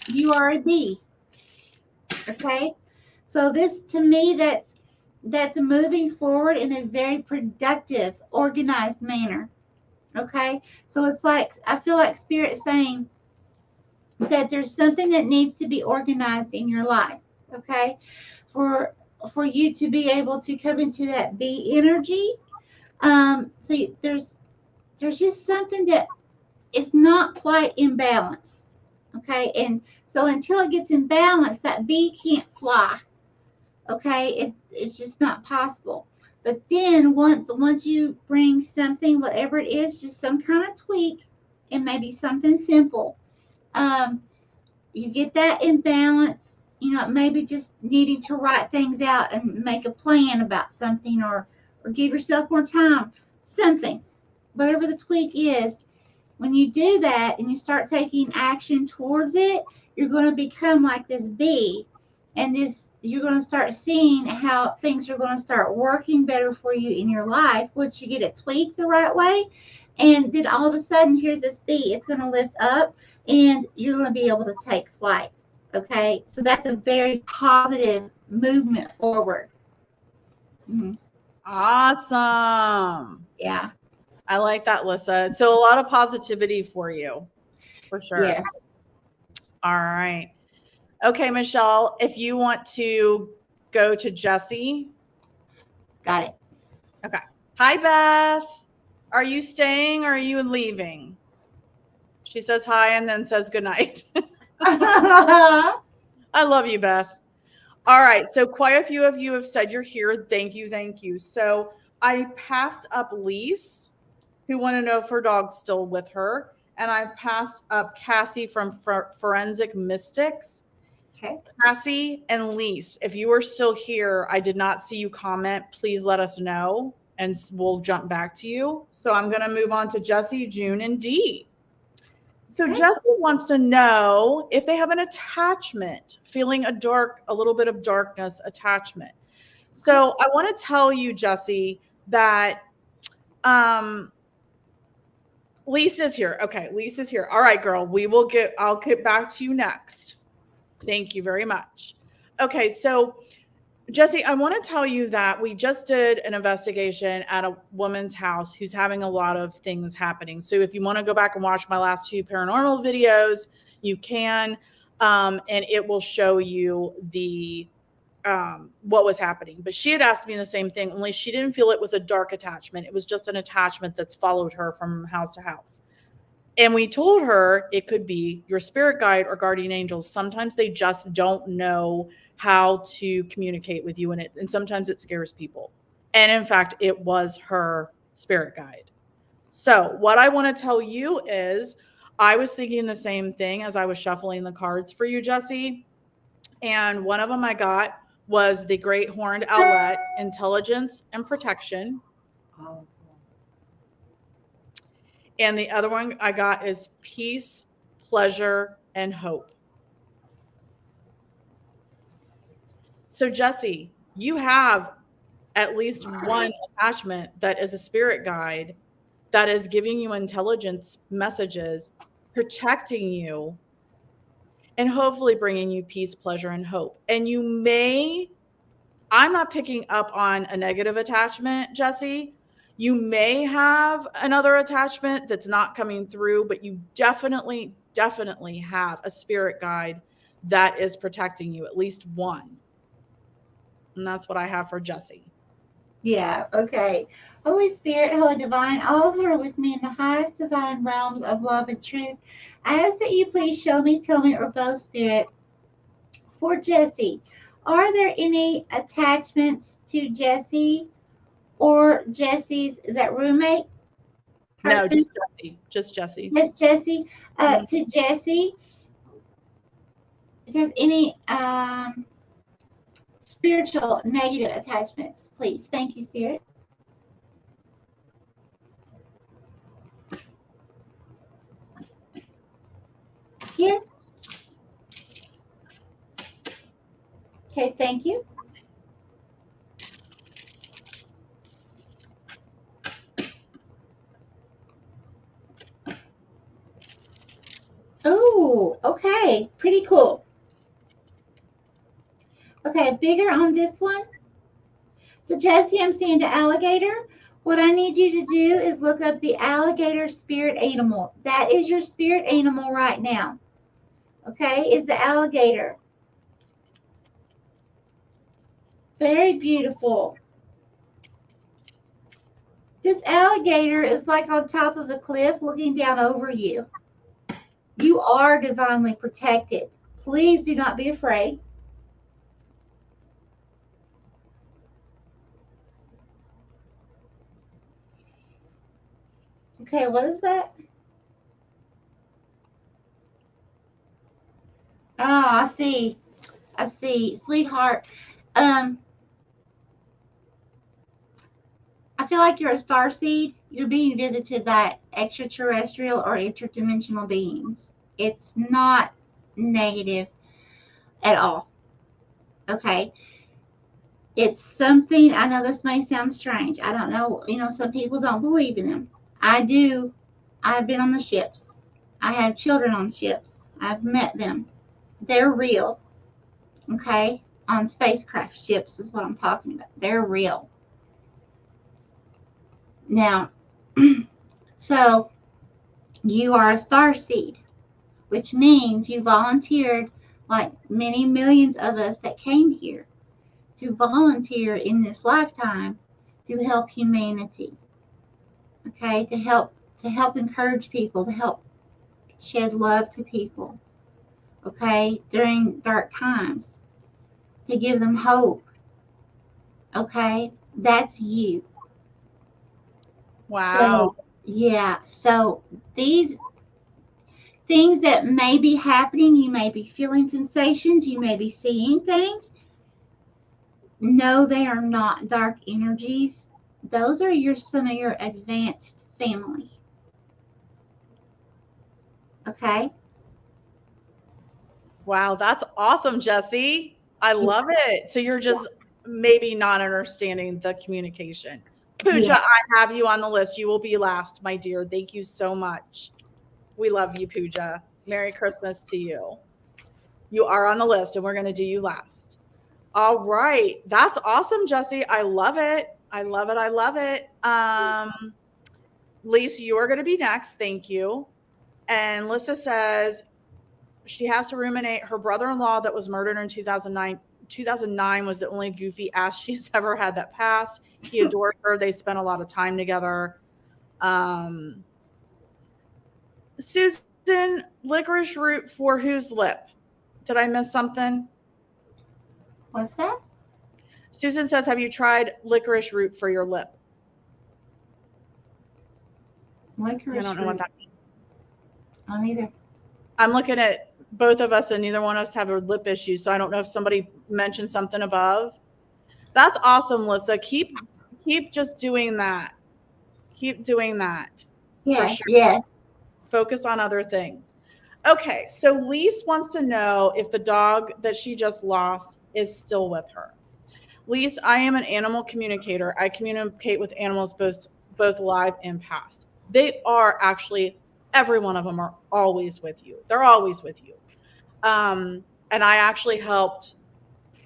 You are a bee. Okay? So this, to me, that's moving forward in a very productive, organized manner. Okay? So it's like, I feel like Spirit is saying that there's something that needs to be organized in your life. Okay? For you to be able to come into that bee energy. So there's just something that is not quite in balance. Okay? And so until it gets in balance, that bee can't fly. Okay, it's just not possible. But then once you bring something, whatever it is, just some kind of tweak, and maybe something simple, you get that in balance. Maybe just needing to write things out and make a plan about something, or give yourself more time, something, whatever the tweak is. When you do that and you start taking action towards it, you're going to become like this bee, and you're going to start seeing how things are going to start working better for you in your life once you get it tweaked the right way. And then all of a sudden, here's this bee. It's going to lift up, and you're going to be able to take flight. Okay, so that's a very positive movement forward. Mm-hmm. Awesome. Yeah. I like that, Lissa. So a lot of positivity for you, for sure. Yes. All right. Okay, Michelle, if you want to go to Jessie. Got it. Okay. Hi, Beth. Are you staying or are you leaving? She says hi and then says goodnight. I love you, Beth. All right. So quite a few of you have said you're here. Thank you. Thank you. So I passed up Lise, who want to know if her dog's still with her. And I passed up Cassie from Forensic Mystics. Okay. Cassie and Lise, if you are still here, I did not see you comment. Please let us know and we'll jump back to you. So I'm going to move on to Jessie, June, and Dee. So Okay. Jessie wants to know if they have an attachment, feeling a little bit of darkness attachment. So I want to tell you, Jessie, that Lisa's here. Okay, Lisa's here. All right, girl. I'll get back to you next. Thank you very much. Okay, so Jessie, I want to tell you that we just did an investigation at a woman's house who's having a lot of things happening. So if you want to go back and watch my last 2 paranormal videos, you can, and it will show you the what was happening. But she had asked me the same thing, only she didn't feel it was a dark attachment. It was just an attachment that's followed her from house to house. And we told her it could be your spirit guide or guardian angels. Sometimes they just don't know how to communicate with you, and sometimes it scares people. And in fact, it was her spirit guide. So what I want to tell you is I was thinking the same thing as I was shuffling the cards for you, Jessie. And one of them I got was the Great Horned Owlet, Intelligence and Protection. Oh. And the other one I got is Peace, Pleasure, and Hope. So Jessie, you have at least one attachment that is a spirit guide that is giving you intelligence messages, protecting you, and hopefully bringing you peace, pleasure, and hope. And I'm not picking up on a negative attachment, Jessie. You may have another attachment that's not coming through, but you definitely have a spirit guide that is protecting you, at least one. And that's what I have for Jessie. Yeah, okay. Holy Spirit, Holy Divine, all who are with me in the highest divine realms of love and truth, I ask that you please show me, tell me, or both, Spirit, for Jessie, are there any attachments to Jessie or Jessie's, is that roommate? No, just Jessie. Just Jessie. Just Jessie. To Jessie, if there's any spiritual negative attachments, please. Thank you, Spirit. Here. Okay, thank you. Oh, okay. Pretty cool. Okay, bigger on this one. So, Jesse, I'm seeing the alligator. What I need you to do is look up the alligator spirit animal. That is your spirit animal right now. Okay, is the alligator. Very beautiful. This alligator is like on top of a cliff looking down over you. You are divinely protected. Please do not be afraid. Okay, what is that? Ah, I see. I see. Sweetheart, I feel like you're a star seed. You're being visited by extraterrestrial or interdimensional beings. It's not negative at all. Okay. It's something, I know this may sound strange. I don't know. Some people don't believe in them. I do. I've been on the ships. I have children on ships. I've met them. They're real. Okay. On spacecraft ships is what I'm talking about. They're real. Now, so you are a star seed, which means you volunteered, like many millions of us that came here, to volunteer in this lifetime to help humanity. Okay, to help encourage people, to help shed love to people. Okay, during dark times, to give them hope. Okay, that's you. Wow. So, yeah, so these things that may be happening, you may be feeling sensations, you may be seeing things. No, they are not dark energies. Those are some of your advanced family. Okay? Wow, that's awesome, Jesse. I love it. So you're just maybe not understanding the communication. Pooja, Yeah. I have you on the list. You will be last, my dear. Thank you so much. We love you, Pooja. Merry Christmas to you. You are on the list, and we're going to do you last. All right. That's awesome, Jesse. I love it. I love it. I love it. Lisa, you are going to be next. Thank you. And Lisa says she has to ruminate. Her brother-in-law that was murdered in 2009 was the only goofy ass she's ever had that passed. He adored her. They spent a lot of time together. Susan, licorice root for whose lip? Did I miss something? What's that? Susan says, have you tried licorice root for your lip? Licorice I don't know what that means. I don't either. I'm looking at both of us, and neither one of us have a lip issue, so I don't know if somebody mentioned something above. That's awesome, Lisa. Keep just doing that. Keep doing that. Yeah, sure. yeah. Focus on other things. Okay, so Lise wants to know if the dog that she just lost is still with her. Lise, I am an animal communicator. I communicate with animals both live and past. They are actually, every one of them are always with you. They're always with you. And I actually helped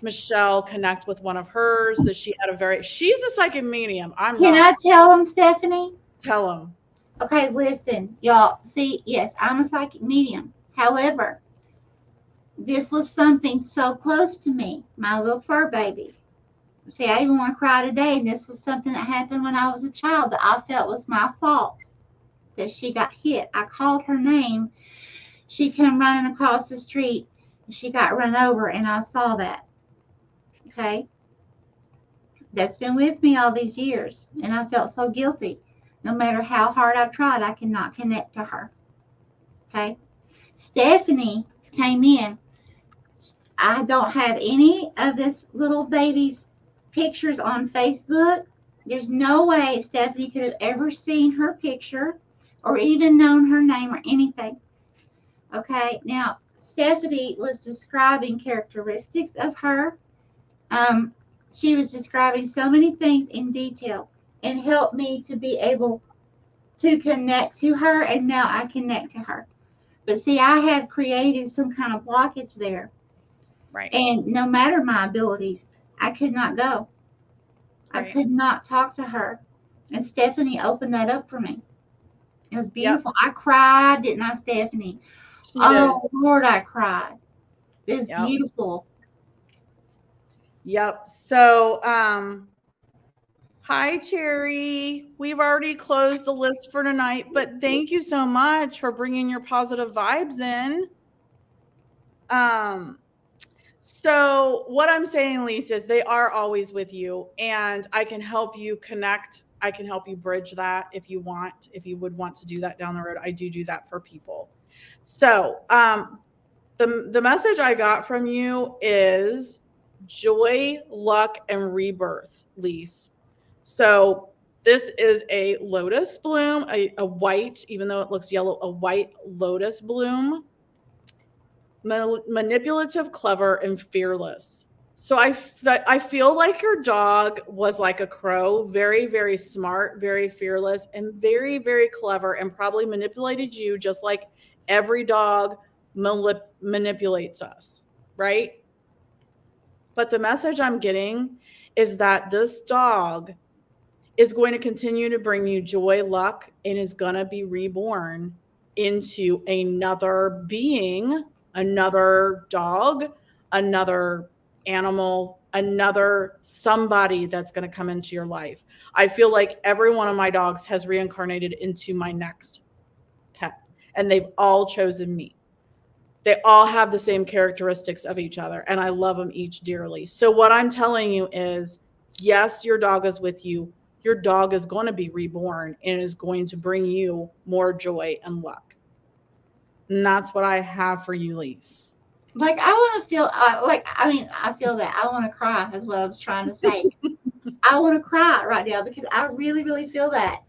Michelle connect with one of hers that she had she's a psychic medium. Can I tell them, Stephanie? Tell them. Okay, listen, y'all. See, yes, I'm a psychic medium. However, this was something so close to me, my little fur baby. See, I even want to cry today, and this was something that happened when I was a child that I felt was my fault, that she got hit. I called her name. She came running across the street, and she got run over, and I saw that. Okay? That's been with me all these years, and I felt so guilty. No matter how hard I tried, I cannot connect to her. Okay? Stephanie came in. I don't have any of this little baby's pictures on Facebook. There's no way Stephanie could have ever seen her picture or even known her name or anything. Okay, now Stephanie was describing characteristics of her. Um, she was describing so many things in detail and helped me to be able to connect to her, and now I connect to her. But see, I had created some kind of blockage there. Right. And no matter my abilities, I could not go. I Right. could not talk to her. And Stephanie opened that up for me. It was Yep. beautiful. I cried, didn't I, Stephanie? She did. Oh, Lord, I cried. It was Yep. beautiful. Yep. So, hi, Cherry. We've already closed the list for tonight, but thank you so much for bringing your positive vibes in. So what I'm saying, Lisa, is they are always with you, and I can help you connect. I can help you bridge that if you want, if you would want to do that down the road. I do that for people. So, the message I got from you is joy, luck, and rebirth, Lise. So this is a lotus bloom, a white, even though it looks yellow, a white lotus bloom. Manipulative, clever, and fearless. So I feel like your dog was like a crow, very, very smart, very fearless, and very, very clever, and probably manipulated you just like every dog manipulates us, right? But the message I'm getting is that this dog is going to continue to bring you joy, luck, and is going to be reborn into another being, another dog, another animal, another somebody that's going to come into your life. I feel like every one of my dogs has reincarnated into my next pet, and they've all chosen me. They all have the same characteristics of each other, and I love them each dearly. So what I'm telling you is, yes, your dog is with you. Your dog is going to be reborn and is going to bring you more joy and luck. And that's what I have for you, Lise. Like, I want to feel, I feel that. I want to cry, is what I was trying to say. I want to cry right now because I really, really feel that.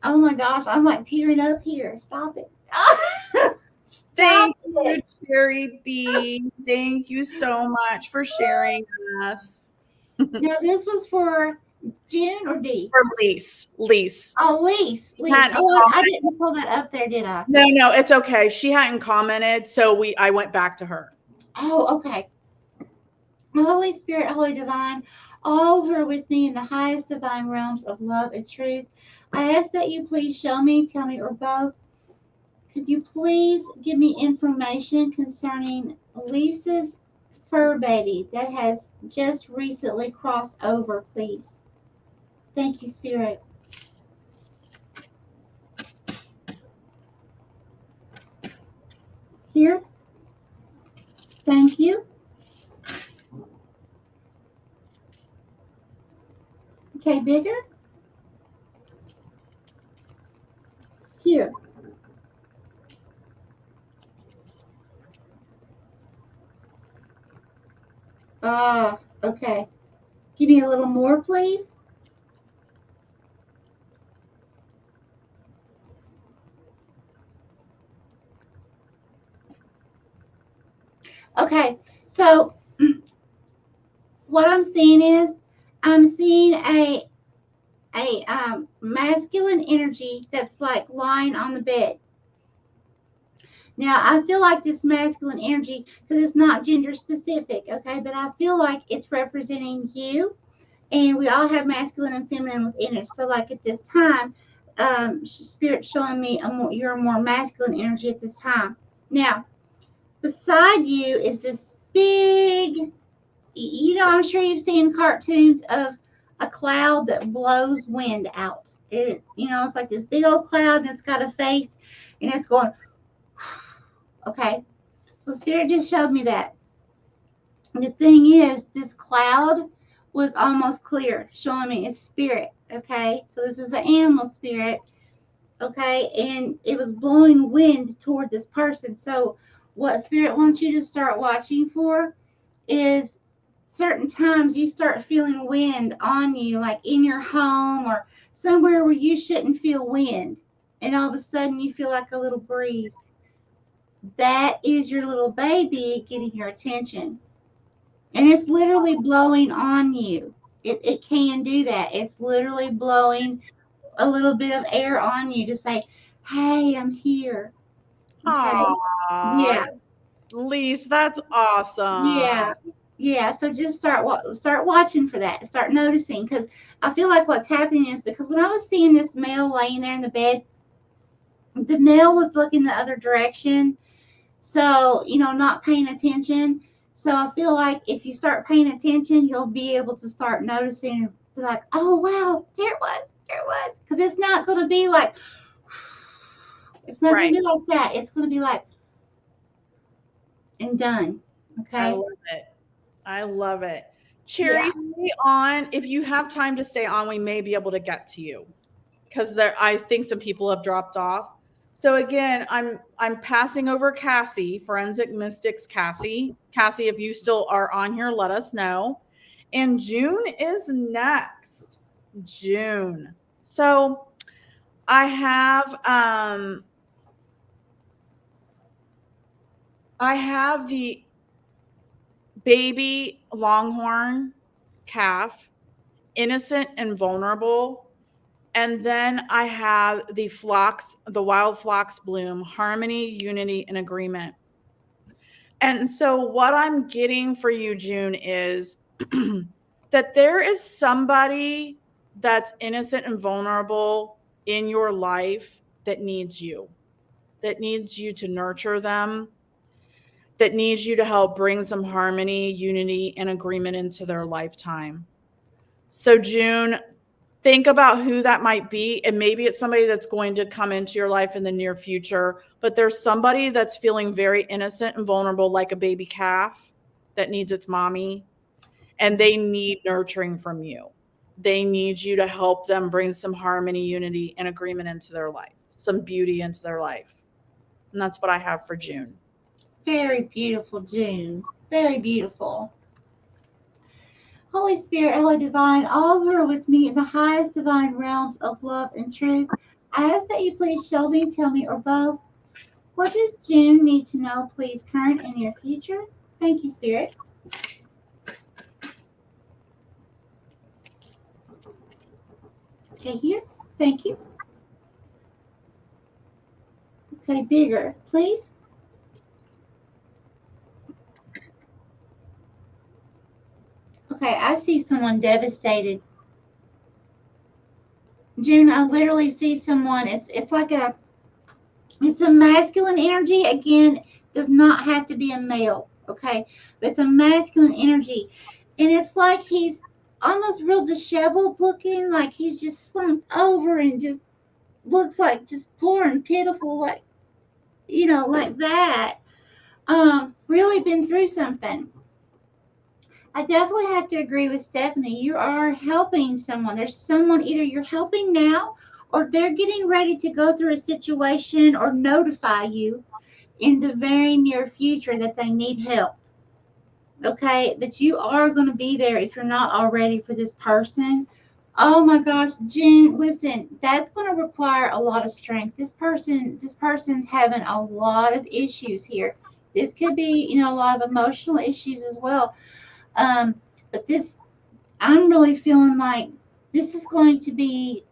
Oh my gosh, I'm like tearing up here. Stop it. Thank you, Cherry B. Thank you so much for sharing us. Now, this was for June or D? For Lise. Lise. Oh, Lise. Oh, I didn't pull that up there, did I? No, it's okay. She hadn't commented, so I went back to her. Oh, okay. Holy Spirit, Holy Divine, all who are with me in the highest divine realms of love and truth, I ask that you please show me, tell me, or both. Could you please give me information concerning Lisa's fur baby that has just recently crossed over, please? Thank you, Spirit. Here. Thank you. Okay, bigger. Here. Okay. Give me a little more, please. Okay, so what I'm seeing is I'm seeing a masculine energy that's like lying on the bed. Now, I feel like this masculine energy, because it's not gender specific, okay, but I feel like it's representing you, and we all have masculine and feminine within us. So, like at this time, Spirit's showing me you're a more masculine energy at this time. Now, beside you is this big, I'm sure you've seen cartoons of a cloud that blows wind out. It's like this big old cloud, and it's got a face, and it's going. Okay, so Spirit just showed me that. And the thing is, this cloud was almost clear, showing me it's spirit. Okay, so this is the animal spirit. Okay, and it was blowing wind toward this person. So what Spirit wants you to start watching for is certain times you start feeling wind on you, like in your home or somewhere where you shouldn't feel wind. And all of a sudden you feel like a little breeze. that is your little baby getting your attention. And it's literally blowing on you. It can do that. It's literally blowing a little bit of air on you to say, hey, I'm here. Okay. Aw, Yeah. Lise, that's awesome. Yeah. Yeah. So just start watching for that. Start noticing, because I feel like what's happening is, because when I was seeing this male laying there in the bed, the male was looking the other direction. So, not paying attention. So I feel like if you start paying attention, you'll be able to start noticing and be like, oh, wow, there it was, there it was. Because it's not going to be like, it's not going Right. to be like that. It's going to be like, and done. I Okay. love it. I love it. Yeah. Cherry, stay on. If you have time to stay on, we may be able to get to you, because I think some people have dropped off. So again, I'm passing over Cassie, Forensic Mystics Cassie. Cassie, if you still are on here, let us know. And June is next. June. So I have the baby longhorn calf, innocent and vulnerable. And then I have the wild phlox bloom, harmony, unity, and agreement. And so what I'm getting for you, June, is that there is somebody that's innocent and vulnerable in your life that needs you to nurture them, that needs you to help bring some harmony, unity, and agreement into their lifetime. So, June, think about who that might be. And maybe it's somebody that's going to come into your life in the near future, but there's somebody that's feeling very innocent and vulnerable, like a baby calf that needs its mommy, and they need nurturing from you. They need you to help them bring some harmony, unity, and agreement into their life, some beauty into their life. And that's what I have for June. Very beautiful, June. Very beautiful. Holy Spirit, Holy Divine, all who are with me in the highest divine realms of love and truth, I ask that you please show me, tell me, or both, what does June need to know, please, current and near future? Thank you, Spirit. Okay, here. Thank you. Okay, bigger, please. Okay, I see someone devastated. June, I literally see someone. It's like it's a masculine energy. Again, does not have to be a male, okay? But it's a masculine energy. And it's like he's almost real disheveled looking, like he's just slumped over and just looks like just poor and pitiful, like, like that. Really been through something. I definitely have to agree with Stephanie. You are helping someone. There's someone, either you're helping now, or they're getting ready to go through a situation or notify you in the very near future that they need help. Okay, but you are going to be there if you're not already for this person. Oh my gosh, June, listen, that's going to require a lot of strength. This person's having a lot of issues here. This could be, a lot of emotional issues as well. But I'm really feeling like this is going to be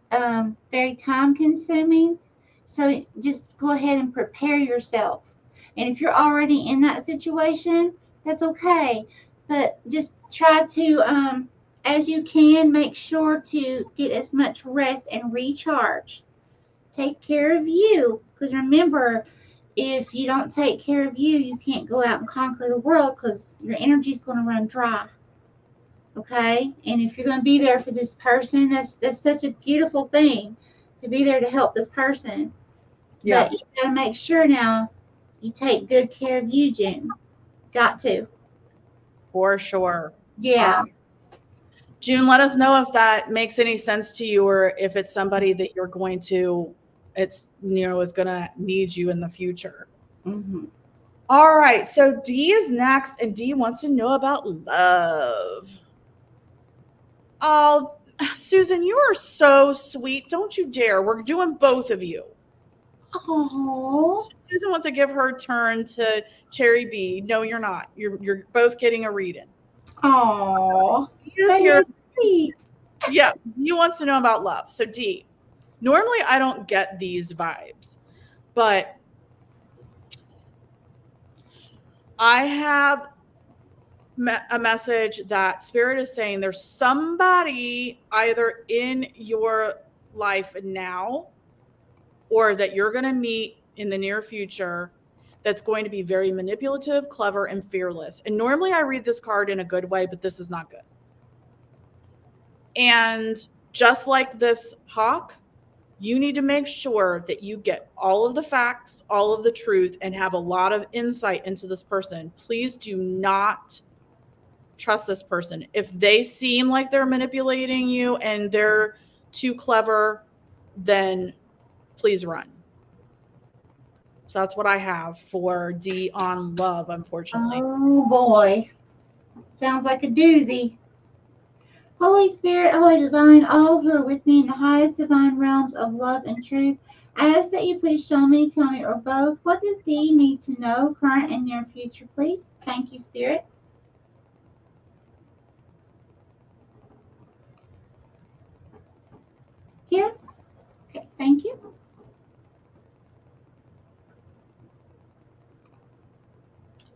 very time consuming. So just go ahead and prepare yourself. And if you're already in that situation, that's okay. But just try to, as you can, make sure to get as much rest and recharge. Take care of you. Because remember, if you don't take care of you, you can't go out and conquer the world, because your energy is going to run dry. Okay, and if you're going to be there for this person, that's such a beautiful thing, to be there to help this person. But you Yes, got to make sure now you take good care of you, June. Got to. for sure. Yeah. June, let us know if that makes any sense to you, or if it's somebody that you're going to, is going to need you in the future. Mm-hmm. All right. So Dee is next, and Dee wants to know about love. Oh, Susan, you are so sweet. Don't you dare. We're doing both of you. Oh. Susan wants to give her turn to Cherry B. No, you're not. You're both getting a reading. Oh, Dee is here. sweet. Yeah, Dee wants to know about love. So Dee, normally I don't get these vibes, but I have a message that Spirit is saying there's somebody either in your life now or that you're going to meet in the near future that's going to be very manipulative, clever, and fearless. And normally I read this card in a good way, but this is not good. And just like this hawk, you need to make sure that you get all of the facts, all of the truth, and have a lot of insight into this person. Please do not trust this person. If they seem like they're manipulating you and they're too clever, then please run. So that's what I have for D on love, unfortunately. Oh boy. Sounds like a doozy. Holy Spirit, Holy Divine, all who are with me in the highest divine realms of love and truth, I ask that you please show me, tell me, or both, what does D need to know, current and near future, please? Thank you, Spirit. Here? Okay, thank you.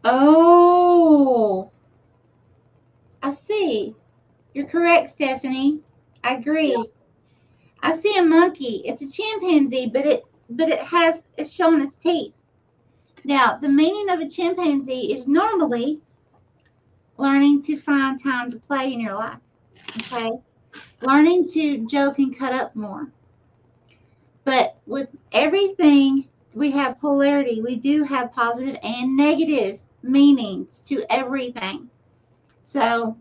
Oh, I see. You're correct, Stephanie. I agree. Yeah. I see a monkey. It's a chimpanzee, but it's showing its teeth. Now, the meaning of a chimpanzee is normally learning to find time to play in your life. Okay? Learning to joke and cut up more. But with everything, we have polarity. We do have positive and negative meanings to everything. So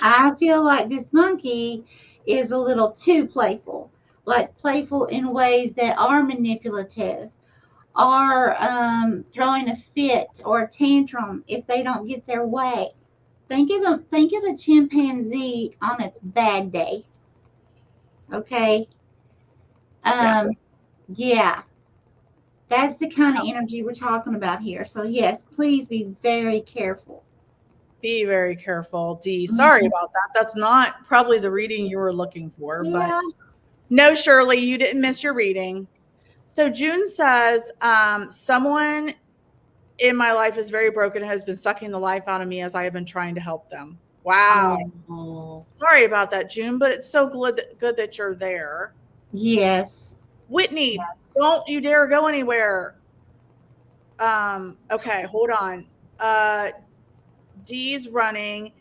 I feel like this monkey is a little too playful, like playful in ways that are manipulative, are throwing a fit or a tantrum if they don't get their way. Think of a chimpanzee on its bad day. Okay. Yeah. That's the kind of energy we're talking about here. So yes, please be very careful. Be very careful, Dee. Sorry about that. That's not probably the reading you were looking for. Yeah. But no, Shirley, you didn't miss your reading. So June says, someone in my life is very broken and has been sucking the life out of me as I have been trying to help them. Wow. Oh. Sorry about that, June, but it's so good that you're there. Yes. Whitney, yes. Don't you dare go anywhere. Okay, hold on. Dee's running.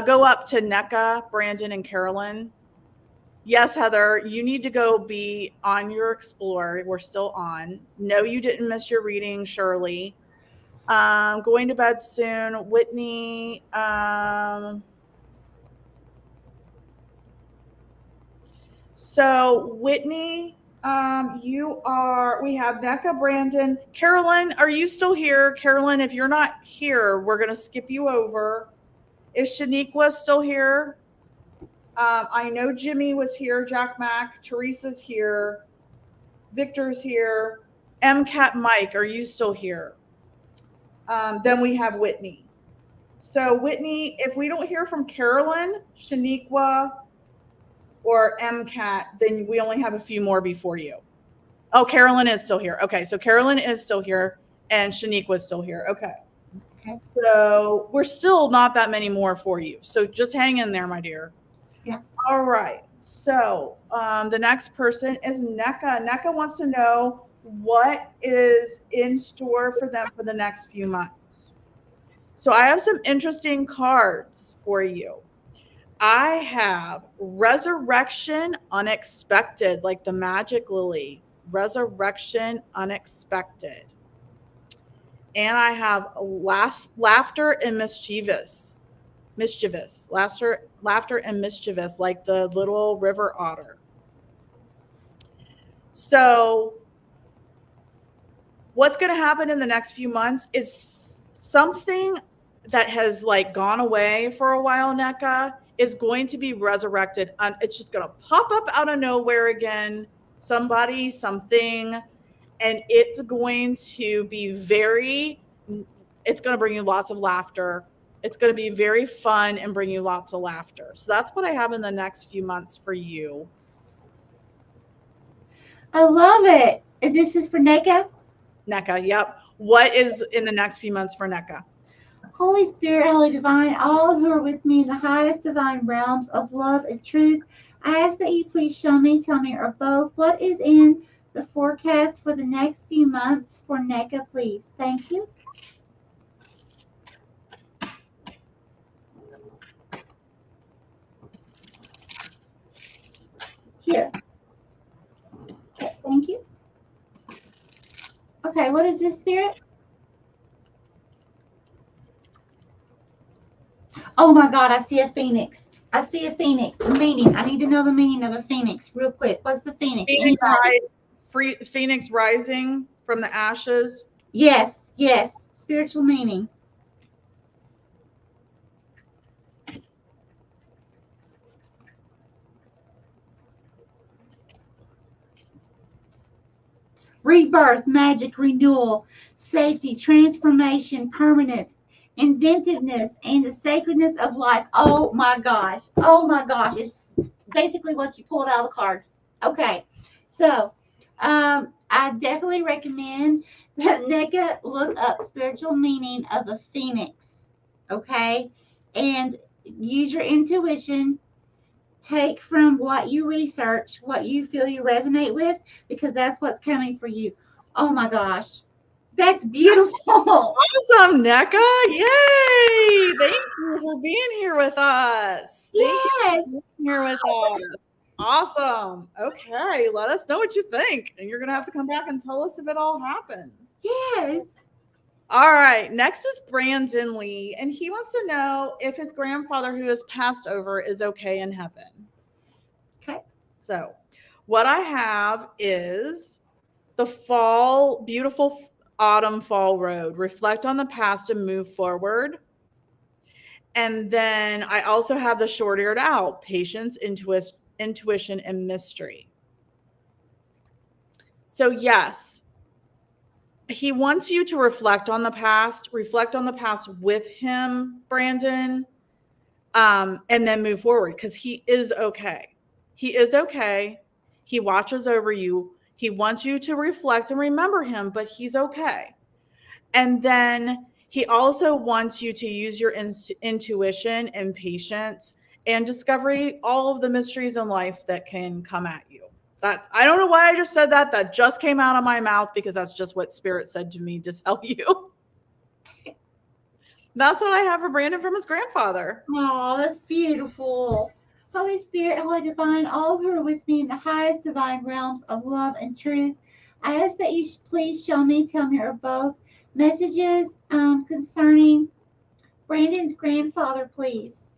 Go up to NECA, Brandon, and Carolyn. Yes, Heather, you need to go be on your Explore. We're still on. No, you didn't miss your reading, Shirley. Going to bed soon. Whitney. So Whitney, we have NECA, Brandon. Carolyn, are you still here? Carolyn, if you're not here, we're going to skip you over. Is Shaniqua still here? I know Jimmy was here, Jack Mack, Teresa's here, Victor's here, MCAT Mike, are you still here? Then we have Whitney. So Whitney, if we don't hear from Carolyn, Shaniqua, or MCAT, then we only have a few more before you. Oh, Carolyn is still here. Okay, so Carolyn is still here, and Shaniqua is still here. Okay. So we're still not that many more for you. So just hang in there, my dear. Yeah. All right. So the next person is NECA. NECA wants to know what is in store for them for the next few months. So I have some interesting cards for you. I have Resurrection Unexpected, like the magic lily. Resurrection Unexpected. And I have Laughter and Mischievous. Laughter and Mischievous, like the little river otter. So what's going to happen in the next few months is something that has like gone away for a while, NECA, is going to be resurrected. It's just going to pop up out of nowhere again. Somebody, something. And it's going to be it's going to bring you lots of laughter. It's going to be very fun and bring you lots of laughter. So that's what I have in the next few months for you. I love it. And this is for NECA? NECA, yep. What is in the next few months for NECA? Holy Spirit, Holy Divine, all who are with me in the highest divine realms of love and truth, I ask that you please show me, tell me, or both, what is in the forecast for the next few months for NECA, please. Thank you. Here. Okay, thank you. Okay, what is this, Spirit? Oh my God, I see a phoenix. I see a phoenix. The meaning. I need to know the meaning of a phoenix real quick. What's the phoenix? Phoenix rising from the ashes. Yes, yes. Spiritual meaning. Rebirth, magic, renewal, safety, transformation, permanence, inventiveness, and the sacredness of life. Oh my gosh. Oh my gosh. It's basically what you pulled out of the cards. Okay. So I definitely recommend that NECA look up spiritual meaning of a phoenix. Okay. And use your intuition. Take from what you research, what you feel you resonate with, because that's what's coming for you. Oh my gosh. That's beautiful. Awesome, NECA. Yay. Thank you for being here with us. Yes. Thank you for being here with us. Awesome. Okay. Let us know what you think. And you're going to have to come back and tell us if it all happens. Yes. All right. Next is Brandon Lee. And he wants to know if his grandfather who has passed over is okay in heaven. Okay. So what I have is the beautiful autumn fall road. Reflect on the past and move forward. And then I also have the short-eared owl, patience, intuition, and mystery. So yes, he wants you to reflect on the past with him, Brandon, and then move forward, because he is okay. He is okay. He watches over you. He wants you to reflect and remember him, but he's okay. And then he also wants you to use your intuition and patience and discovery, all of the mysteries in life that can come at you. That I don't know why I just said that. That just came out of my mouth because that's just what Spirit said to me to tell you. That's what I have for Brandon from his grandfather. Oh, that's beautiful. Holy Spirit, Holy Divine, all who are with me in the highest divine realms of love and truth, I ask that you please show me, tell me, or both messages concerning Brandon's grandfather, please.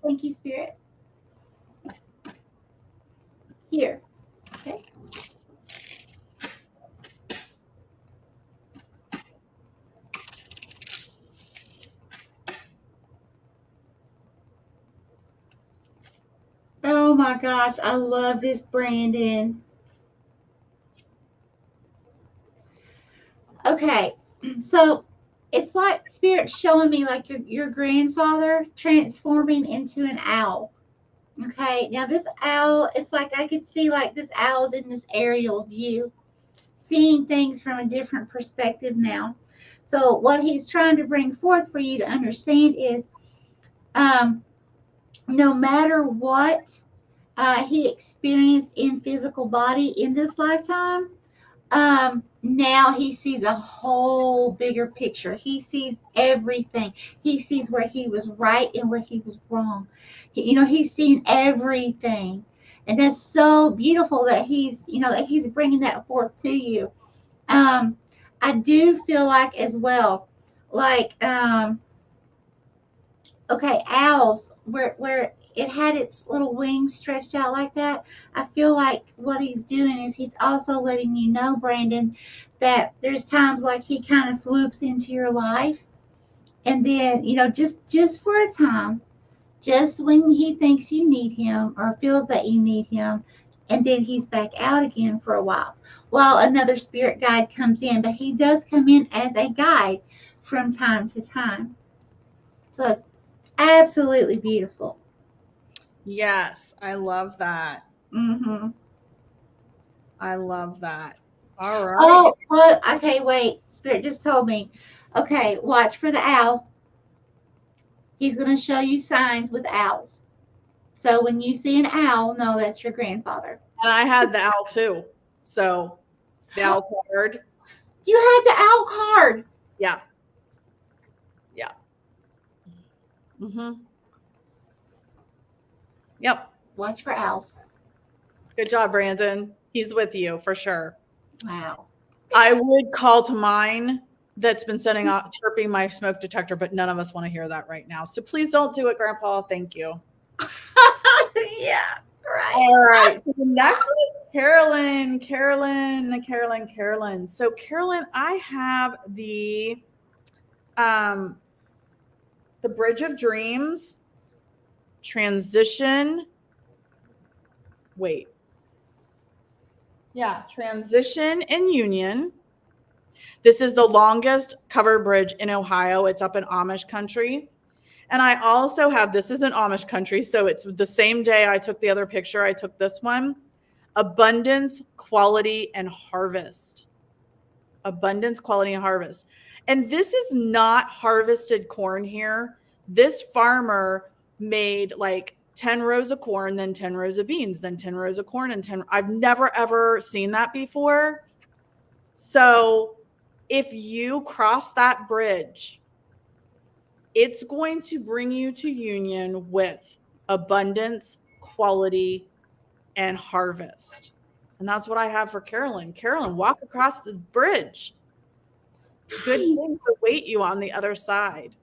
Thank you, Spirit. Here. Okay. Oh my gosh, I love this, Brandon. Okay, so it's like Spirit showing me like your grandfather transforming into an owl. Okay, now this owl, it's like I could see like this owl's in this aerial view, seeing things from a different perspective now. So what he's trying to bring forth for you to understand is no matter what he experienced in physical body in this lifetime, now he sees a whole bigger picture. He sees everything. He sees where he was right and where he was wrong. He's seen everything, and that's so beautiful that he's bringing that forth to you. I do feel like as well, like okay, owls, where it had its little wings stretched out like that. I feel like what he's doing is he's also letting you know, Brandon, that there's times like he kind of swoops into your life, and then just for a time, just when he thinks you need him or feels that you need him, and then he's back out again for a while another spirit guide comes in, but he does come in as a guide from time to time. So it's absolutely beautiful. Yes, I love that. Mm-hmm. I love that. All right. Oh, what? Okay, wait. Spirit just told me. Okay, watch for the owl. He's going to show you signs with owls. So when you see an owl, know that's your grandfather. And I had the owl too. So the owl card. You had the owl card. Yeah. Yeah. Mm-hmm. Yep. Watch for owls. Good job, Brandon. He's with you for sure. Wow. I would call to mine that's been sending out chirping my smoke detector, but none of us want to hear that right now. So please don't do it, Grandpa. Thank you. Yeah, right. All right. So the next one is Carolyn. So Carolyn, I have the Bridge of Dreams transition. Wait. Yeah, transition and union. This is the longest covered bridge in Ohio. It's up in Amish country. And I also have, this is in Amish country, so it's the same day I took the other picture, I took this one. Abundance, quality, and harvest. Abundance, quality, and harvest. And this is not harvested corn here. This farmer made like 10 rows of corn, then 10 rows of beans, then 10 rows of corn, and 10. I've never, ever seen that before. So if you cross that bridge, it's going to bring you to union with abundance, quality, and harvest. And that's what I have for Carolyn. Carolyn, walk across the bridge. Good things await you on the other side.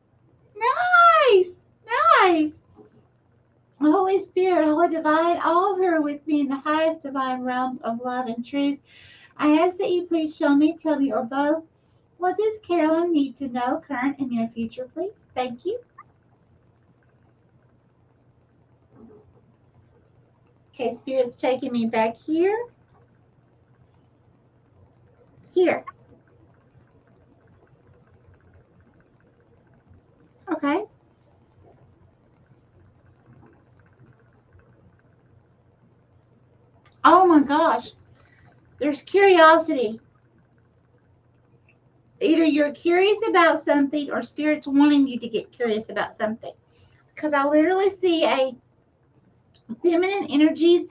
Nice. Holy Spirit, Holy Divine, alter with me in the highest divine realms of love and truth. I ask that you please show me, tell me, or both, what does Carolyn need to know, current and near future, please? Thank you. Okay, Spirit's taking me back here. Here. Okay. Oh my gosh. There's curiosity. Either you're curious about something or Spirit's wanting you to get curious about something. Because I literally see a feminine energies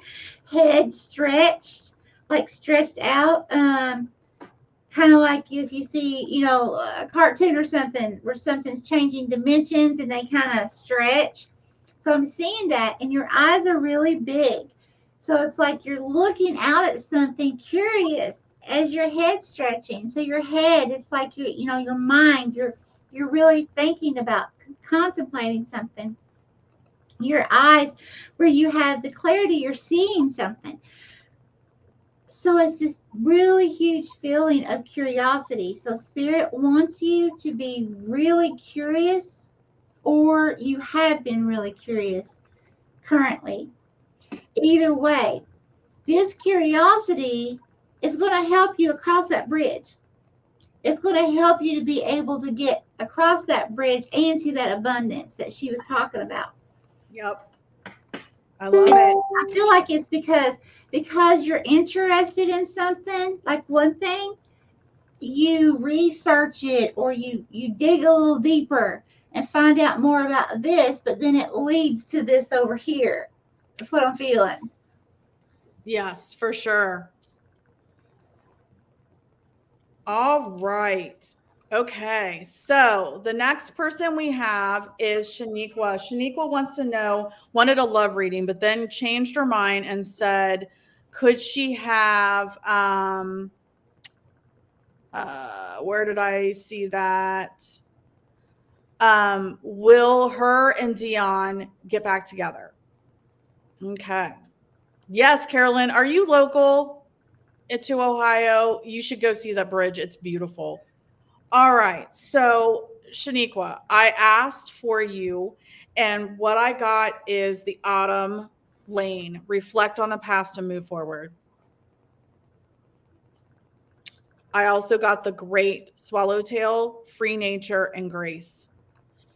head stretched, like stretched out. Kind of like if you see, a cartoon or something where something's changing dimensions and they kind of stretch. So I'm seeing that, and your eyes are really big. So it's like you're looking out at something curious as your head stretching. So your head, it's like your mind, you're really thinking about contemplating something. Your eyes, where you have the clarity, you're seeing something. So it's this really huge feeling of curiosity. So Spirit wants you to be really curious, or you have been really curious currently. Either way, this curiosity is going to help you across that bridge. It's going to help you to be able to get across that bridge and to that abundance that she was talking about. Yep. I love it. I feel like it's because you're interested in something, like one thing, you research it or you dig a little deeper and find out more about this, but then it leads to this over here. That's what I'm feeling. Yes, for sure. All right. Okay. So the next person we have is Shaniqua. Shaniqua wants to know, wanted a love reading, but then changed her mind and said, could she have, where did I see that? Will her and Dion get back together? Okay. Yes, Carolyn, are you local to Ohio? You should go see that bridge. It's beautiful. All right. So, Shaniqua, I asked for you, and what I got is the autumn lane, reflect on the past and move forward. I also got the great swallowtail, free nature, and grace.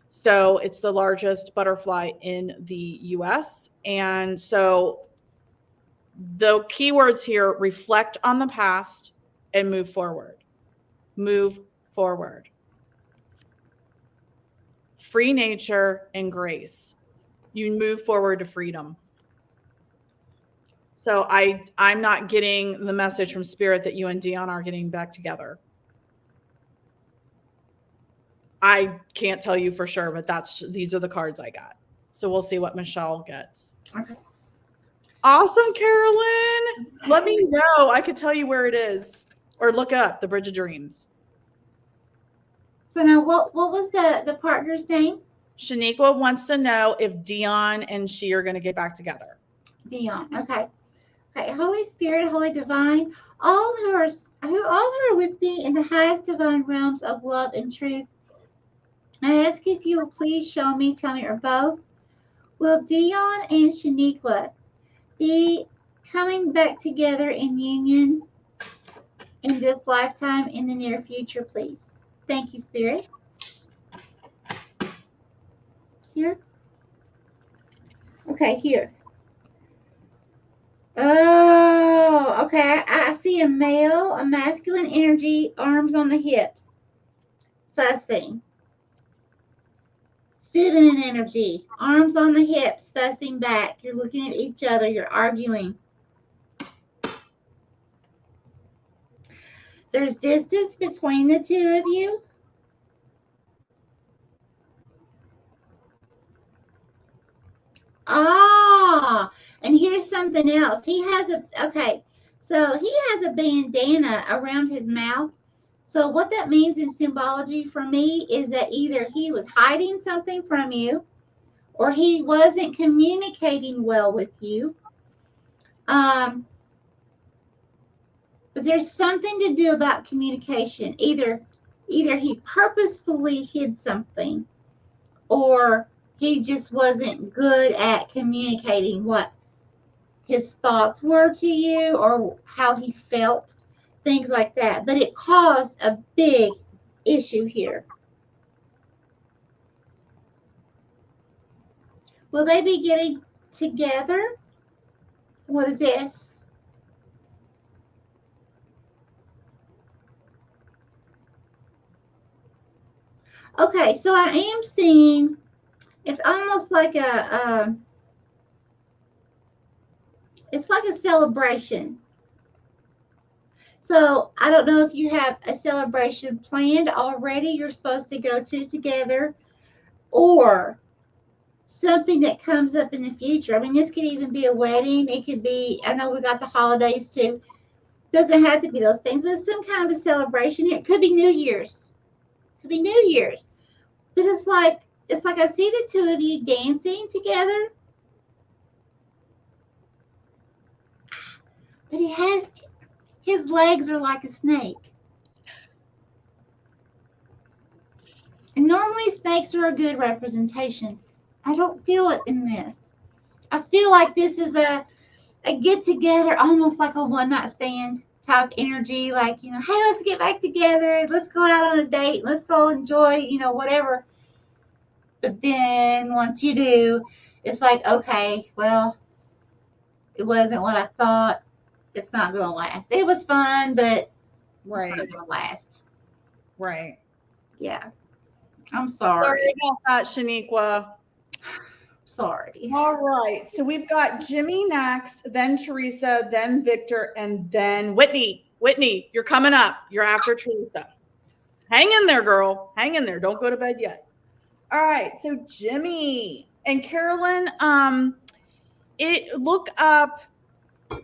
So it's the largest butterfly in the US. And so the keywords here: reflect on the past and move forward. Move forward. Free nature and grace. You move forward to freedom. So I'm not getting the message from Spirit that you and Dion are getting back together. I can't tell you for sure, but these are the cards I got. So we'll see what Michelle gets. Okay. Awesome, Carolyn. Let me know. I could tell you where it is, or look up the Bridge of Dreams. So now, what was the partner's name? Shaniqua wants to know if Dion and she are going to get back together. Dion. Okay. Okay. Holy Spirit, Holy Divine, all who are with me in the highest divine realms of love and truth, I ask if you will please show me, tell me, or both, will Dion and Shaniqua be coming back together in union in this lifetime, in the near future, please? Thank you, Spirit. Here. Okay, here. Oh, okay. I see a male, a masculine energy, arms on the hips, fussing. Feminine energy, arms on the hips, fussing back. You're looking at each other. You're arguing. There's distance between the two of you. Ah, and here's something else. He has a bandana around his mouth. So what that means in symbology for me is that either he was hiding something from you, or he wasn't communicating well with you. But there's something to do about communication. Either he purposefully hid something, or he just wasn't good at communicating what his thoughts were to you or how he felt, things like that. But it caused a big issue here. Will they be getting together? What is this? Okay, so I am seeing, it's almost like it's like a celebration. So I don't know if you have a celebration planned already you're supposed to go to together, or something that comes up in the future. I mean, this could even be a wedding. It could be, I know we got the holidays too. Doesn't have to be those things, but it's some kind of a celebration. It could be New Year's. Could be New Year's. But it's like I see the two of you dancing together. But his legs are like a snake. And normally snakes are a good representation. I don't feel it in this. I feel like this is a get together, almost like a one night stand type energy. Like, hey, let's get back together. Let's go out on a date. Let's go enjoy, whatever. But then once you do, it's like, okay, well, it wasn't what I thought. It's not going to last. It was fun, but Right. it's not going to last. Right. Yeah. I'm sorry. Sorry about that, Shaniqua. Sorry. All right. So we've got Jimmy next, then Teresa, then Victor, and then Whitney. Whitney, you're coming up. You're after Teresa. Hang in there, girl. Hang in there. Don't go to bed yet. All right. So Jimmy and Carolyn, look up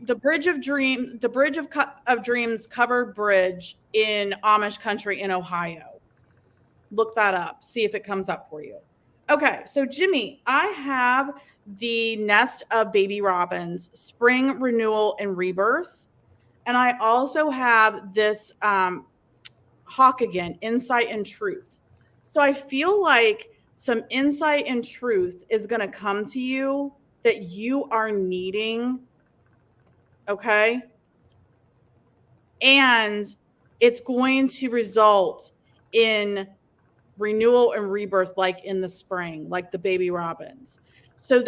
the Bridge of Dreams covered bridge in Amish country in Ohio. Look that up. See if it comes up for you. Okay, so Jimmy, I have the Nest of Baby Robins, Spring, Renewal, and Rebirth. And I also have this Hawk again, Insight and Truth. So I feel like some insight and truth is going to come to you that you are needing, okay? And it's going to result in renewal and rebirth, like in the spring, like the baby robins. So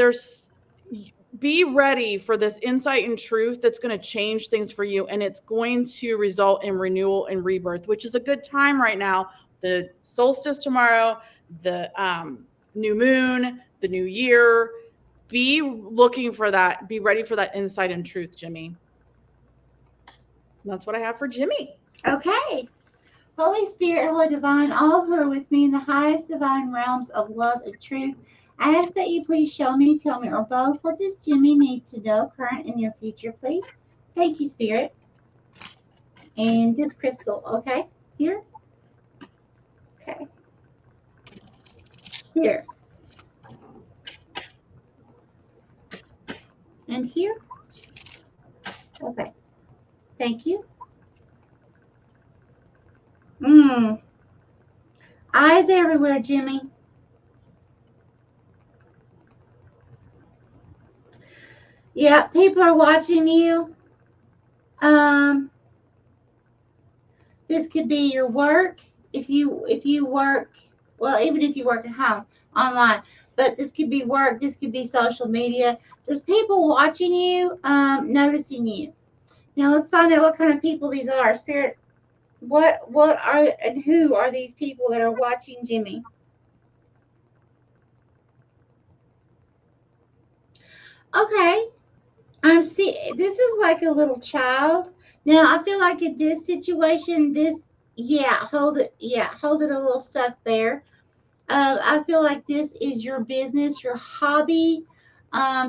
be ready for this insight and truth that's going to change things for you. And it's going to result in renewal and rebirth, which is a good time right now. The solstice tomorrow, the new moon, the new year. Be looking for that. Be ready for that insight and truth, Jimmy. That's what I have for Jimmy. Okay. Holy Spirit, Holy Divine, all who are with me in the highest divine realms of love and truth, I ask that you please show me, tell me, or both, what does Jimmy need to know, current and near future, please? Thank you, Spirit. And this crystal, okay? Here. Okay. Here. And here. Okay. Thank you. Eyes everywhere, Jimmy. Yeah, people are watching you. This could be your work. If you work, well, even if you work at home, online, but this could be work. This could be social media. There's people watching you, noticing you. Now let's find out what kind of people these are. Spirit, what are and who are these people that are watching Jimmy? Okay. I'm see. This is like a little child. Now I feel like in this situation, hold it. Yeah, hold it a little stuck there. I feel like this is your business, your hobby,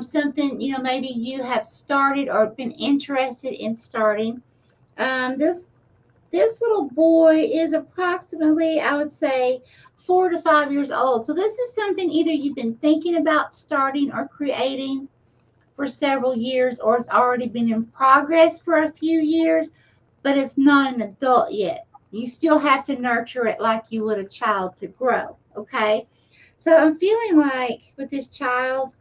something maybe you have started or been interested in starting. This little boy is approximately, I would say, 4 to 5 years old. So this is something either you've been thinking about starting or creating for several years, or it's already been in progress for a few years, but it's not an adult yet. You still have to nurture it like you would a child to grow, okay? So I'm feeling like with this child,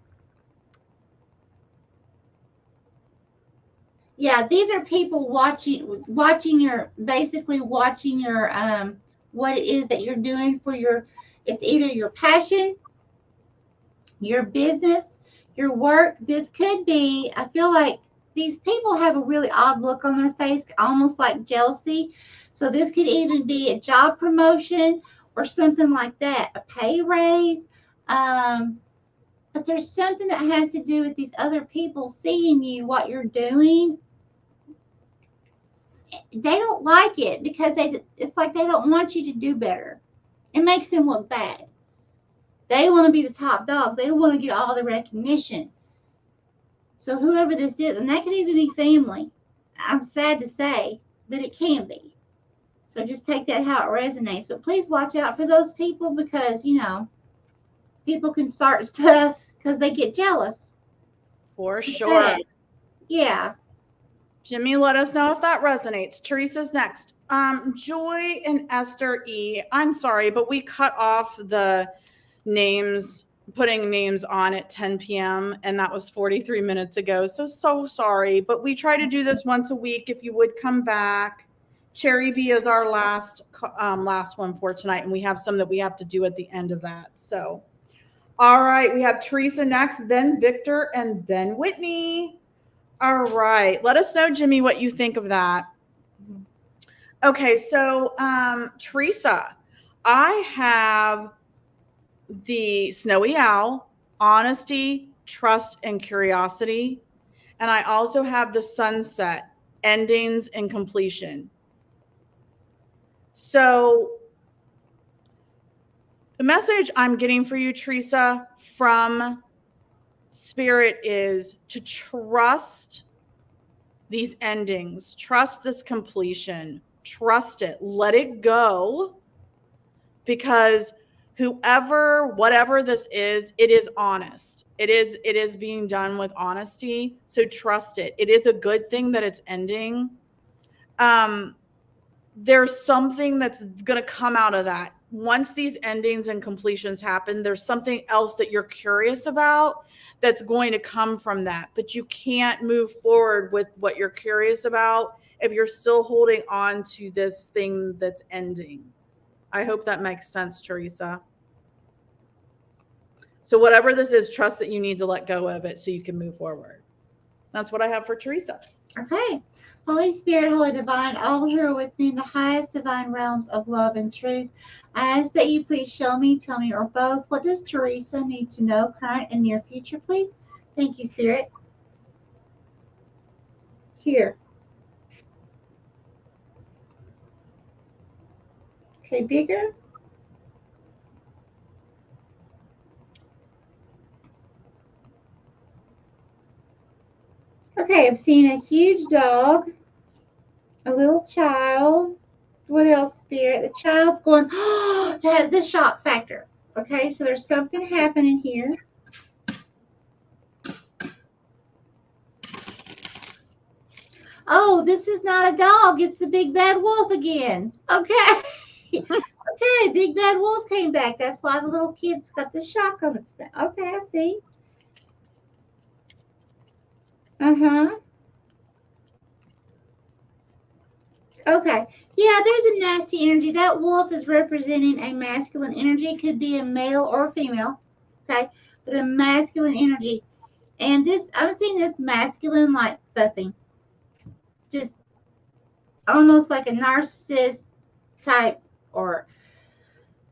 yeah, these are people watching your what it is that you're doing for it's either your passion, your business, your work. This could be, I feel like these people have a really odd look on their face, almost like jealousy. So this could even be a job promotion or something like that, a pay raise. But there's something that has to do with these other people seeing you, what you're doing. They don't like it because it's like they don't want you to do better. It makes them look bad. They want to be the top dog. They want to get all the recognition. So whoever this is, and that could even be family. I'm sad to say, but it can be. So just take that how it resonates. But please watch out for those people because, people can start stuff because they get jealous. For sure. Yeah. Jimmy, let us know if that resonates. Teresa's next. Joy and Esther E. I'm sorry, but we cut off the names, putting names on at 10 p.m. and that was 43 minutes ago. So sorry, but we try to do this once a week. If you would come back. Cherry B is our last one for tonight, and we have some that we have to do at the end of that. So, all right, we have Teresa next, then Victor, and then Whitney. All right, let us know, Jimmy, what you think of that. Okay, so Teresa, I have the Snowy Owl, Honesty, Trust, and Curiosity, and I also have the Sunset, Endings and Completion. So the message I'm getting for you, Teresa, from Spirit is to trust these endings, trust this completion, trust it, let it go, because whatever this is, it is honest. It is being done with honesty. So trust it. It is a good thing that it's ending. There's something that's going to come out of that once these endings and completions happen, there's something else that you're curious about that's going to come from that. But you can't move forward with what you're curious about if you're still holding on to this thing that's ending. I hope that makes sense, Teresa. So whatever this is, trust that you need to let go of it so you can move forward. That's what I have for Teresa. Okay. Holy Spirit, Holy Divine, all who are with me in the highest divine realms of love and truth, I ask that you please show me, tell me, or both, what does Teresa need to know, current and near future, please? Thank you, Spirit. Here. Okay, bigger. Okay, I'm seeing a huge dog, a little child. What else, Spirit? The child's going, oh, that has the shock factor. Okay, so there's something happening here. Oh, this is not a dog. It's the big bad wolf again. Okay. Okay, big bad wolf came back. That's why the little kid's got the shock on its back. Okay, I see. Uh-huh. Okay. Yeah, there's a nasty energy. That wolf is representing a masculine energy. It could be a male or a female. Okay. But a masculine energy. And this, I'm seeing this masculine like fussing. Just almost like a narcissist type, or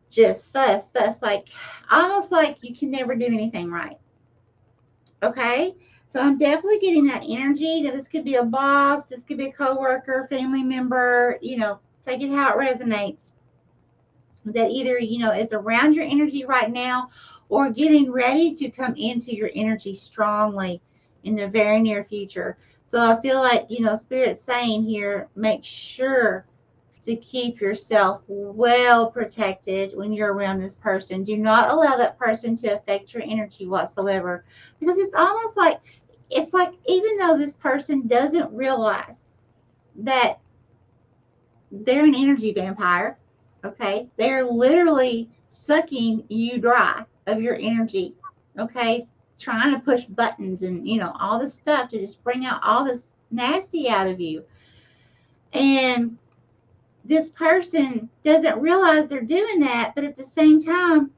just fuss, like almost like you can never do anything right. Okay. So I'm definitely getting that energy. Now, this could be a boss, this could be a coworker, family member, take it how it resonates. That either, is around your energy right now or getting ready to come into your energy strongly in the very near future. So I feel like, Spirit's saying here, make sure to keep yourself well protected when you're around this person. Do not allow that person to affect your energy whatsoever, because it's almost like, even though this person doesn't realize that they're an energy vampire, okay, they're literally sucking you dry of your energy, okay, trying to push buttons and, all this stuff to just bring out all this nasty out of you. And this person doesn't realize they're doing that, but at the same time,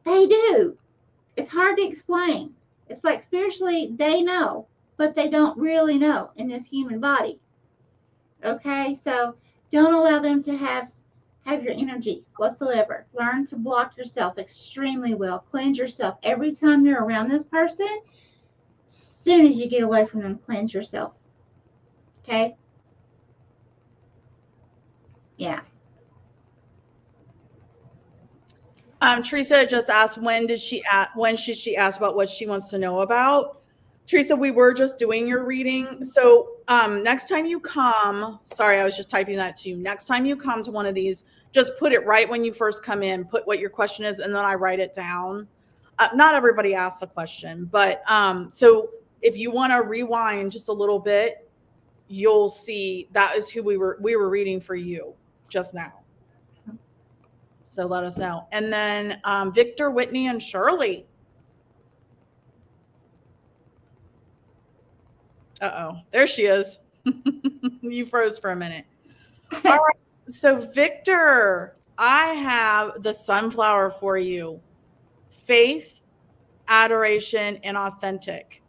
they do. It's hard to explain. It's like spiritually they know, but they don't really know in this human body. Okay, so don't allow them to have your energy whatsoever. Learn to block yourself extremely well. Cleanse yourself every time you're around this person. As soon as you get away from them, cleanse yourself. Okay? Yeah. Teresa just asked when should she ask about what she wants to know about. Teresa, we were just doing your reading. So next time you come, sorry, I was just typing that to you. Next time you come to one of these, just put it right when you first come in, put what your question is, and then I write it down. Not everybody asks a question, but so if you want to rewind just a little bit, you'll see that is who we were reading for you just now. So let us know. And then Victor, Whitney, and Shirley. Uh-oh, there she is. You froze for a minute. All right. So Victor, I have the sunflower for you. Faith, adoration, and authentic.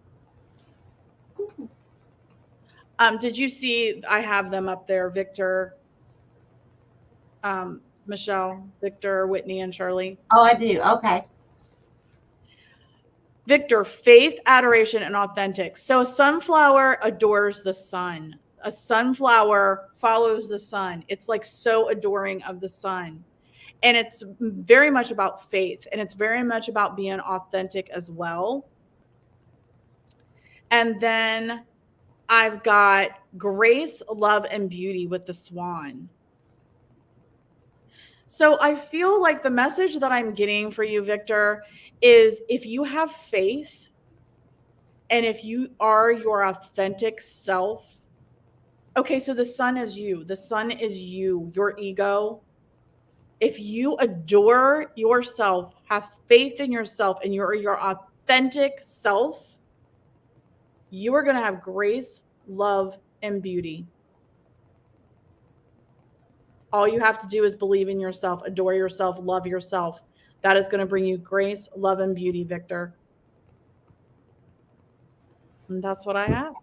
Did you see I have them up there, Victor? Michelle, Victor, Whitney, and Shirley. Oh, I do. Okay. Victor, faith, adoration, and authentic. So a sunflower adores the sun. A sunflower follows the sun. It's like so adoring of the sun. And it's very much about faith. And it's very much about being authentic as well. And then I've got grace, love, and beauty with the swan. So I feel like the message that I'm getting for you, Victor, is if you have faith and if you are your authentic self, okay, so the sun is you. The sun is you. Your ego If you adore yourself, have faith in yourself, and you're your authentic self, you are going to have grace, love, and beauty. All you have to do is believe in yourself, adore yourself, love yourself. That is going to bring you grace, love, and beauty, Victor. And that's what I have.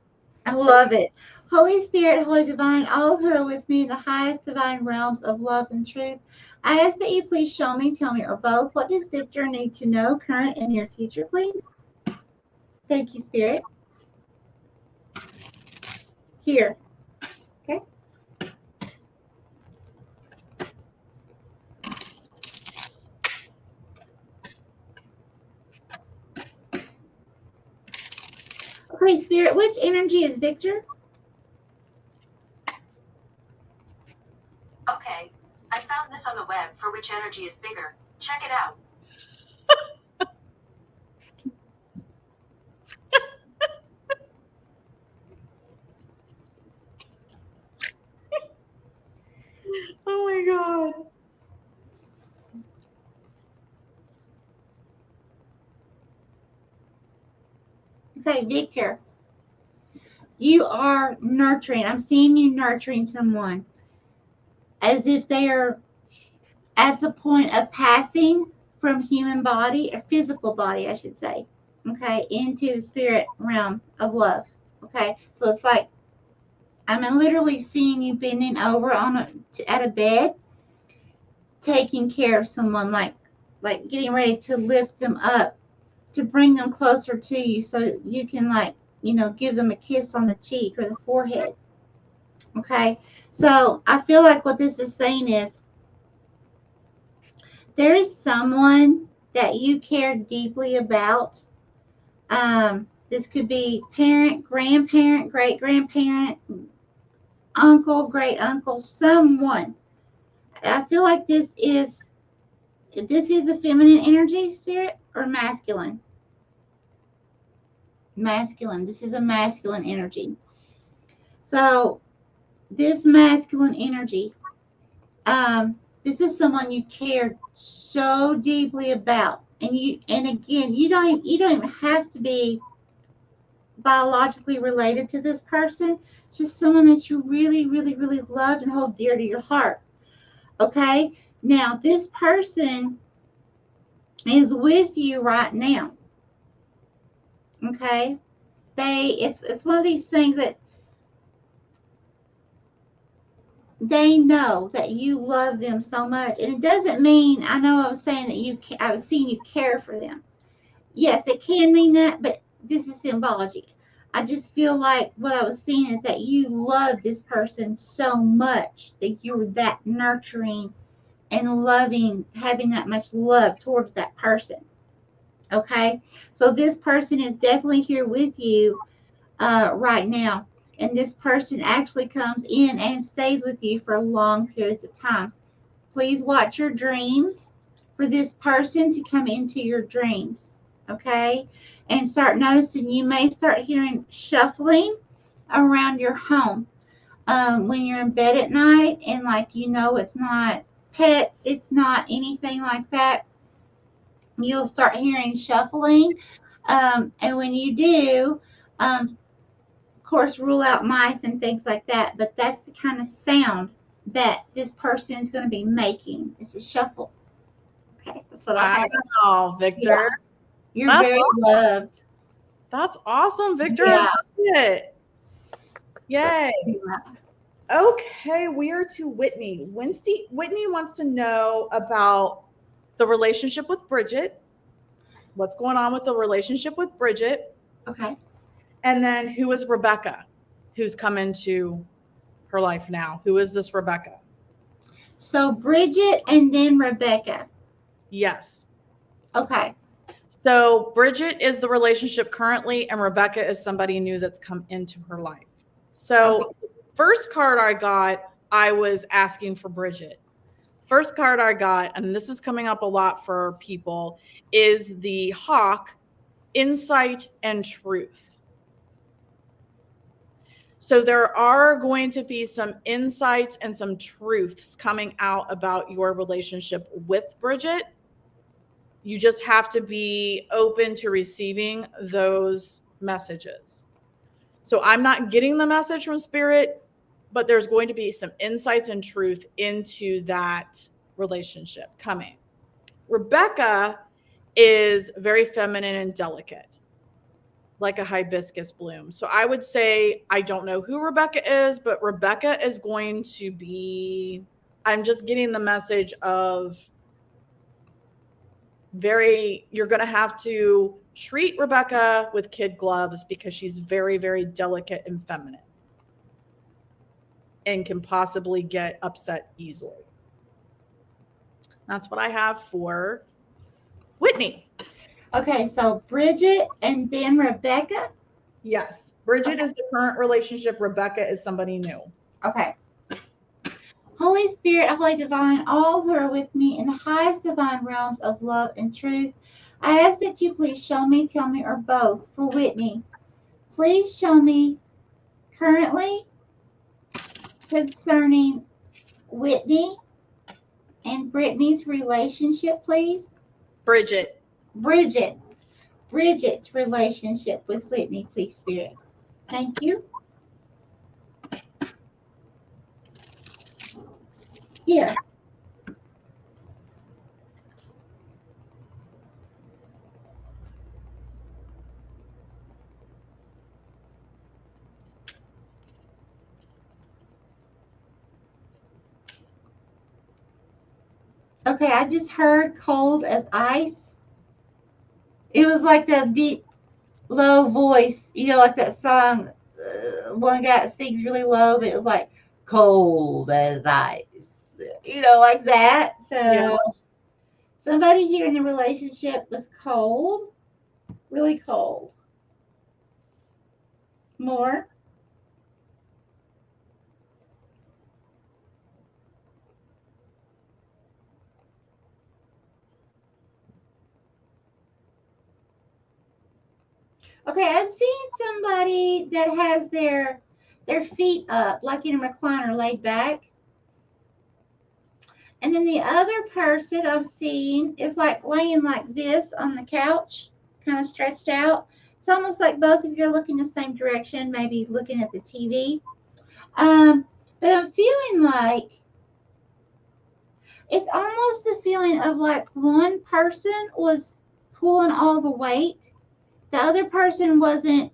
I love it. Holy Spirit, Holy Divine, all who are with me in the highest divine realms of love and truth, I ask that you please show me, tell me, or both, what does Victor need to know, current and near future, please? Thank you, Spirit. Here. Okay. Okay, Spirit, which energy is Victor? Okay. I found this on the web for which energy is bigger. Check it out. Oh my God. Okay, Victor, you are nurturing. I'm seeing you nurturing someone as if they are at the point of passing from human body, or physical body, I should say, okay, into the spirit realm of love. Okay, so it's like I'm literally seeing you bending over at a bed, taking care of someone, like getting ready to lift them up, to bring them closer to you, so you can, like, give them a kiss on the cheek or the forehead. Okay, so I feel like what this is saying is there is someone that you care deeply about. This could be parent, grandparent, great grandparent, uncle, great uncle, someone. I feel like this is a feminine energy, Spirit, or masculine? Masculine. This is a masculine energy. So this masculine energy, this is someone you care so deeply about, and again, you don't even have to be biologically related to this person. It's just someone that you really, really, really loved and hold dear to your heart. Okay, now this person is with you right now. Okay, it's one of these things that they know that you love them so much, and it doesn't mean, I know I was saying that I was seeing you care for them. Yes, it can mean that, but this is symbology. I just feel like what I was seeing is that you love this person so much, that you were that nurturing and loving, having that much love towards that person. Okay, so this person is definitely here with you right now. And this person actually comes in and stays with you for long periods of time. Please watch your dreams for this person to come into your dreams, okay? And start noticing, you may start hearing shuffling around your home when you're in bed at night, and it's not pets, it's not anything like that. You'll start hearing shuffling, and when you do, course, rule out mice and things like that, but that's the kind of sound that this person is going to be making. It's a shuffle. Okay, that's what I have. Wow, Victor. Yeah. You're very loved. That's awesome, Victor. Yeah. I love it. Yay. Okay, we are to Whitney. Whitney wants to know about the relationship with Bridget. What's going on with the relationship with Bridget? Okay. And then who is Rebecca, who's come into her life now? Who is this Rebecca? So Bridget and then Rebecca. Yes. Okay. So Bridget is the relationship currently, and Rebecca is somebody new that's come into her life. So first card I got, I was asking for Bridget. First card I got, and this is coming up a lot for people, is the Hawk, insight and truth. So there are going to be some insights and some truths coming out about your relationship with Bridget. You just have to be open to receiving those messages. So I'm not getting the message from Spirit, but there's going to be some insights and truth into that relationship coming. Rebecca is very feminine and delicate, like a hibiscus bloom. So I would say, I don't know who Rebecca is, but Rebecca is going to be, I'm just getting the message of you're going to have to treat Rebecca with kid gloves because she's very, very delicate and feminine and can possibly get upset easily. That's what I have for Whitney. Okay, so Bridget and then Rebecca. Yes. Bridget is the current relationship. Rebecca is somebody new. Okay. Holy Spirit, Holy Divine, all who are with me in the highest divine realms of love and truth, I ask that you please show me, tell me, or both for Whitney. Please show me currently concerning Whitney and Brittany's relationship, please. Bridget's relationship with Whitney, please, Spirit. Thank you. Here. Okay, I just heard cold as ice. It was like that deep, low voice, like that song. One guy that sings really low, but it was like cold as ice, like that. So yeah. Somebody here in the relationship was cold, really cold. More. Okay, I've seen somebody that has their feet up, like in a recliner, laid back. And then the other person I've seen is like laying like this on the couch, kind of stretched out. It's almost like both of you are looking the same direction, maybe looking at the TV. But I'm feeling like it's almost the feeling of like one person was pulling all the weight. The other person wasn't,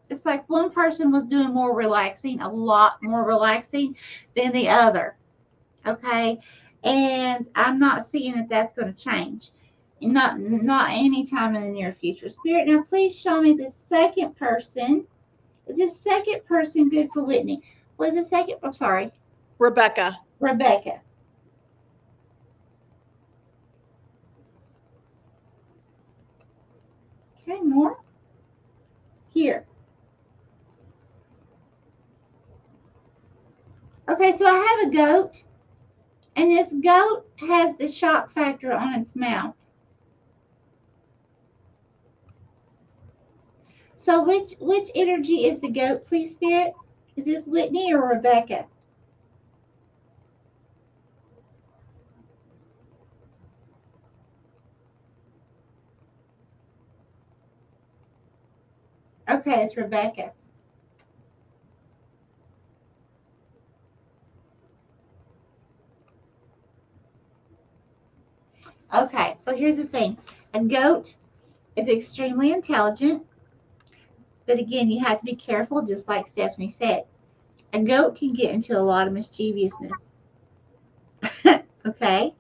it's like one person was doing more relaxing, a lot more relaxing than the other. Okay. And I'm not seeing that that's going to change. Not anytime in the near future. Spirit, now please show me the second person. Is this second person good for Whitney? What is the second? I'm sorry. Rebecca. Okay, more. Here. Okay, so I have a goat, and this goat has the shock factor on its mouth. So which energy is the goat, please, Spirit? Is this Whitney or Rebecca? Okay, it's Rebecca. Okay, so here's the thing. A goat is extremely intelligent, but again, you have to be careful, just like Stephanie said. A goat can get into a lot of mischievousness. Okay.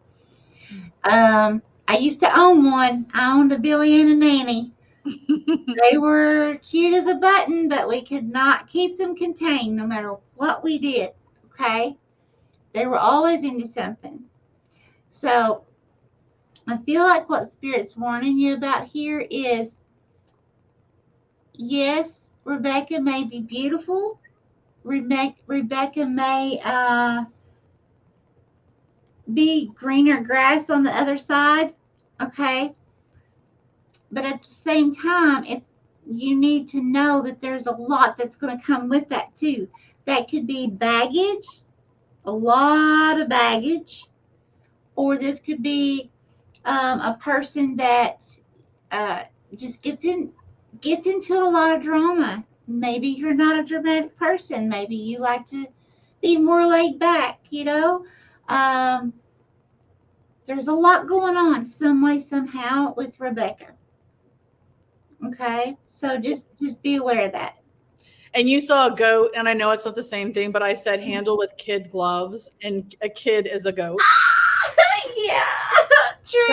I used to own one. I owned a Billy and a Nanny. They were cute as a button, but we could not keep them contained no matter what we did. Okay. They were always into something. So I feel like what Spirit's warning you about here is, yes, Rebecca may be beautiful. Rebecca may be greener grass on the other side. Okay. But at the same time, you need to know that there's a lot that's going to come with that too. That could be baggage, a lot of baggage, or this could be a person that just gets into a lot of drama. Maybe you're not a dramatic person. Maybe you like to be more laid back. There's a lot going on some way, somehow with Rebecca. Okay, so just be aware of that. And you saw a goat, and I know it's not the same thing, but I said handle with kid gloves, and a kid is a goat. Yeah, true.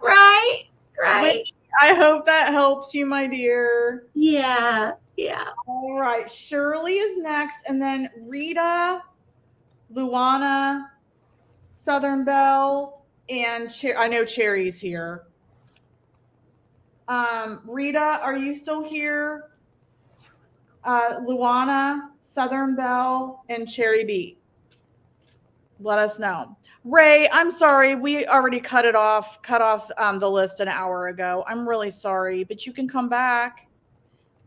Right. Which I hope that helps you, my dear. Yeah. All right, Shirley is next, and then Rita, Luana, Southern Belle, and I know Cherry's here. Rita, are you still here? Luana, Southern Belle, and Cherry B. Let us know. Ray, I'm sorry. We already cut off the list an hour ago. I'm really sorry, but you can come back.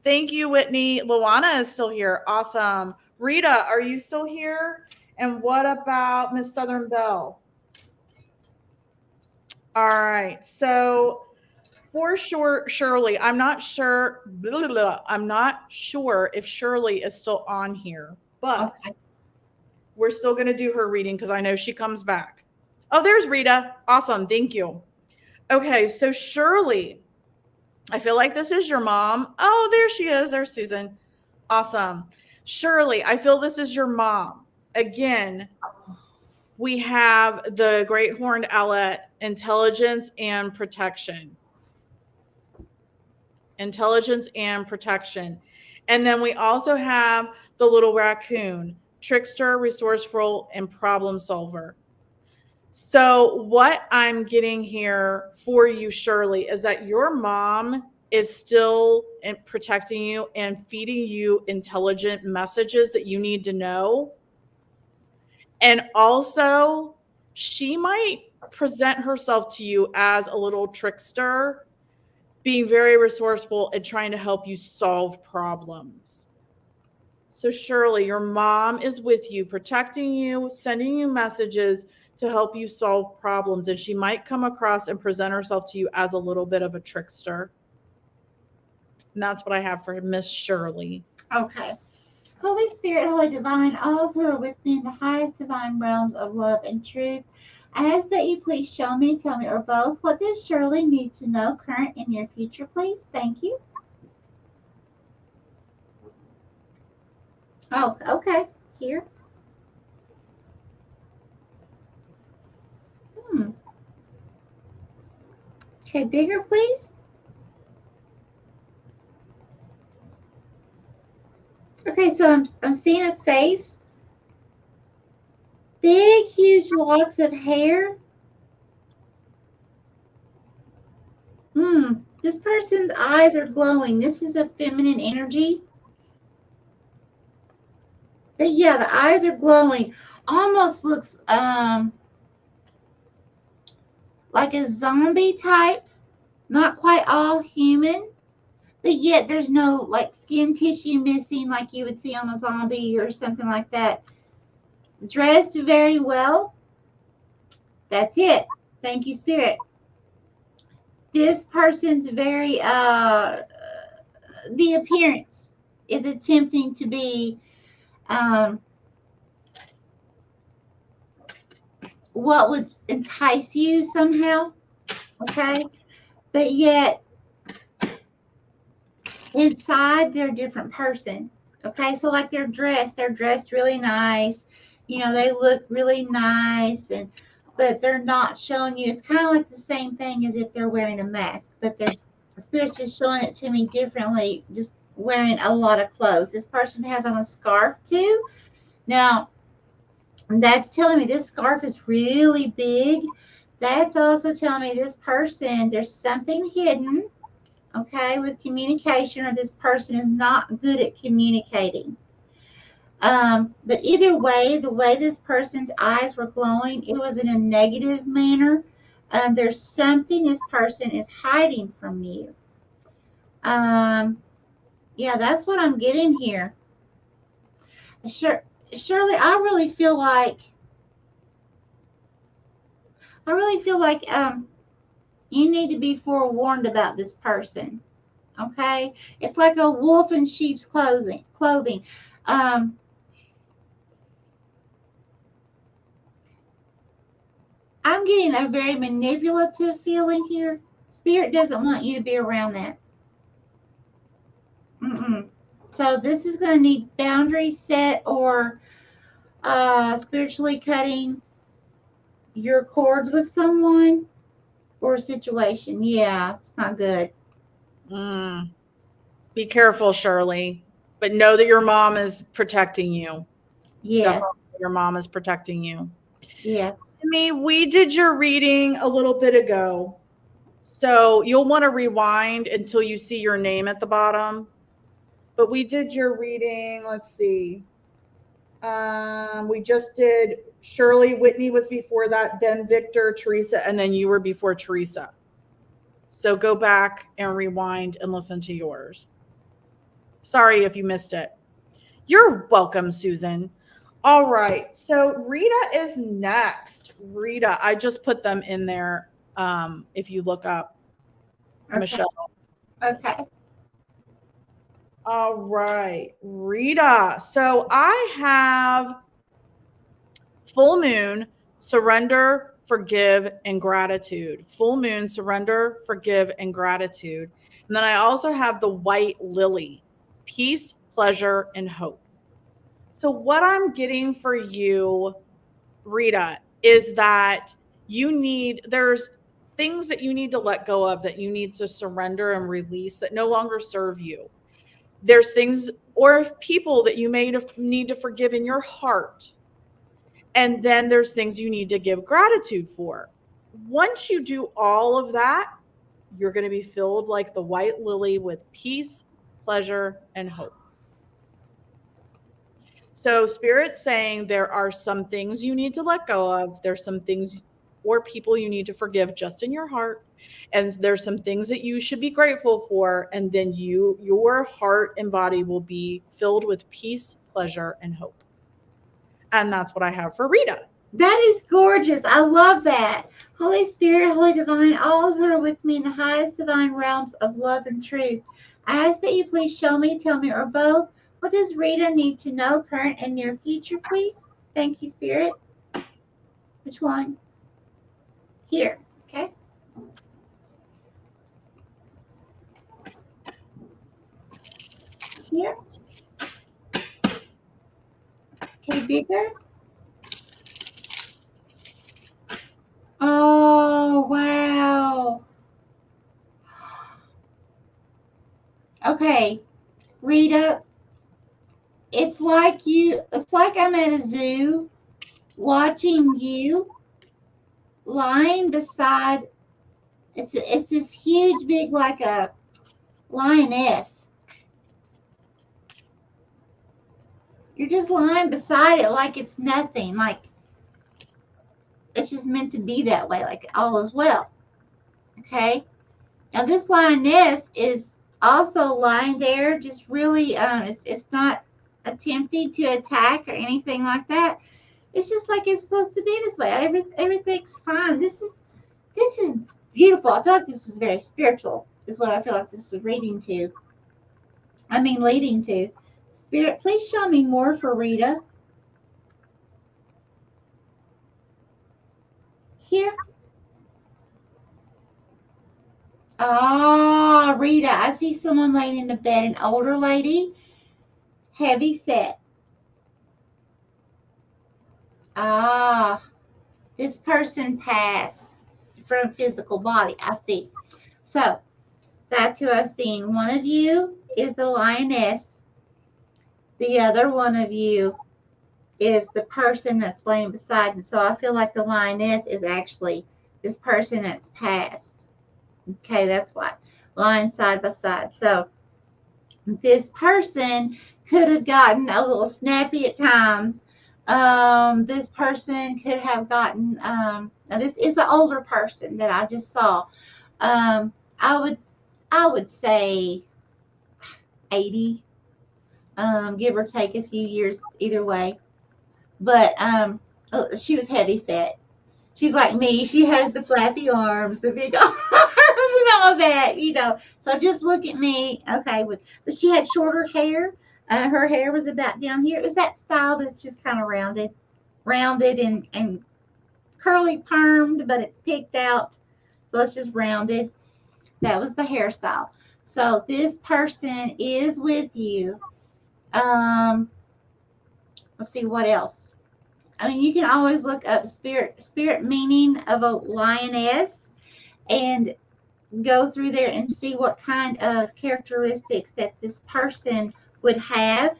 Thank you, Whitney. Luana is still here. Awesome. Rita, are you still here? And what about Miss Southern Belle? All right. So for sure, Shirley, I'm not sure. I'm not sure if Shirley is still on here, but okay. We're still going to do her reading because I know she comes back. Oh, there's Rita. Awesome. Thank you. Okay. So Shirley, I feel like this is your mom. Oh, there she is. There's Susan. Awesome. Shirley, I feel this is your mom. Again, we have the Great Horned Owlet, intelligence and protection. Intelligence and protection. And then we also have the little raccoon, trickster, resourceful, and problem solver. So what I'm getting here for you, Shirley, is that your mom is still protecting you and feeding you intelligent messages that you need to know. And also, she might present herself to you as a little trickster, being very resourceful and trying to help you solve problems. So Shirley, your mom is with you, protecting you, sending you messages to help you solve problems. And she might come across and present herself to you as a little bit of a trickster. And that's what I have for Miss Shirley. Okay. Holy Spirit, Holy Divine, all who are with me in the highest divine realms of love and truth, I ask that you please show me, tell me, or both, what does Shirley need to know, current and near future, please? Thank you. Oh, okay. Here. Okay, bigger, please. Okay, so I'm seeing a face. Big, huge locks of hair. This person's eyes are glowing. This is a feminine energy. But yeah, the eyes are glowing. Almost looks like a zombie type. Not quite all human. But yet there's no like skin tissue missing like you would see on a zombie or something like that. Dressed very well. That's it. Thank you, Spirit. This person's very, the appearance is attempting to be what would entice you somehow. Okay. But yet, inside, they're a different person. Okay. So like they're dressed really nice. You know, they look really nice, but they're not showing you. It's kind of like the same thing as if they're wearing a mask, but the Spirit's just showing it to me differently, just wearing a lot of clothes. This person has on a scarf too. Now, that's telling me this scarf is really big. That's also telling me this person, there's something hidden, okay, with communication, or this person is not good at communicating. But either way, the way this person's eyes were glowing, it was in a negative manner. There's something this person is hiding from you. Yeah, that's what I'm getting here. Shirley, I really feel like you need to be forewarned about this person. Okay? It's like a wolf in sheep's clothing. Um, I'm getting a very manipulative feeling here. Spirit doesn't want you to be around that. So this is going to need boundaries set, or spiritually cutting your cords with someone or a situation. Yeah, it's not good. Be careful, Shirley, but know that your mom is protecting you. Yes. Definitely your mom is protecting you. Yes. We did your reading a little bit ago. So you'll want to rewind until you see your name at the bottom. But we did your reading. Let's see. We just did Shirley. Whitney was before that, then Victor, Teresa, and then you were before Teresa. So go back and rewind and listen to yours. Sorry if you missed it. You're welcome, Susan. All right. So Rita is next. Rita, I just put them in there. If you look up Michelle. Okay. All right, Rita. So I have full moon, surrender, forgive, and gratitude. Full moon, surrender, forgive, and gratitude. And then I also have the white lily, peace, pleasure, and hope. So what I'm getting for you, Rita, is that there's things that you need to let go of, that you need to surrender and release, that no longer serve you. There's things or people that you may need to forgive in your heart. And then there's things you need to give gratitude for. Once you do all of that, you're going to be filled like the white lily with peace, pleasure, and hope. So Spirit's saying there are some things you need to let go of. There's some things or people you need to forgive just in your heart. And there's some things that you should be grateful for. And then your heart and body will be filled with peace, pleasure, and hope. And that's what I have for Rita. That is gorgeous. I love that. Holy Spirit, Holy Divine, all who are with me in the highest divine realms of love and truth, I ask that you please show me, tell me, or both, what does Rita need to know, current and near future, please? Thank you, Spirit. Which one? Here, okay? Here. Okay, bigger. Oh, wow. Okay, Rita, it's like I'm at a zoo watching you lying beside, it's this huge big, like a lioness. You're just lying beside it like it's nothing, like it's just meant to be that way, like all is well. Okay, now this lioness is also lying there, just really it's not attempting to attack or anything like that. It's just like it's supposed to be this way. Everything's fine. This is beautiful. I feel like this is very spiritual, is what I feel like this is leading to. Spirit, please show me more for Rita. Here. Ah, Rita, I see someone laying in the bed, an older lady, heavy set. Ah, this person passed from physical body. I see. So that's who I've seen. One of you is the lioness. The other one of you is the person that's laying beside. And so I feel like the lioness is actually this person that's passed. Okay, that's why. Lying side by side. So this person could have gotten a little snappy at times. This person could have gotten, now this is an older person that I just saw. I would say 80, give or take a few years either way. But she was heavy set. She's like me. She has the flappy arms, the big arms, and all that, So just look at me. Okay, but she had shorter hair. Her hair was about down here. It was that style that's just kind of rounded and curly permed, but it's picked out, so it's just rounded. That was the hairstyle. So this person is with you. Let's see what else. I mean, you can always look up spirit meaning of a lioness and go through there and see what kind of characteristics that this person would have.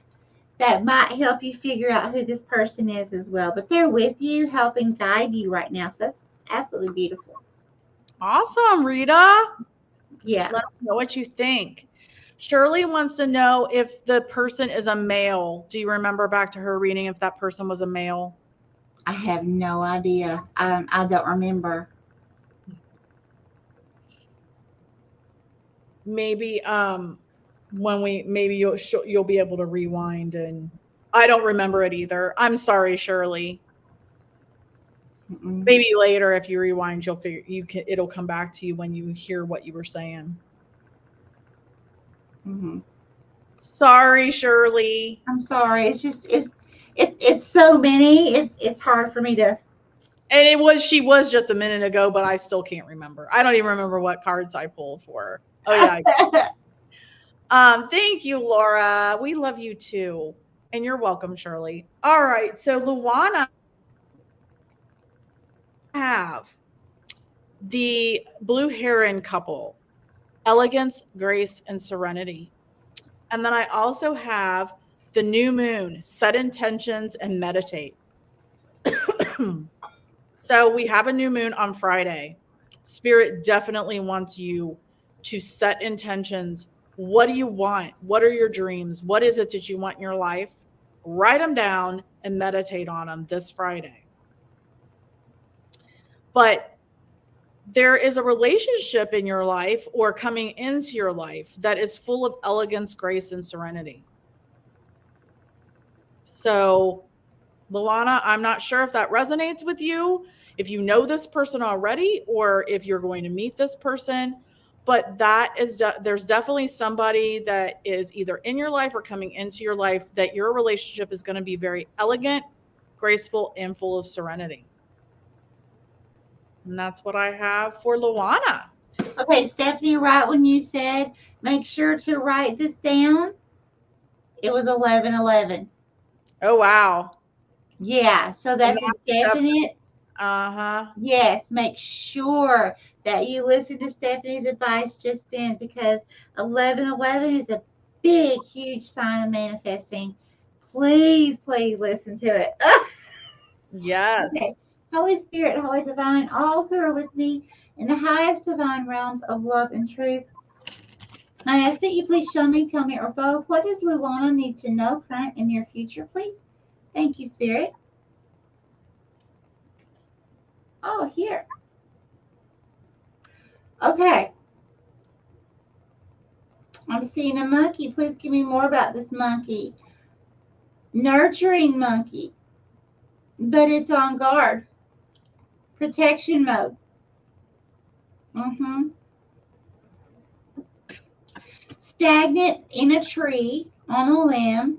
That might help you figure out who this person is as well. But they're with you, helping guide you right now. So that's absolutely beautiful. Awesome, Rita. Yeah. Let us know what you think. Shirley wants to know if the person is a male. Do you remember back to her reading if that person was a male? I have no idea. I don't remember. Maybe you'll be able to rewind, and I don't remember it either. I'm sorry, Shirley. Mm-mm. Maybe later if you rewind, it'll come back to you when you hear what you were saying. Mm-hmm. Sorry, Shirley. I'm sorry. It's just it's so many. It's hard for me to. And she was just a minute ago, but I still can't remember. I don't even remember what cards I pulled for her. Oh yeah. Thank you, Laura. We love you too. And you're welcome, Shirley. All right. So Luana have the Blue Heron couple, Elegance, Grace, and Serenity. And then I also have the new moon, set intentions and meditate. So we have a new moon on Friday. Spirit definitely wants you to set intentions. What do you want? What are your dreams? What is it that you want in your life? Write them down and meditate on them this Friday. But there is a relationship in your life or coming into your life that is full of elegance, grace, and serenity. So, Luana, I'm not sure if that resonates with you, if you know this person already, or if you're going to meet this person. But there's definitely somebody that is either in your life or coming into your life that your relationship is going to be very elegant, graceful, and full of serenity. And that's what I have for Luana. Okay, Stephanie, right when you said, make sure to write this down, it was 11/11. Oh, wow. Yeah, so that's a definite. Uh-huh. Yes, make sure that you listen to Stephanie's advice just then, because 11/11 is a big, huge sign of manifesting. Please, please listen to it. Yes. Okay. Holy Spirit, Holy Divine, all who are with me in the highest divine realms of love and truth, I ask that you please show me, tell me, or both, what does Luana need to know, current and near future, please? Thank you, Spirit. Oh, here. Okay. I'm seeing a monkey. Please give me more about this monkey. Nurturing monkey, but it's on guard. Protection mode. Stagnant in a tree on a limb.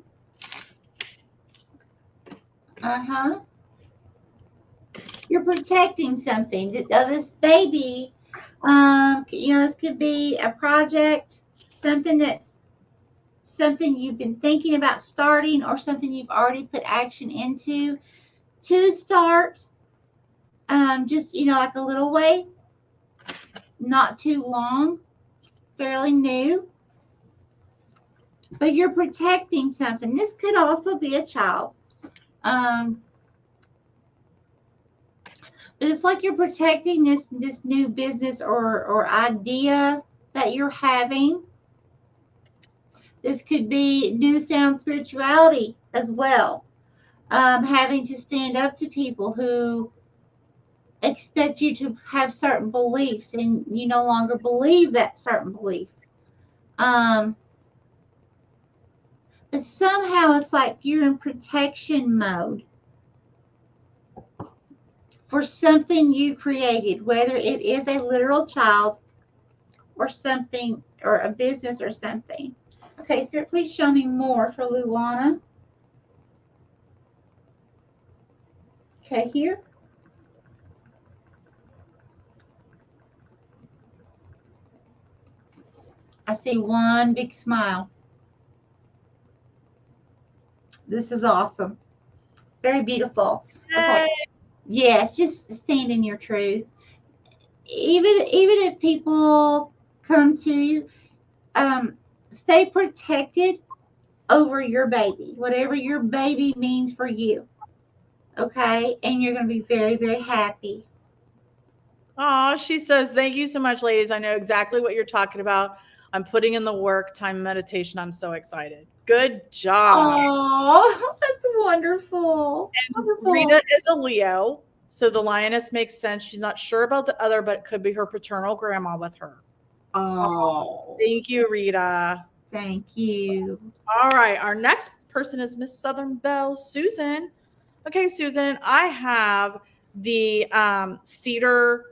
You're protecting something. This baby, this could be a project, something you've been thinking about starting, or something you've already put action into to start. Just, like a little way, not too long, fairly new. But you're protecting something. This could also be a child. But it's like you're protecting this new business or idea that you're having. This could be newfound spirituality as well. Having to stand up to people who expect you to have certain beliefs and you no longer believe that certain belief. But somehow it's like you're in protection mode for something you created, whether it is a literal child or something, or a business or something. Okay, Spirit, please show me more for Luana. Okay, here. I see one big smile. This is awesome. Very beautiful. Okay. Yes, just stand in your truth. Even if people come to you, stay protected over your baby, whatever your baby means for you. Okay, and you're going to be very, very happy. Oh, she says, thank you so much, ladies. I know exactly what you're talking about. I'm putting in the work, time meditation. I'm so excited. Good job. Oh, that's wonderful. Wonderful. Rita is a Leo, so the lioness makes sense. She's not sure about the other, but it could be her paternal grandma with her. Oh, Thank you, Rita. thank you. All right, our next person is Miss Southern Belle, Susan. Okay, Susan, I have the Cedar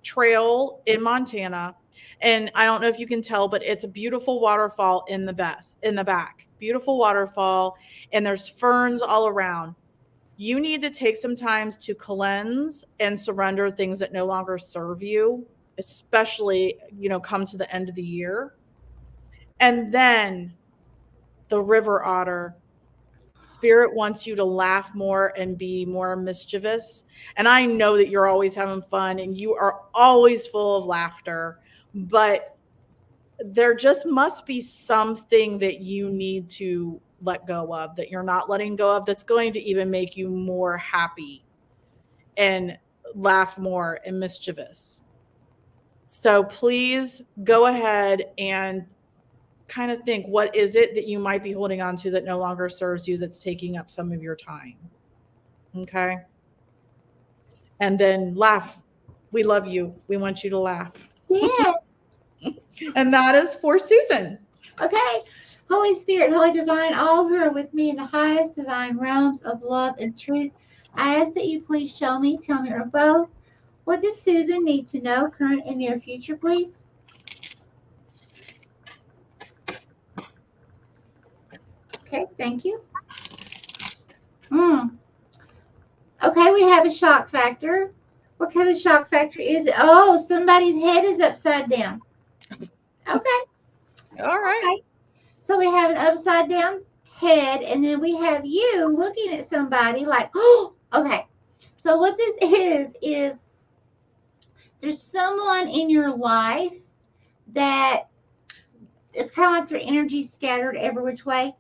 Trail in Montana, and I don't know if you can tell, but it's a beautiful waterfall in the back. Beautiful waterfall, and there's ferns all around. You need to take some time to cleanse and surrender things that no longer serve you, especially, come to the end of the year. And then the river otter. Spirit wants you to laugh more and be more mischievous. And I know that you're always having fun and you are always full of laughter, but there just must be something that you need to let go of, that you're not letting go of, that's going to even make you more happy and laugh more and mischievous. So please go ahead and kind of think, what is it that you might be holding on to that no longer serves you, that's taking up some of your time? Okay. And then laugh. We love you. We want you to laugh. Yes. And that is for Susan. Okay. Holy Spirit, Holy Divine, all who are with me in the highest divine realms of love and truth, I ask that you please show me, tell me, or both, what does Susan need to know, current and near future, please? Okay, thank you. Okay, we have a shock factor. What kind of shock factor is it? Oh, somebody's head is upside down. Okay. All right. Okay. So we have an upside down head, and then we have you looking at somebody like, oh, okay. So what this is there's someone in your life that it's kind of like their energy scattered every which way.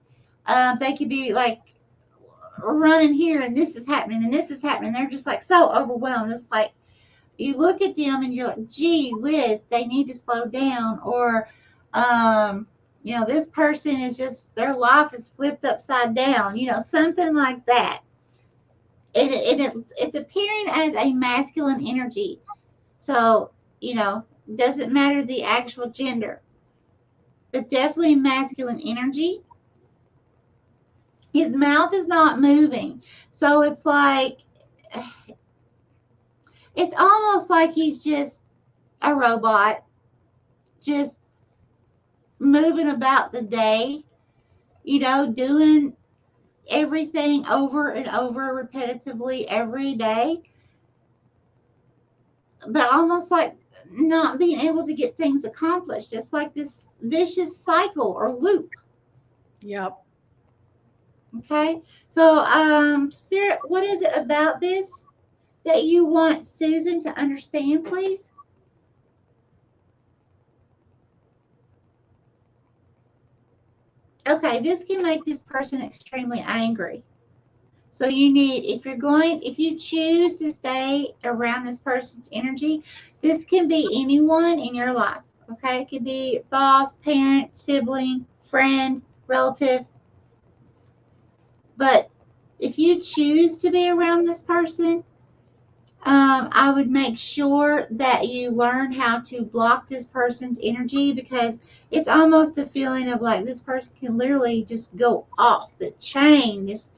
They could be like running here, and this is happening, and this is happening. They're just like so overwhelmed. It's like you look at them and you're like, gee whiz, they need to slow down, or this person is just, their life is flipped upside down, something like that. And it's appearing as a masculine energy. So, doesn't matter the actual gender, but definitely masculine energy. His mouth is not moving. So it's like, it's almost like he's just a robot, just moving about the day, doing everything over and over repetitively every day, but almost like not being able to get things accomplished. It's like this vicious cycle or loop. Yep. Okay. So, Spirit, what is it about this that you want Susan to understand, please? Okay, this can make this person extremely angry. So if you choose to stay around this person's energy, this can be anyone in your life. Okay, it could be boss, parent, sibling, friend, relative. But if you choose to be around this person, I would make sure that you learn how to block this person's energy, because it's almost a feeling of like this person can literally just go off the chain, just,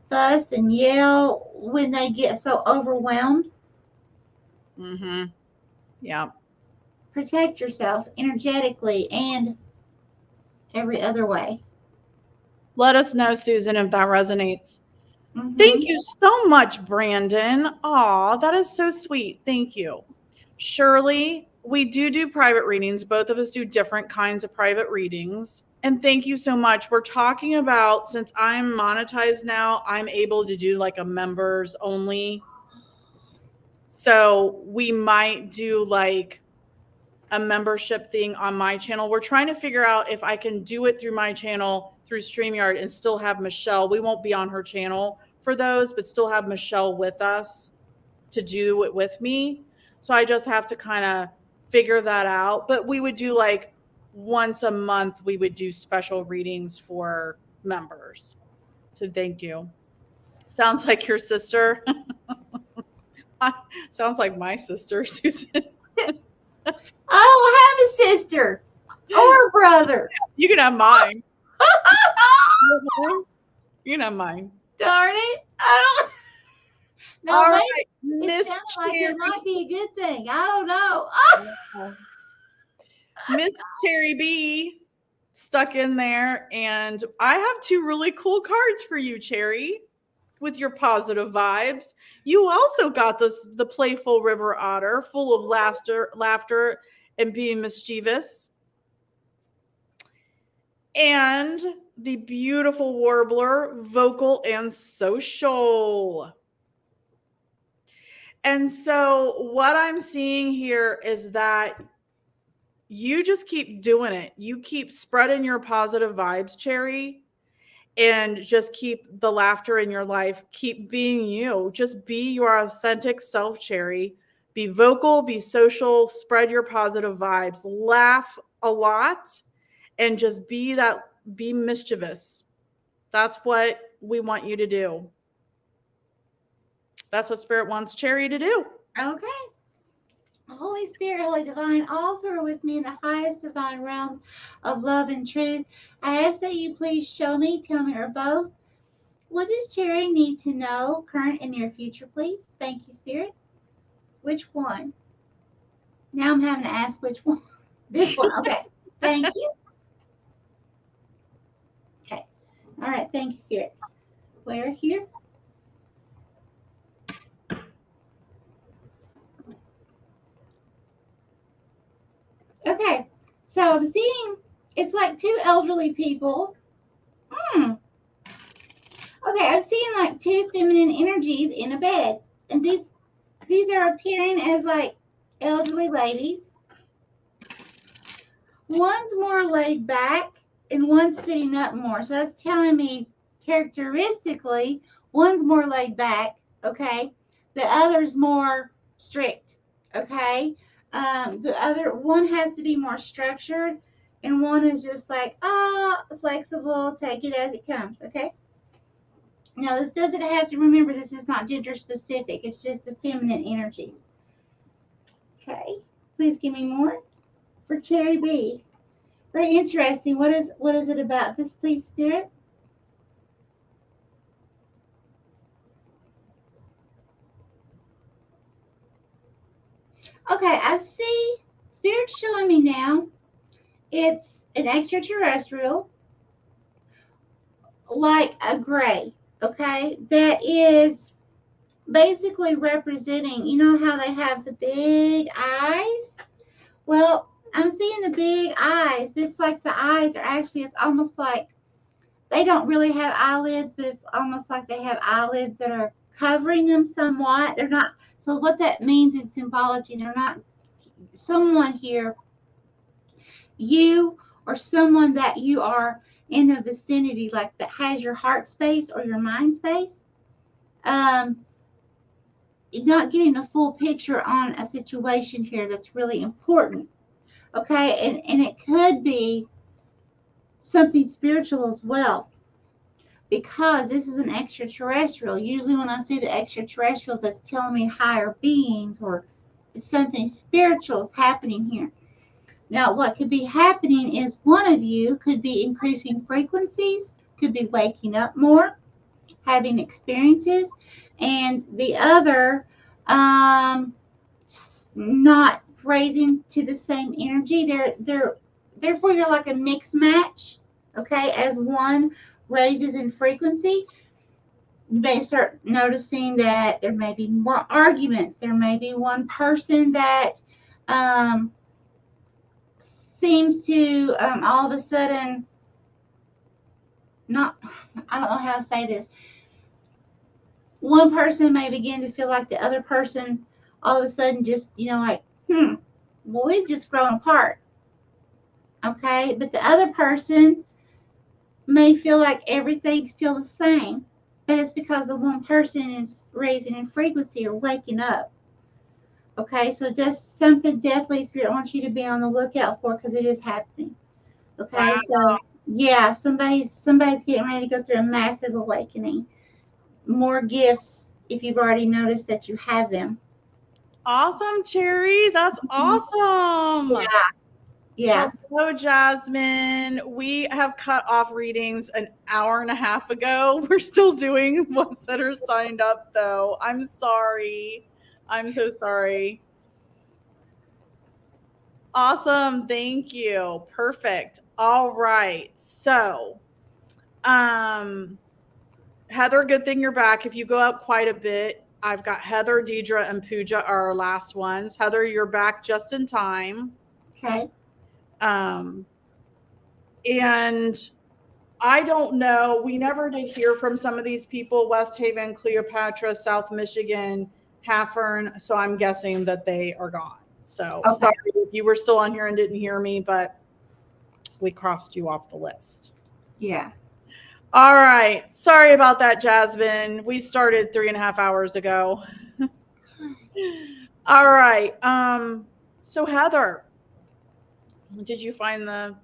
fuss and yell when they get so overwhelmed. Mm-hmm. Yeah. Protect yourself energetically and every other way. Let us know, Susan, if that resonates. Mm-hmm. Thank you so much, Brandon. Aw, that is so sweet. Thank you. Shirley, we do private readings. Both of us do different kinds of private readings. And thank you so much. We're talking about, since I'm monetized now, I'm able to do like a members only. So we might do like a membership thing on my channel. We're trying to figure out if I can do it through my channel through StreamYard and still have Michelle. We won't be on her channel for those, but still have Michelle with us to do it with me. So I just have to kind of figure that out. But we would do like once a month, we would do special readings for members. So thank you. Sounds like your sister. Sounds like my sister, Susan. Oh, have a sister or a brother. You can have mine. You can have mine. Darn it. I don't. No, All maybe right, it Miss sounds like Cherry. it might be a good thing. I don't know. Miss Cherry B stuck in there, and I have two really cool cards for you, Cherry, with your positive vibes. You also got the playful river otter, full of laughter and being mischievous. And the beautiful warbler, vocal and social. And so what I'm seeing here is that you just keep doing it. You keep spreading your positive vibes, Cherry, and just keep the laughter in your life. Keep being you. Just be your authentic self, Cherry. Be vocal, be social, spread your positive vibes, laugh a lot, and just be mischievous. That's what we want you to do. That's what Spirit wants Cherry to do. Okay. Holy Spirit, Holy Divine, all through with me in the highest divine realms of love and truth. I ask that you please show me, tell me, or both. What does Cherry need to know, current and near future, please? Thank you, Spirit. Which one? Now I'm having to ask which one. This one. Okay. Thank you. Okay. All right. Thank you, Spirit. Where? Here? Okay. So I'm seeing it's like two elderly people. Okay, I'm seeing like two feminine energies in a bed. And these are appearing as like elderly ladies. One's more laid back and one's sitting up more. So that's telling me characteristically, one's more laid back, okay? The other's more strict, okay? The other one has to be more structured, and one is just like, flexible, take it as it comes, okay? Now, this doesn't have to, remember, this is not gender specific. It's just the feminine energies. Okay, please give me more for Cherry B. Very interesting. What is it about this, please, Spirit? Okay, I see Spirit showing me now. It's an extraterrestrial, like a gray, okay, that is basically representing, you know how they have the big eyes? Well, I'm seeing the big eyes, but it's like the eyes are actually, it's almost like they don't really have eyelids, but it's almost like they have eyelids that are covering them somewhat. They're not, so what that means in symbology, they're not someone here, you or someone that you are in the vicinity, like that has your heart space or your mind space. Not getting a full picture on a situation here that's really important. Okay, and it could be something spiritual as well. because this is an extraterrestrial. Usually when I see the extraterrestrials, that's telling me higher beings or something spiritual is happening here. Now, what could be happening is one of you could be increasing frequencies, could be waking up more, having experiences, and the other not raising to the same energy. Therefore you're like a mixed match. Okay, as one raises in frequency, you may start noticing that there may be more arguments. There may be one person that seems to all of a sudden not, I don't know how to say this. One person may begin to feel like the other person all of a sudden just, like, well, we've just grown apart. Okay, but the other person may feel like everything's still the same, but it's because the one person is raising in frequency or waking up. Okay, so just something definitely Spirit wants you to be on the lookout for, because it is happening. Okay, Wow. so yeah, somebody's getting ready to go through a massive awakening. More gifts if you've already noticed that you have them. Awesome, Cherry. That's awesome. Yeah. Hello, Jasmine. We have cut off readings an hour and a half ago. We're still doing ones that are signed up, though. I'm sorry. I'm so sorry. Awesome. Thank you. Perfect. All right. So, Heather, good thing you're back. If you go up quite a bit, I've got Heather, Deidre, and Pooja are our last ones. Heather, you're back just in time. Okay. And I don't know. We never did hear from some of these people: West Haven, Cleopatra, South Michigan, Haffern. So I'm guessing that they are gone. So Okay. sorry if you were still on here and didn't hear me, but we crossed you off the list. Yeah. All right. Sorry about that, Jasmine. We started 3.5 hours ago. All right. So Heather, did you find the...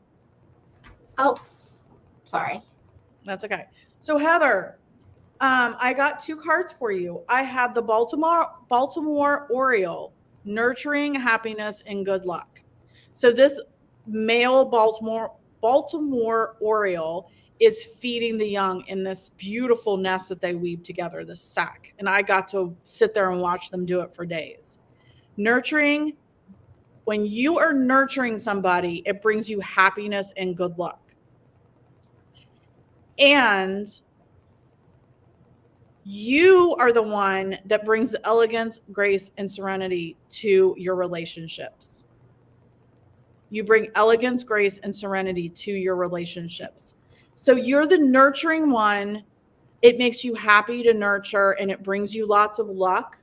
Oh, sorry. That's okay. So Heather, I got 2 cards for you. I have the Baltimore Oriole, nurturing, happiness, and good luck. So this male Baltimore Oriole is feeding the young in this beautiful nest that they weave together, this sack. And I got to sit there and watch them do it for days. Nurturing, when you are nurturing somebody, it brings you happiness and good luck. And you are the one that brings the elegance, grace, and serenity to your relationships. You bring elegance, grace, and serenity to your relationships. So you're the nurturing one. It makes you happy to nurture, and it brings you lots of luck.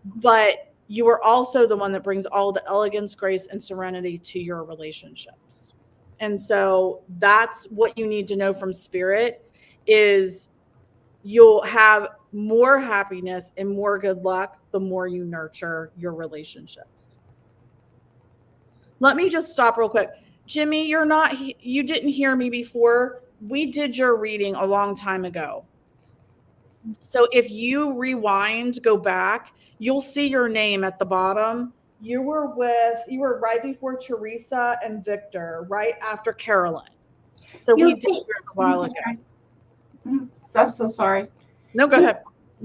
But you are also the one that brings all the elegance, grace, and serenity to your relationships. And so that's what you need to know from Spirit is you'll have more happiness and more good luck the more you nurture your relationships. Let me just stop real quick. Jimmy, you didn't hear me before. We did your reading a long time ago. So if you rewind, go back, you'll see your name at the bottom. You were right before Teresa and Victor, right after Carolyn. So we did yours a while ago. I'm so sorry. No, go ahead.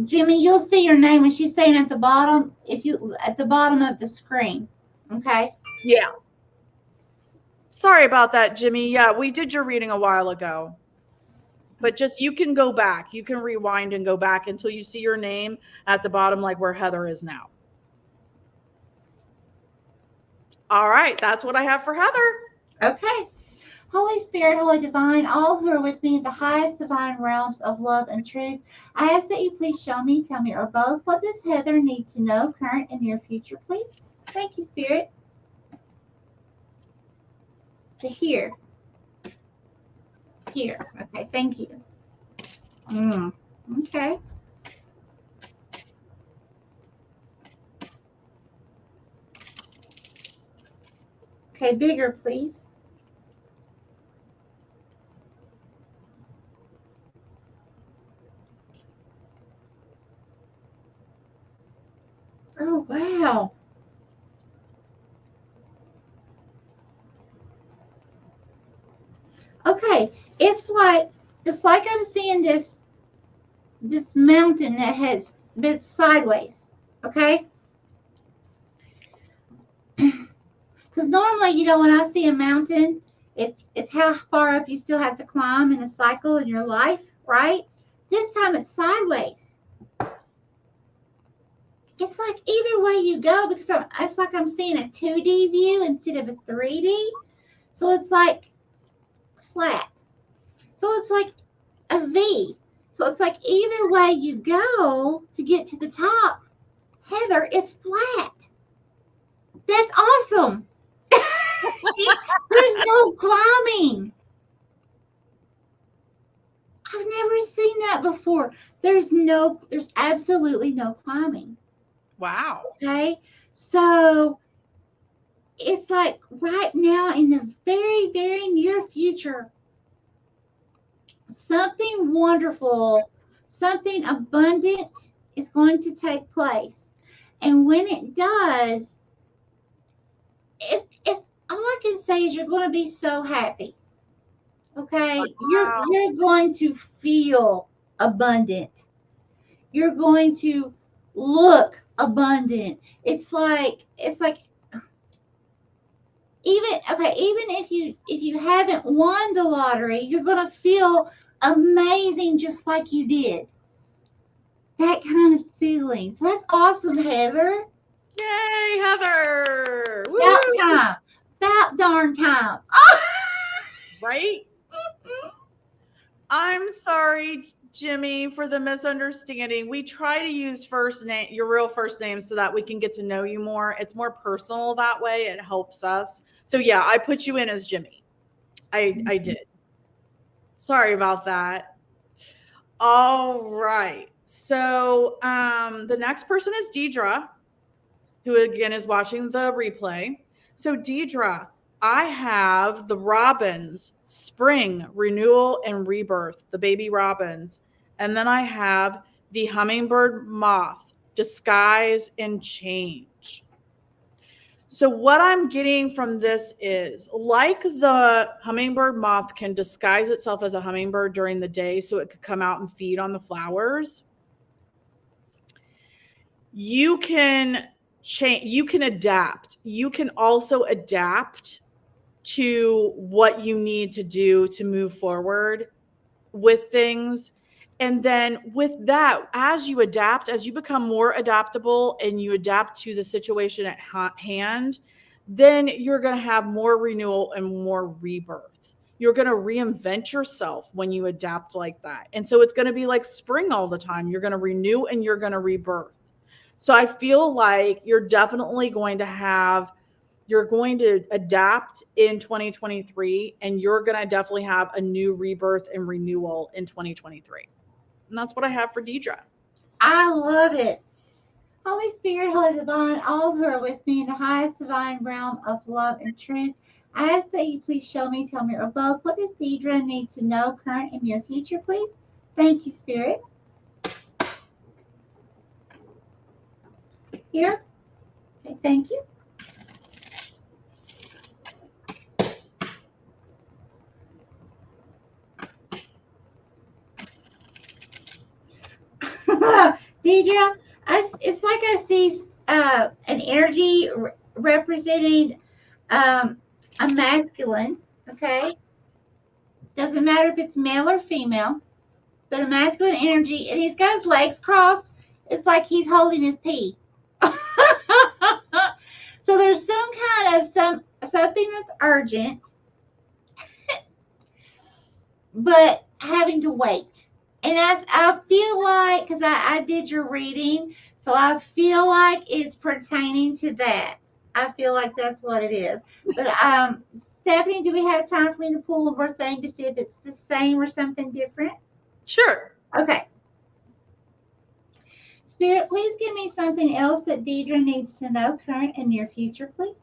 Jimmy, you'll see your name when she's saying at the bottom, at the bottom of the screen. Okay? Yeah. Sorry about that, Jimmy. Yeah, we did your reading a while ago. But just, you can go back. You can rewind and go back until you see your name at the bottom, like where Heather is now. All right. That's what I have for Heather. Okay. Holy Spirit, Holy Divine, all who are with me in the highest divine realms of love and truth, I ask that you please show me, tell me, or both, what does Heather need to know, current and near future, please? Thank you, Spirit. To hear. Here. Okay, thank you. Okay. Okay, bigger, please. Okay, it's like I'm seeing this mountain that has been sideways. Okay, because normally, when I see a mountain, it's how far up you still have to climb in a cycle in your life, right? This time it's sideways. It's like either way you go, because it's like I'm seeing a 2D view instead of a 3D. So it's like flat. So it's like a V. So it's like either way you go to get to the top, Heather, it's flat. That's awesome. There's no climbing. I've never seen that before. There's absolutely no climbing. Wow. Okay. So it's like right now in the very, very near future, something wonderful, something abundant is going to take place. And when it does, all I can say is you're going to be so happy. Okay? Wow. You're going to feel abundant. You're going to look abundant. It's like even if you haven't won the lottery, you're going to feel amazing just like you did. That kind of feeling. So that's awesome, Heather. Yay, Heather. Woo! About time. About darn time. Right? I'm sorry, Jimmy, for the misunderstanding. We try to use your real first name, so that we can get to know you more. It's more personal that way. It helps us. So yeah, I put you in as Jimmy. I did. Sorry about that. All right. So the next person is Deidre, who again is watching the replay. So Deidre, I have the robins, spring, renewal, and rebirth, the baby robins. And then I have the hummingbird moth, disguise and change. So what I'm getting from this is, like the hummingbird moth can disguise itself as a hummingbird during the day so it could come out and feed on the flowers, you can change, you can adapt. You can also adapt to what you need to do to move forward with things. And then with that, as you adapt, as you become more adaptable and you adapt to the situation at hand, then you're going to have more renewal and more rebirth. You're going to reinvent yourself when you adapt like that. And so it's going to be like spring all the time. You're going to renew and you're going to rebirth. So I feel like you're definitely going to adapt in 2023, and you're going to definitely have a new rebirth and renewal in 2023. And that's what I have for Deidre. I love it. Holy Spirit, Holy Divine, all who are with me in the highest divine realm of love and truth, I ask that you please show me, tell me, or both, what does Deidre need to know, current and near future, please? Thank you, Spirit. Here. Okay, thank you. Deidre, it's like I see an energy representing a masculine, okay? Doesn't matter if it's male or female, but a masculine energy, and he's got his legs crossed. It's like he's holding his pee. So there's some kind of something that's urgent, but having to wait. And I feel like, because I did your reading, so I feel like it's pertaining to that. I feel like that's what it is. But Stephanie, do we have time for me to pull one more thing to see if it's the same or something different? Sure. Okay. Spirit, please give me something else that Deidre needs to know, current and near future, please.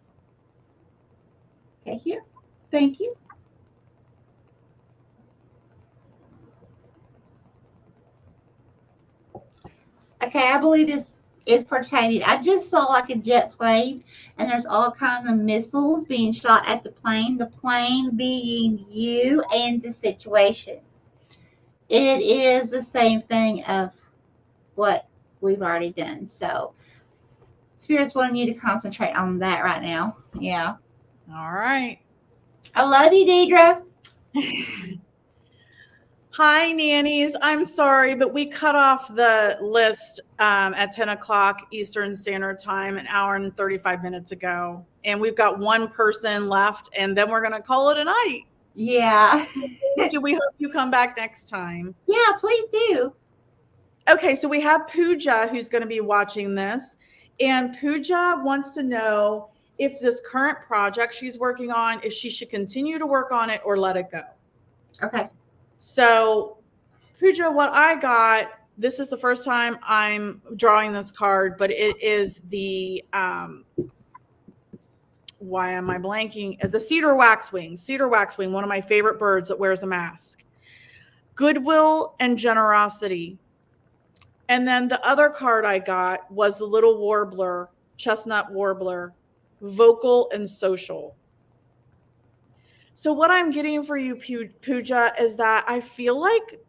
Okay, here. Thank you. Okay, I believe this is pertaining. I just saw like a jet plane, and there's all kinds of missiles being shot at the plane being you and the situation. It is the same thing of what we've already done. So Spirit's wanting you to concentrate on that right now. Yeah. All right. I love you, Deidre. Hi, nannies. I'm sorry, but we cut off the list at 10 o'clock Eastern Standard Time an hour and 35 minutes ago. And we've got one person left, and then we're going to call it a night. Yeah. We hope you come back next time. Yeah, please do. Okay, so we have Pooja who's going to be watching this. And Pooja wants to know if this current project she's working on, if she should continue to work on it or let it go. Okay. So, Pooja, what I got, this is the first time I'm drawing this card, but it is the, why am I blanking? The cedar waxwing. Cedar waxwing, one of my favorite birds that wears a mask. Goodwill and generosity. And then the other card I got was the little warbler, chestnut warbler, vocal and social. So what I'm getting for you, Pooja, is that I feel like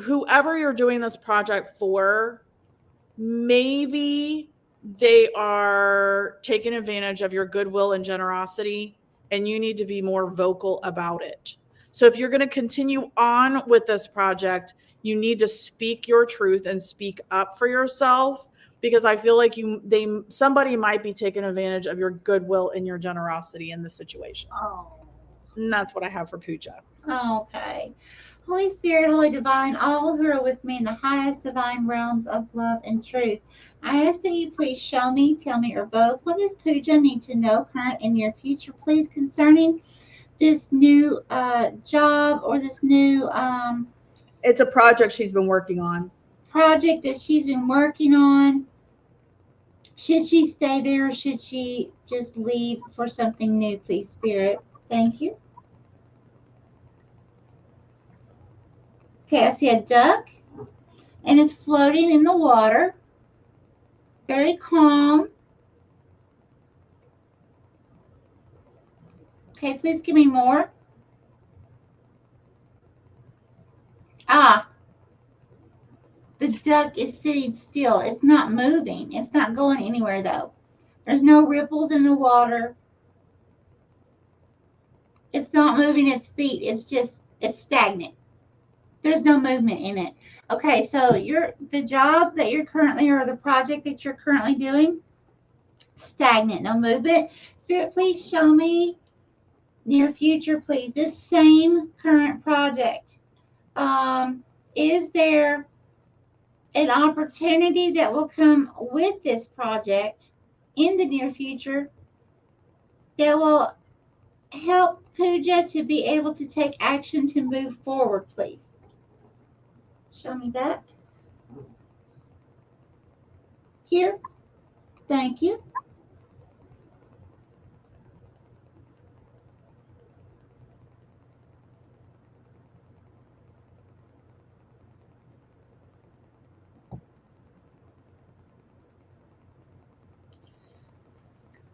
whoever you're doing this project for, maybe they are taking advantage of your goodwill and generosity, and you need to be more vocal about it. So if you're going to continue on with this project, you need to speak your truth and speak up for yourself, because I feel like somebody might be taking advantage of your goodwill and your generosity in this situation. Oh. And that's what I have for Pooja. Okay. Holy Spirit, Holy Divine, all who are with me in the highest divine realms of love and truth, I ask that you please show me, tell me, or both, what does Pooja need to know, current and near future, please, concerning this new job or this new It's a project she's been working on. Project that she's been working on. Should she stay there, or should she just leave for something new, please, Spirit? Thank you. Okay, I see a duck, and it's floating in the water. Very calm. Okay, please give me more. The duck is sitting still. It's not moving. It's not going anywhere, though. There's no ripples in the water. It's not moving its feet. It's stagnant. There's no movement in it. Okay, so the job that you're currently, or the project that you're currently doing, stagnant, no movement. Spirit, please show me near future, please, this same current project. Is there an opportunity that will come with this project in the near future that will help Pooja to be able to take action to move forward, please? Show me that. Here. Thank you.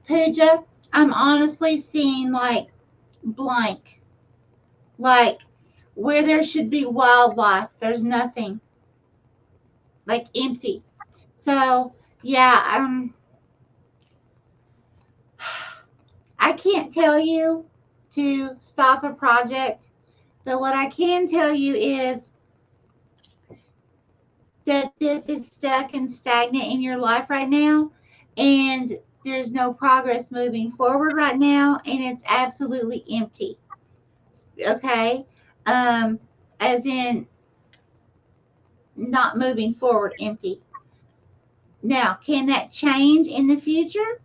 Pooja, I'm honestly seeing like blank. Like where there should be wildlife, there's nothing. Like empty. So, yeah, I can't tell you to stop a project, but what I can tell you is that this is stuck and stagnant in your life right now, and there's no progress moving forward right now, and it's absolutely empty. Okay? As in not moving forward, empty. Now, can that change in the future?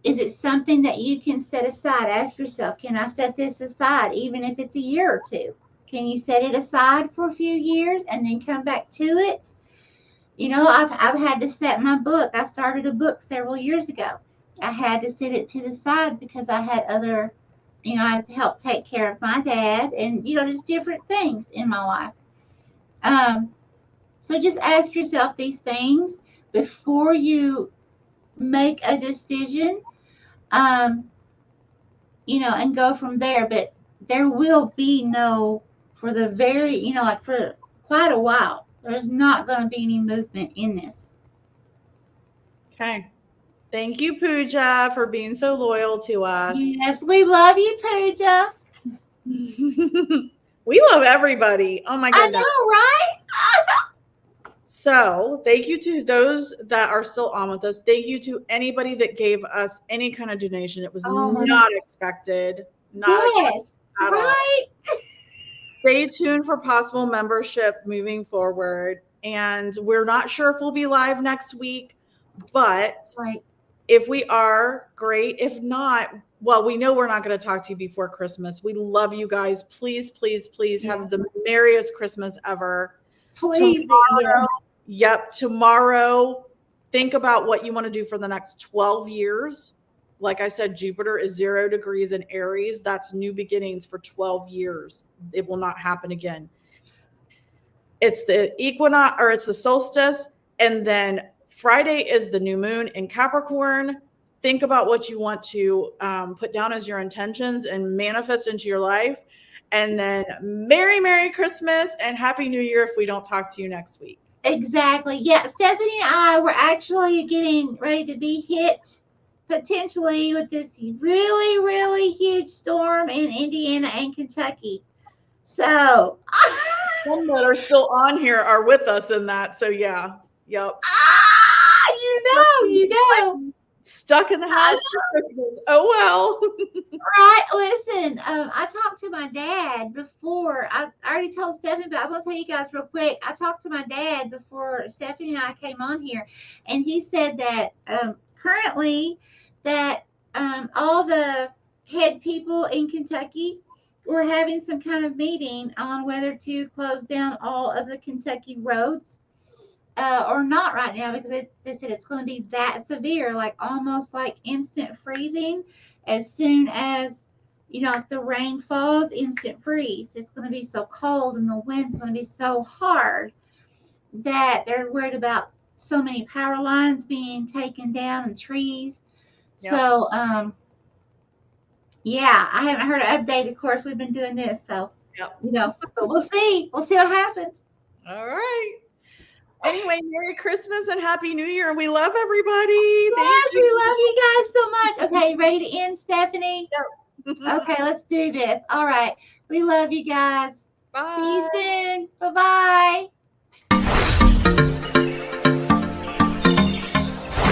Is it something that you can set aside? Ask yourself, can I set this aside even if it's a year or two? Can you set it aside for a few years and then come back to it? You know, I've had to set my book. I started a book several years ago. I had to set it to the side because I had other, I had to help take care of my dad and, just different things in my life. So just ask yourself these things before you make a decision, and go from there. But there will be no, for the very, like for quite a while, there's not going to be any movement in this. Okay. Thank you, Pooja, for being so loyal to us. Yes, we love you, Pooja. We love everybody. Oh my goodness. I know, right? So thank you to those that are still on with us. Thank you to anybody that gave us any kind of donation. It was not expected. Yes, right? Stay tuned for possible membership moving forward. And we're not sure if we'll be live next week, but if we are, great. If not, well, we know we're not going to talk to you before Christmas. We love you guys. Please, please, please have the merriest Christmas ever. Please. Tomorrow, think about what you want to do for the next 12 years. Like I said, Jupiter is 0 degrees in Aries. That's new beginnings for 12 years. It will not happen again. It's the equinox, or it's the solstice. And then Friday is the new moon in Capricorn. Think about what you want to put down as your intentions and manifest into your life. And then Merry Christmas and Happy New Year if we don't talk to you next week. Exactly. Yeah, Stephanie and I were actually getting ready to be hit potentially with this really, really huge storm in Indiana and Kentucky. So some that are still on here are with us in that. So yeah. Yep. You know. Stuck in the house for Christmas. Oh well. Right. Listen, I talked to my dad before. I already told Stephanie, but I'm gonna tell you guys real quick. I talked to my dad before Stephanie and I came on here, and he said that currently that all the head people in Kentucky were having some kind of meeting on whether to close down all of the Kentucky roads. Or not right now, because they said it's going to be that severe, like almost like instant freezing. As soon as the rain falls, instant freeze. It's going to be so cold and the wind's going to be so hard that they're worried about so many power lines being taken down and trees. Yep. So I haven't heard an update. Of course, we've been doing this, so but we'll see what happens. All right. Anyway, Merry Christmas and Happy New Year. We love everybody. Yes, we love you guys so much. Okay, ready to end, Stephanie? Yep. Okay, let's do this. All right. We love you guys. Bye. See you soon. Bye-bye.